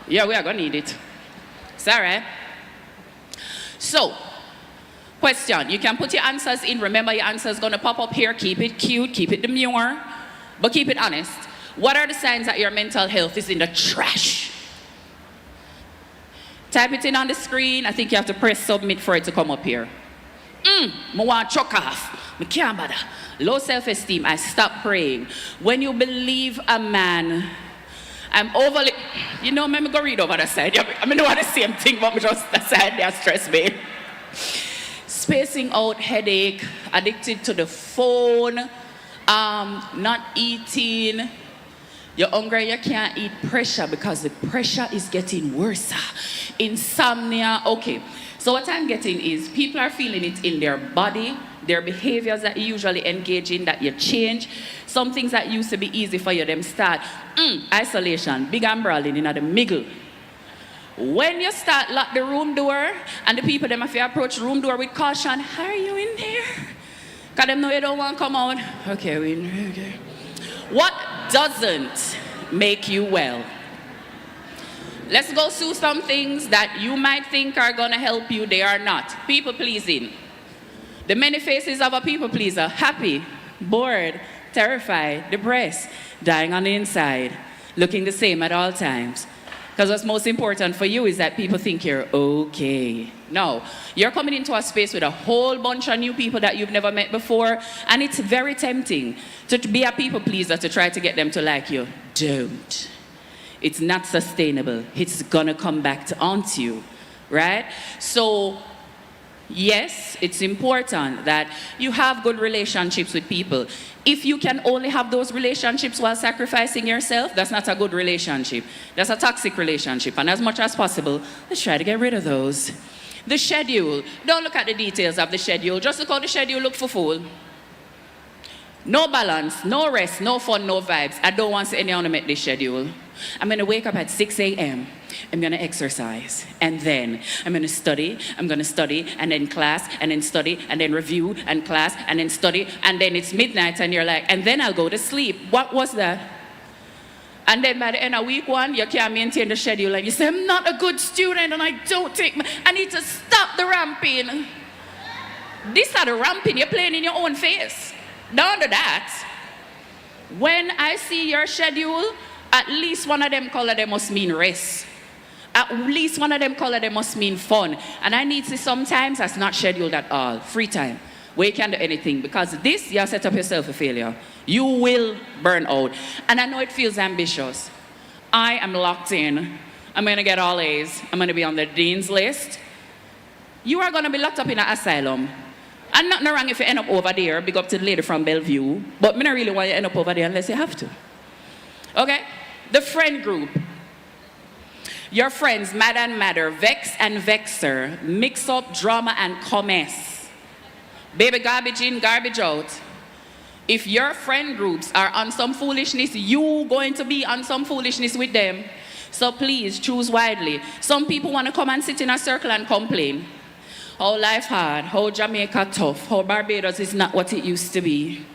Yeah, we are going to need it. Is that right? So, question. You can put your answers in. Remember, your answer is going to pop up here. Keep it cute, keep it demure, but keep it honest. What are the signs that your mental health is in the trash? Type it in on the screen. I think you have to press submit for it to come up here. I want to choke off. I can't bother. Low self-esteem. I stop praying. When you believe a man, I'm overly, you know, let me go read over the side. I mean, I want the same thing, but just the side that stress me. Spacing out, headache, addicted to the phone, not eating. You're hungry, you can't eat. Pressure, because the pressure is getting worse. Insomnia. Okay, so what I'm getting is people are feeling it in their body, their behaviors that you usually engage in, that you change. Some things that used to be easy for you, them start. Isolation, big and brawling in the middle. When you start lock the room door, and the people them have to approach room door with caution, how are you in there? Because them know you don't want to come out. Okay, we in there, okay. What doesn't make you well? Let's go through some things that you might think are going to help you. They are not. People pleasing. The many faces of a people pleaser. Happy, bored, terrified, depressed, dying on the inside, looking the same at all times. Because what's most important for you is that people think you're okay. No, you're coming into a space with a whole bunch of new people that you've never met before, and it's very tempting to be a people pleaser to try to get them to like you. Don't. It's not sustainable. It's gonna come back to haunt you, right? So, yes, it's important that you have good relationships with people. If you can only have those relationships while sacrificing yourself, that's not a good relationship. That's a toxic relationship. And as much as possible, let's try to get rid of those. The schedule. Don't look at the details of the schedule. Just look how the schedule look for full. No balance, no rest, no fun, no vibes. I don't want to see anyone to make this schedule. I'm going to wake up at 6 a.m. I'm going to exercise. And then I'm going to study. I'm going to study. And then class. And then study. And then review. And class. And then study. And then it's midnight. And you're like, and then I'll go to sleep. What was that? And then by the end of week 1, you can't maintain the schedule. And you say, I'm not a good student. And I don't take I need to stop the ramping. These are the ramping. You're playing in your own face. Don't do that. When I see your schedule, at least one of them color they must mean rest. At least one of them color they must mean fun. And I need to sometimes that's not scheduled at all. Free time. Where you can do anything. Because this, you set up yourself a failure. You will burn out. And I know it feels ambitious. I am locked in. I'm going to get all A's. I'm going to be on the dean's list. You are going to be locked up in an asylum. And nothing wrong if you end up over there. Big up to the lady from Bellevue. But I don't really want you to end up over there unless you have to. Okay? The friend group. Your friends, mad and madder, vex and vexer, mix up drama and commerce. Baby, garbage in, garbage out. If your friend groups are on some foolishness, you going to be on some foolishness with them. So please choose widely. Some people want to come and sit in a circle and complain. How life hard, how Jamaica tough, how Barbados is not what it used to be.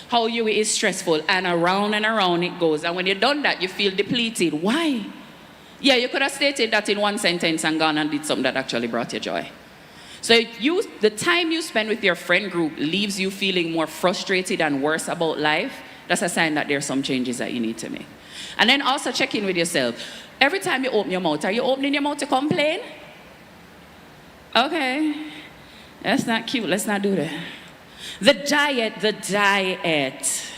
How you is stressful, and around it goes. And when you're done that, you feel depleted. Why? Yeah, you could have stated that in one sentence and gone and did something that actually brought you joy. So the time you spend with your friend group leaves you feeling more frustrated and worse about life. That's a sign that there's some changes that you need to make. And then also check in with yourself. Every time you open your mouth, are you opening your mouth to complain? Okay, that's not cute. Let's not do that. The diet.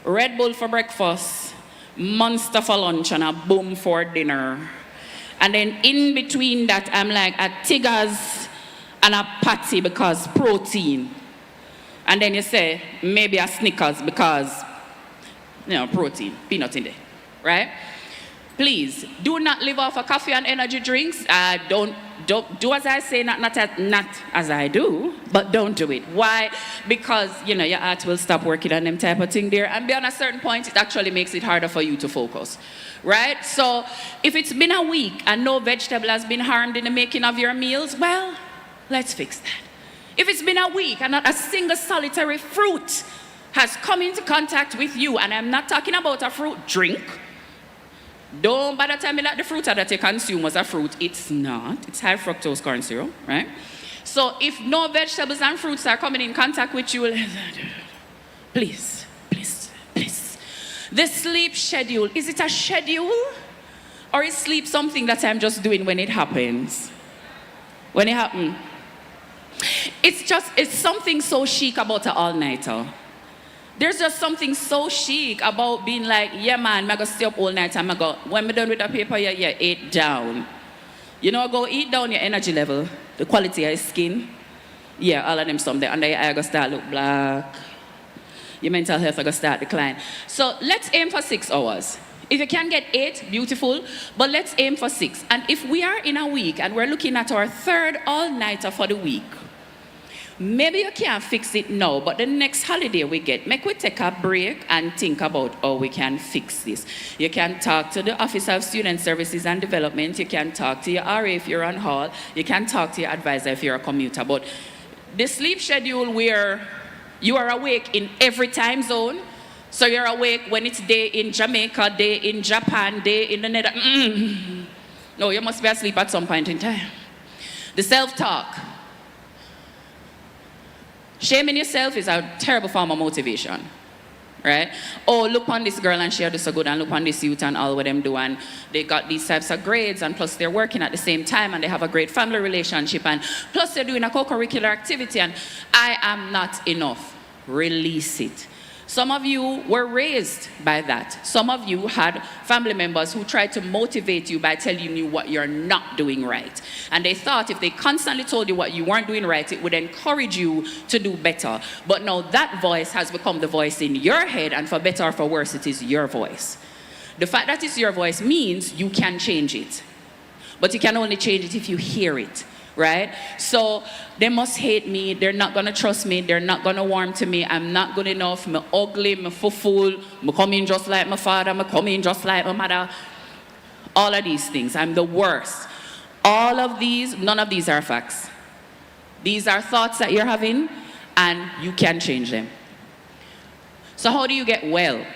Red Bull for breakfast, Monster for lunch, and a boom for dinner. And then in between that, I'm like a Tigers and a patty because protein. And then you say, maybe a Snickers because, protein, peanut in there, right? Please, do not live off of coffee and energy drinks. Don't do as I say, not as I do, but don't do it. Why? Because, your heart will stop working on them type of thing there. And beyond a certain point, it actually makes it harder for you to focus, right? So if it's been a week and no vegetable has been harmed in the making of your meals, well, let's fix that. If it's been a week and not a single solitary fruit has come into contact with you, and I'm not talking about a fruit drink. Don't bother tell me that the fruit that you consume was a fruit. It's not. It's high fructose corn syrup, right? So if no vegetables and fruits are coming in contact with you, please. The sleep schedule, is it a schedule? Or is sleep something that I'm just doing when it happens? When it happens? It's something so chic about an all-nighter. There's just something so chic about being like, yeah, man, I'm going to stay up all night and when I'm done with the paper, yeah, eat down. Go eat down your energy level, the quality of your skin. Yeah, all of them someday. Under your eye, going to start look black. Your mental health going to start decline. So let's aim for 6 hours. If you can get 8, beautiful, but let's aim for 6. And if we are in a week and we're looking at our 3rd all-nighter for the week, maybe you can't fix it now, but the next holiday we get, make we take a break and think about how we can fix this. You can talk to the Office of Student Services and Development. You can talk to your RA if you're on hall. You can talk to your advisor if you're a commuter. But the sleep schedule where you are awake in every time zone, so you're awake when it's day in Jamaica, day in Japan, day in the Netherlands. No, you must be asleep at some point in time. The self-talk. Shaming yourself is a terrible form of motivation, right? Oh, look on this girl and she do so good, and look on this youth and all what them do, and they got these types of grades, and plus they're working at the same time, and they have a great family relationship, and plus they're doing a co-curricular activity, and I am not enough. Release it. Some of you were raised by that. Some of you had family members who tried to motivate you by telling you what you're not doing right. And they thought if they constantly told you what you weren't doing right, it would encourage you to do better. But now that voice has become the voice in your head, and for better or for worse, it is your voice. The fact that it's your voice means you can change it. But you can only change it if you hear it. Right? So they must hate me. They're not going to trust me. They're not going to warm to me. I'm not good enough. I'm ugly. I'm fool. I'm coming just like my father. I'm coming just like my mother. All of these things. I'm the worst. All of these, none of these are facts. These are thoughts that you're having, and you can change them. So how do you get well?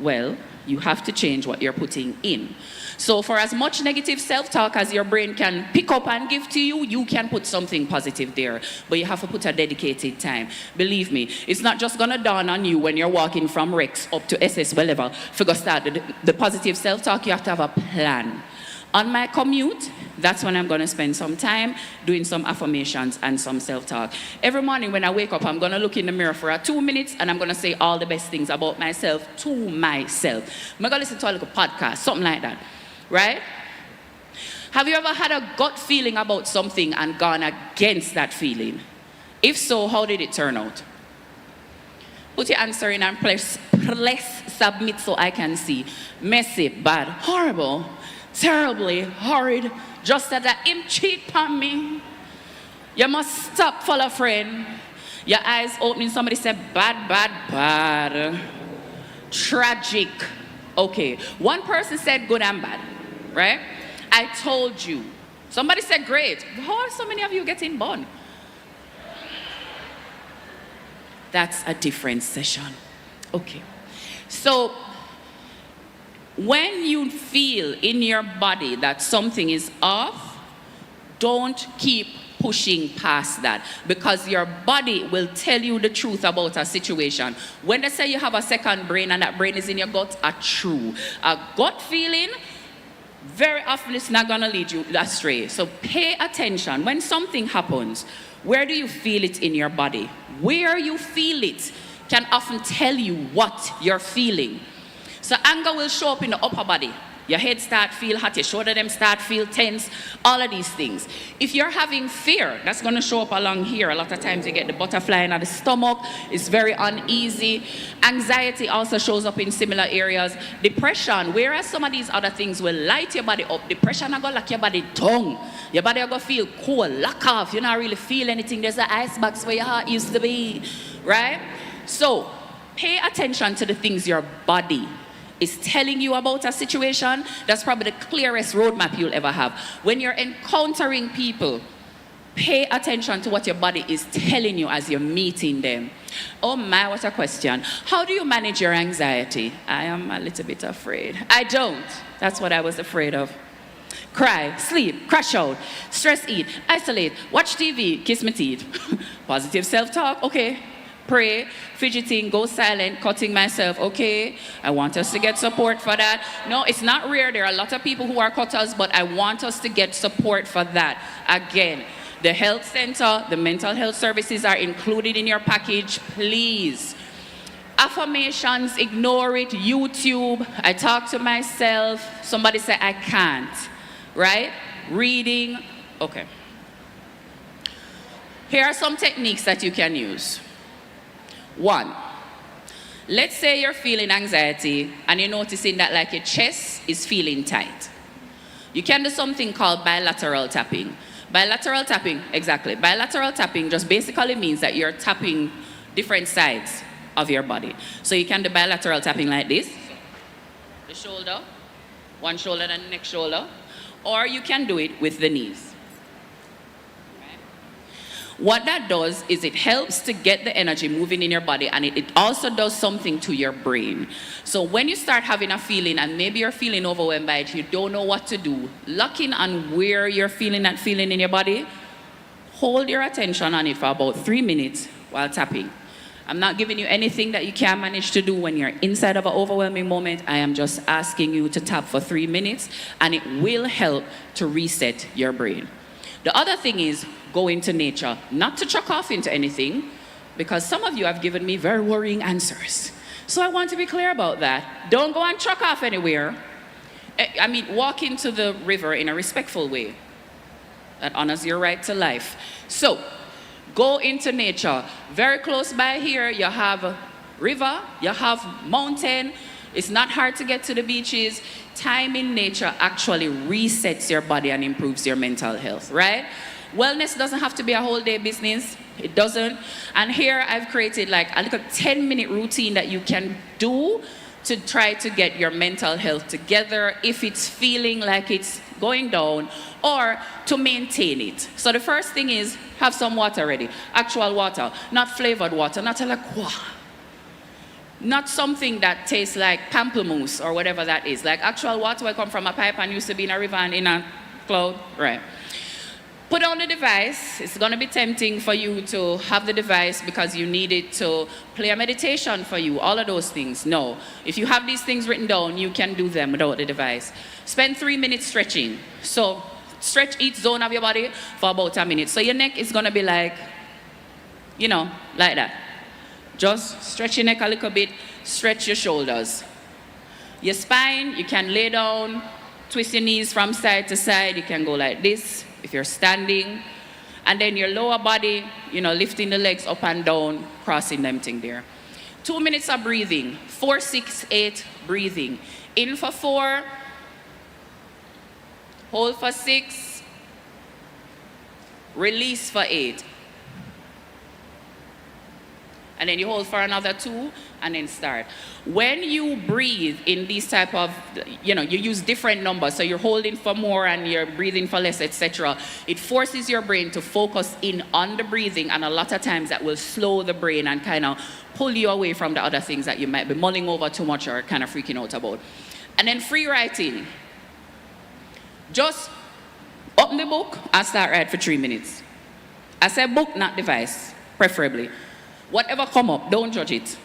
Well, you have to change what you're putting in. So for as much negative self-talk as your brain can pick up and give to you, you can put something positive there. But you have to put a dedicated time. Believe me, it's not just going to dawn on you when you're walking from Rex up to SS level. Figure start the positive self-talk, you have to have a plan. On my commute, that's when I'm going to spend some time doing some affirmations and some self-talk. Every morning when I wake up, I'm going to look in the mirror for 2 minutes, and I'm going to say all the best things about myself to myself. I'm going to listen to a little podcast, something like that. Right? Have you ever had a gut feeling about something and gone against that feeling? If so, how did it turn out? Put your answer in and press submit so I can see. Messy, bad, horrible. terribly, horrid, just that him cheat on me. You must stop, follow friend. Your eyes opening, somebody said, bad, bad, bad. Tragic. Okay, one person said good and bad, right? I told you. Somebody said great. How are so many of you getting born? That's a different session. Okay. So, when you feel in your body that something is off, don't keep pushing past that, because your body will tell you the truth about a situation. When they say you have a second brain and that brain is in your gut, a gut feeling, very often it's not going to lead you astray. So pay attention. When something happens, where do you feel it in your body? Where you feel it can often tell you what you're feeling. So anger will show up in the upper body. Your head start feel hot, your shoulder them start feel tense, all of these things. If you're having fear, that's going to show up along here. A lot of times you get the butterfly in the stomach. It's very uneasy. Anxiety also shows up in similar areas. Depression, whereas some of these other things will light your body up, depression are going to lock your body down. Your body are going to feel cold, lock off. You not really feel anything. There's an icebox where your heart used to be, right? So pay attention to the things your body is telling you about a situation. That's probably the clearest roadmap you'll ever have. When you're encountering people, pay attention to what your body is telling you as you're meeting them. Oh my, what a question. How do you manage your anxiety? I am a little bit afraid. I don't. That's what I was afraid of. Cry, sleep, crash out, stress eat, isolate, watch TV, kiss my teeth. Positive self-talk, okay. Pray, fidgeting, go silent, cutting myself, okay? I want us to get support for that. No, it's not rare. There are a lot of people who are cutters, but I want us to get support for that. Again, the health center, the mental health services are included in your package, please. Affirmations, ignore it. YouTube, I talk to myself. Somebody say, I can't, right? Reading, okay. Here are some techniques that you can use. 1, let's say you're feeling anxiety and you're noticing that like your chest is feeling tight. You can do something called bilateral tapping. Bilateral tapping, exactly. Bilateral tapping just basically means that you're tapping different sides of your body. So you can do bilateral tapping like this. The shoulder, one shoulder and the next shoulder. Or you can do it with the knees. What that does is it helps to get the energy moving in your body, and it also does something to your brain. So when you start having a feeling and maybe you're feeling overwhelmed by it, you don't know what to do, lock in on where you're feeling that feeling in your body, hold your attention on it for about 3 minutes while tapping. I'm not giving you anything that you can't manage to do when you're inside of an overwhelming moment. I am just asking you to tap for 3 minutes, and it will help to reset your brain. The other thing is go into nature, not to chuck off into anything, because some of you have given me very worrying answers. So I want to be clear about that. Don't go and chuck off anywhere. I mean, walk into the river in a respectful way that honors your right to life. So go into nature. Very close by here, you have a river, you have mountain. It's not hard to get to the beaches. Time in nature actually resets your body and improves your mental health, right? Wellness doesn't have to be a whole day business. It doesn't. And here I've created like a little 10-minute routine that you can do to try to get your mental health together if it's feeling like it's going down, or to maintain it. So the first thing is have some water ready. Actual water, not flavored water, not a liqueur. Not something that tastes like pamplemousse or whatever that is. Like actual water will come from a pipe and used to be in a river and in a cloud. Right. Put on the device. It's going to be tempting for you to have the device because you need it to play a meditation for you. All of those things. No. If you have these things written down, you can do them without the device. Spend 3 minutes stretching. So stretch each zone of your body for about a minute. So your neck is going to be like, you know, like that. Just stretch your neck a little bit, stretch your shoulders. Your spine, you can lay down, twist your knees from side to side. You can go like this if you're standing. And then your lower body, you know, lifting the legs up and down, crossing them thing there. 2 minutes of breathing. 4, 6, 8, breathing. In for 4, hold for 6, release for 8. And then you hold for another 2, and then start. When you breathe in these type of, you use different numbers, so you're holding for more and you're breathing for less, etc. It forces your brain to focus in on the breathing, and a lot of times that will slow the brain and kind of pull you away from the other things that you might be mulling over too much or kind of freaking out about. And then free writing. Just open the book and start write for 3 minutes. I said book, not device, preferably. Whatever come up, don't judge it.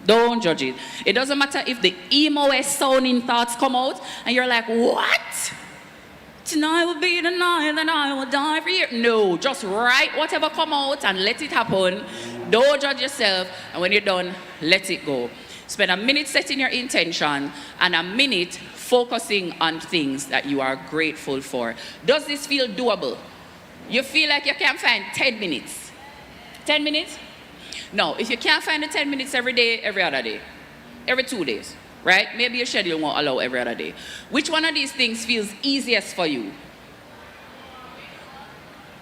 Don't judge it. It doesn't matter if the emo-est sounding thoughts come out and you're like, what? Tonight will be the night that I will die for you. No, just write whatever come out and let it happen. Don't judge yourself. And when you're done, let it go. Spend a minute setting your intention and a minute focusing on things that you are grateful for. Does this feel doable? You feel like you can find 10 minutes? 10 minutes? No, if you can't find the 10 minutes every day, every other day, every 2 days, right? Maybe your schedule won't allow every other day. Which one of these things feels easiest for you?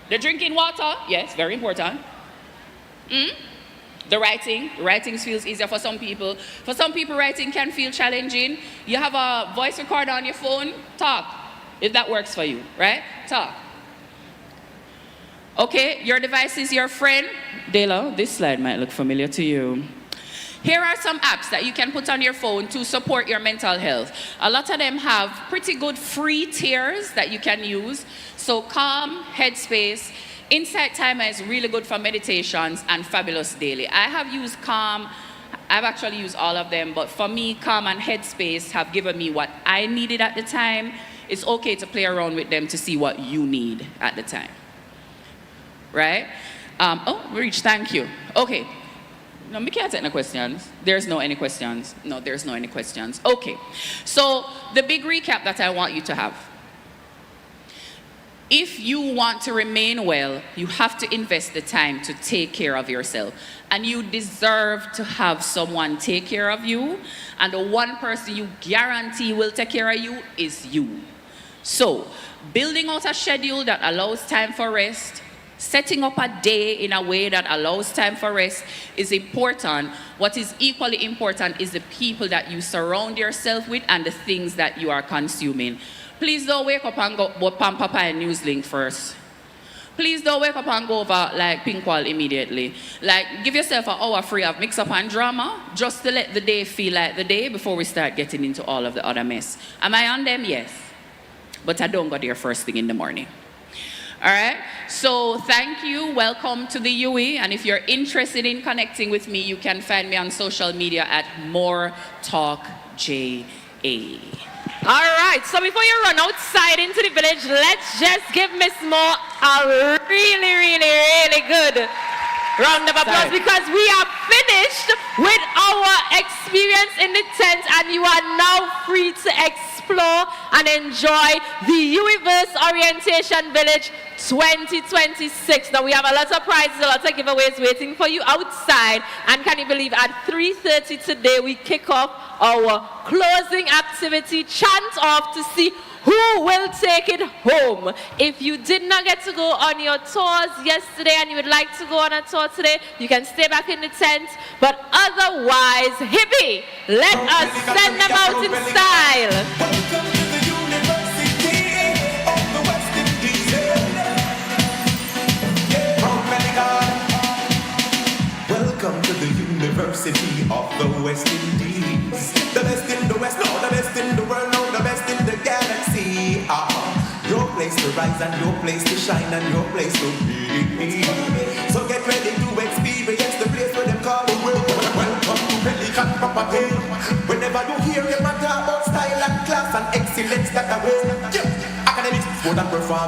The drinking water, yes, very important. The writing feels easier for some people. For some people, writing can feel challenging. You have a voice recorder on your phone, talk, if that works for you, right? Talk. Okay, your device is your friend. Dela, this slide might look familiar to you. Here are some apps that you can put on your phone to support your mental health. A lot of them have pretty good free tiers that you can use. So Calm, Headspace, Insight Timer is really good for meditations, and Fabulous Daily. I have used Calm. I've actually used all of them, but for me, Calm and Headspace have given me what I needed at the time. It's okay to play around with them to see what you need at the time. Right? We reached thank you. Okay. No, we can't take any questions. There's no any questions. No, there's no any questions. Okay. So the big recap that I want you to have. If you want to remain well, you have to invest the time to take care of yourself. And you deserve to have someone take care of you. And the one person you guarantee will take care of you is you. So, building out a schedule that allows time for rest, setting up a day in a way that allows time for rest is important. What is equally important is the people that you surround yourself with and the things that you are consuming. Please don't wake up and go Papa and Newslink first. Please don't wake up and go over like Pinkwall immediately. Like, give yourself an hour free of mix-up and drama just to let the day feel like the day before we start getting into all of the other mess. Am I on them? Yes. But I don't go there first thing in the morning. All right, so thank you. Welcome to the UE. And if you're interested in connecting with me, you can find me on social media at MoreTalkJA. All right, so before you run outside into the village, let's just give Miss Moore a really good round of applause because we are finished with our experience in the tent and you are now free to explore and enjoy the Universe Orientation Village 2026. Now we have a lot of prizes, a lot of giveaways waiting for you outside, and can you believe at 3:30 today we kick off our closing activity, chant off to see who will take it home. If you did not get to go on your tours yesterday and you would like to go on a tour today, you can stay back in the tent. But otherwise, hippie, let us send them out in style. Welcome to the University of the West Indies. The best in the West, no, the best in the world, no, the best in the galaxy. Your place to rise and your place to shine and your place to be. So get ready to experience the place where they call the world. Welcome to Pelican Propagate. Whenever you hear them talk about style and class and excellence, that away. Academics, sport and performing.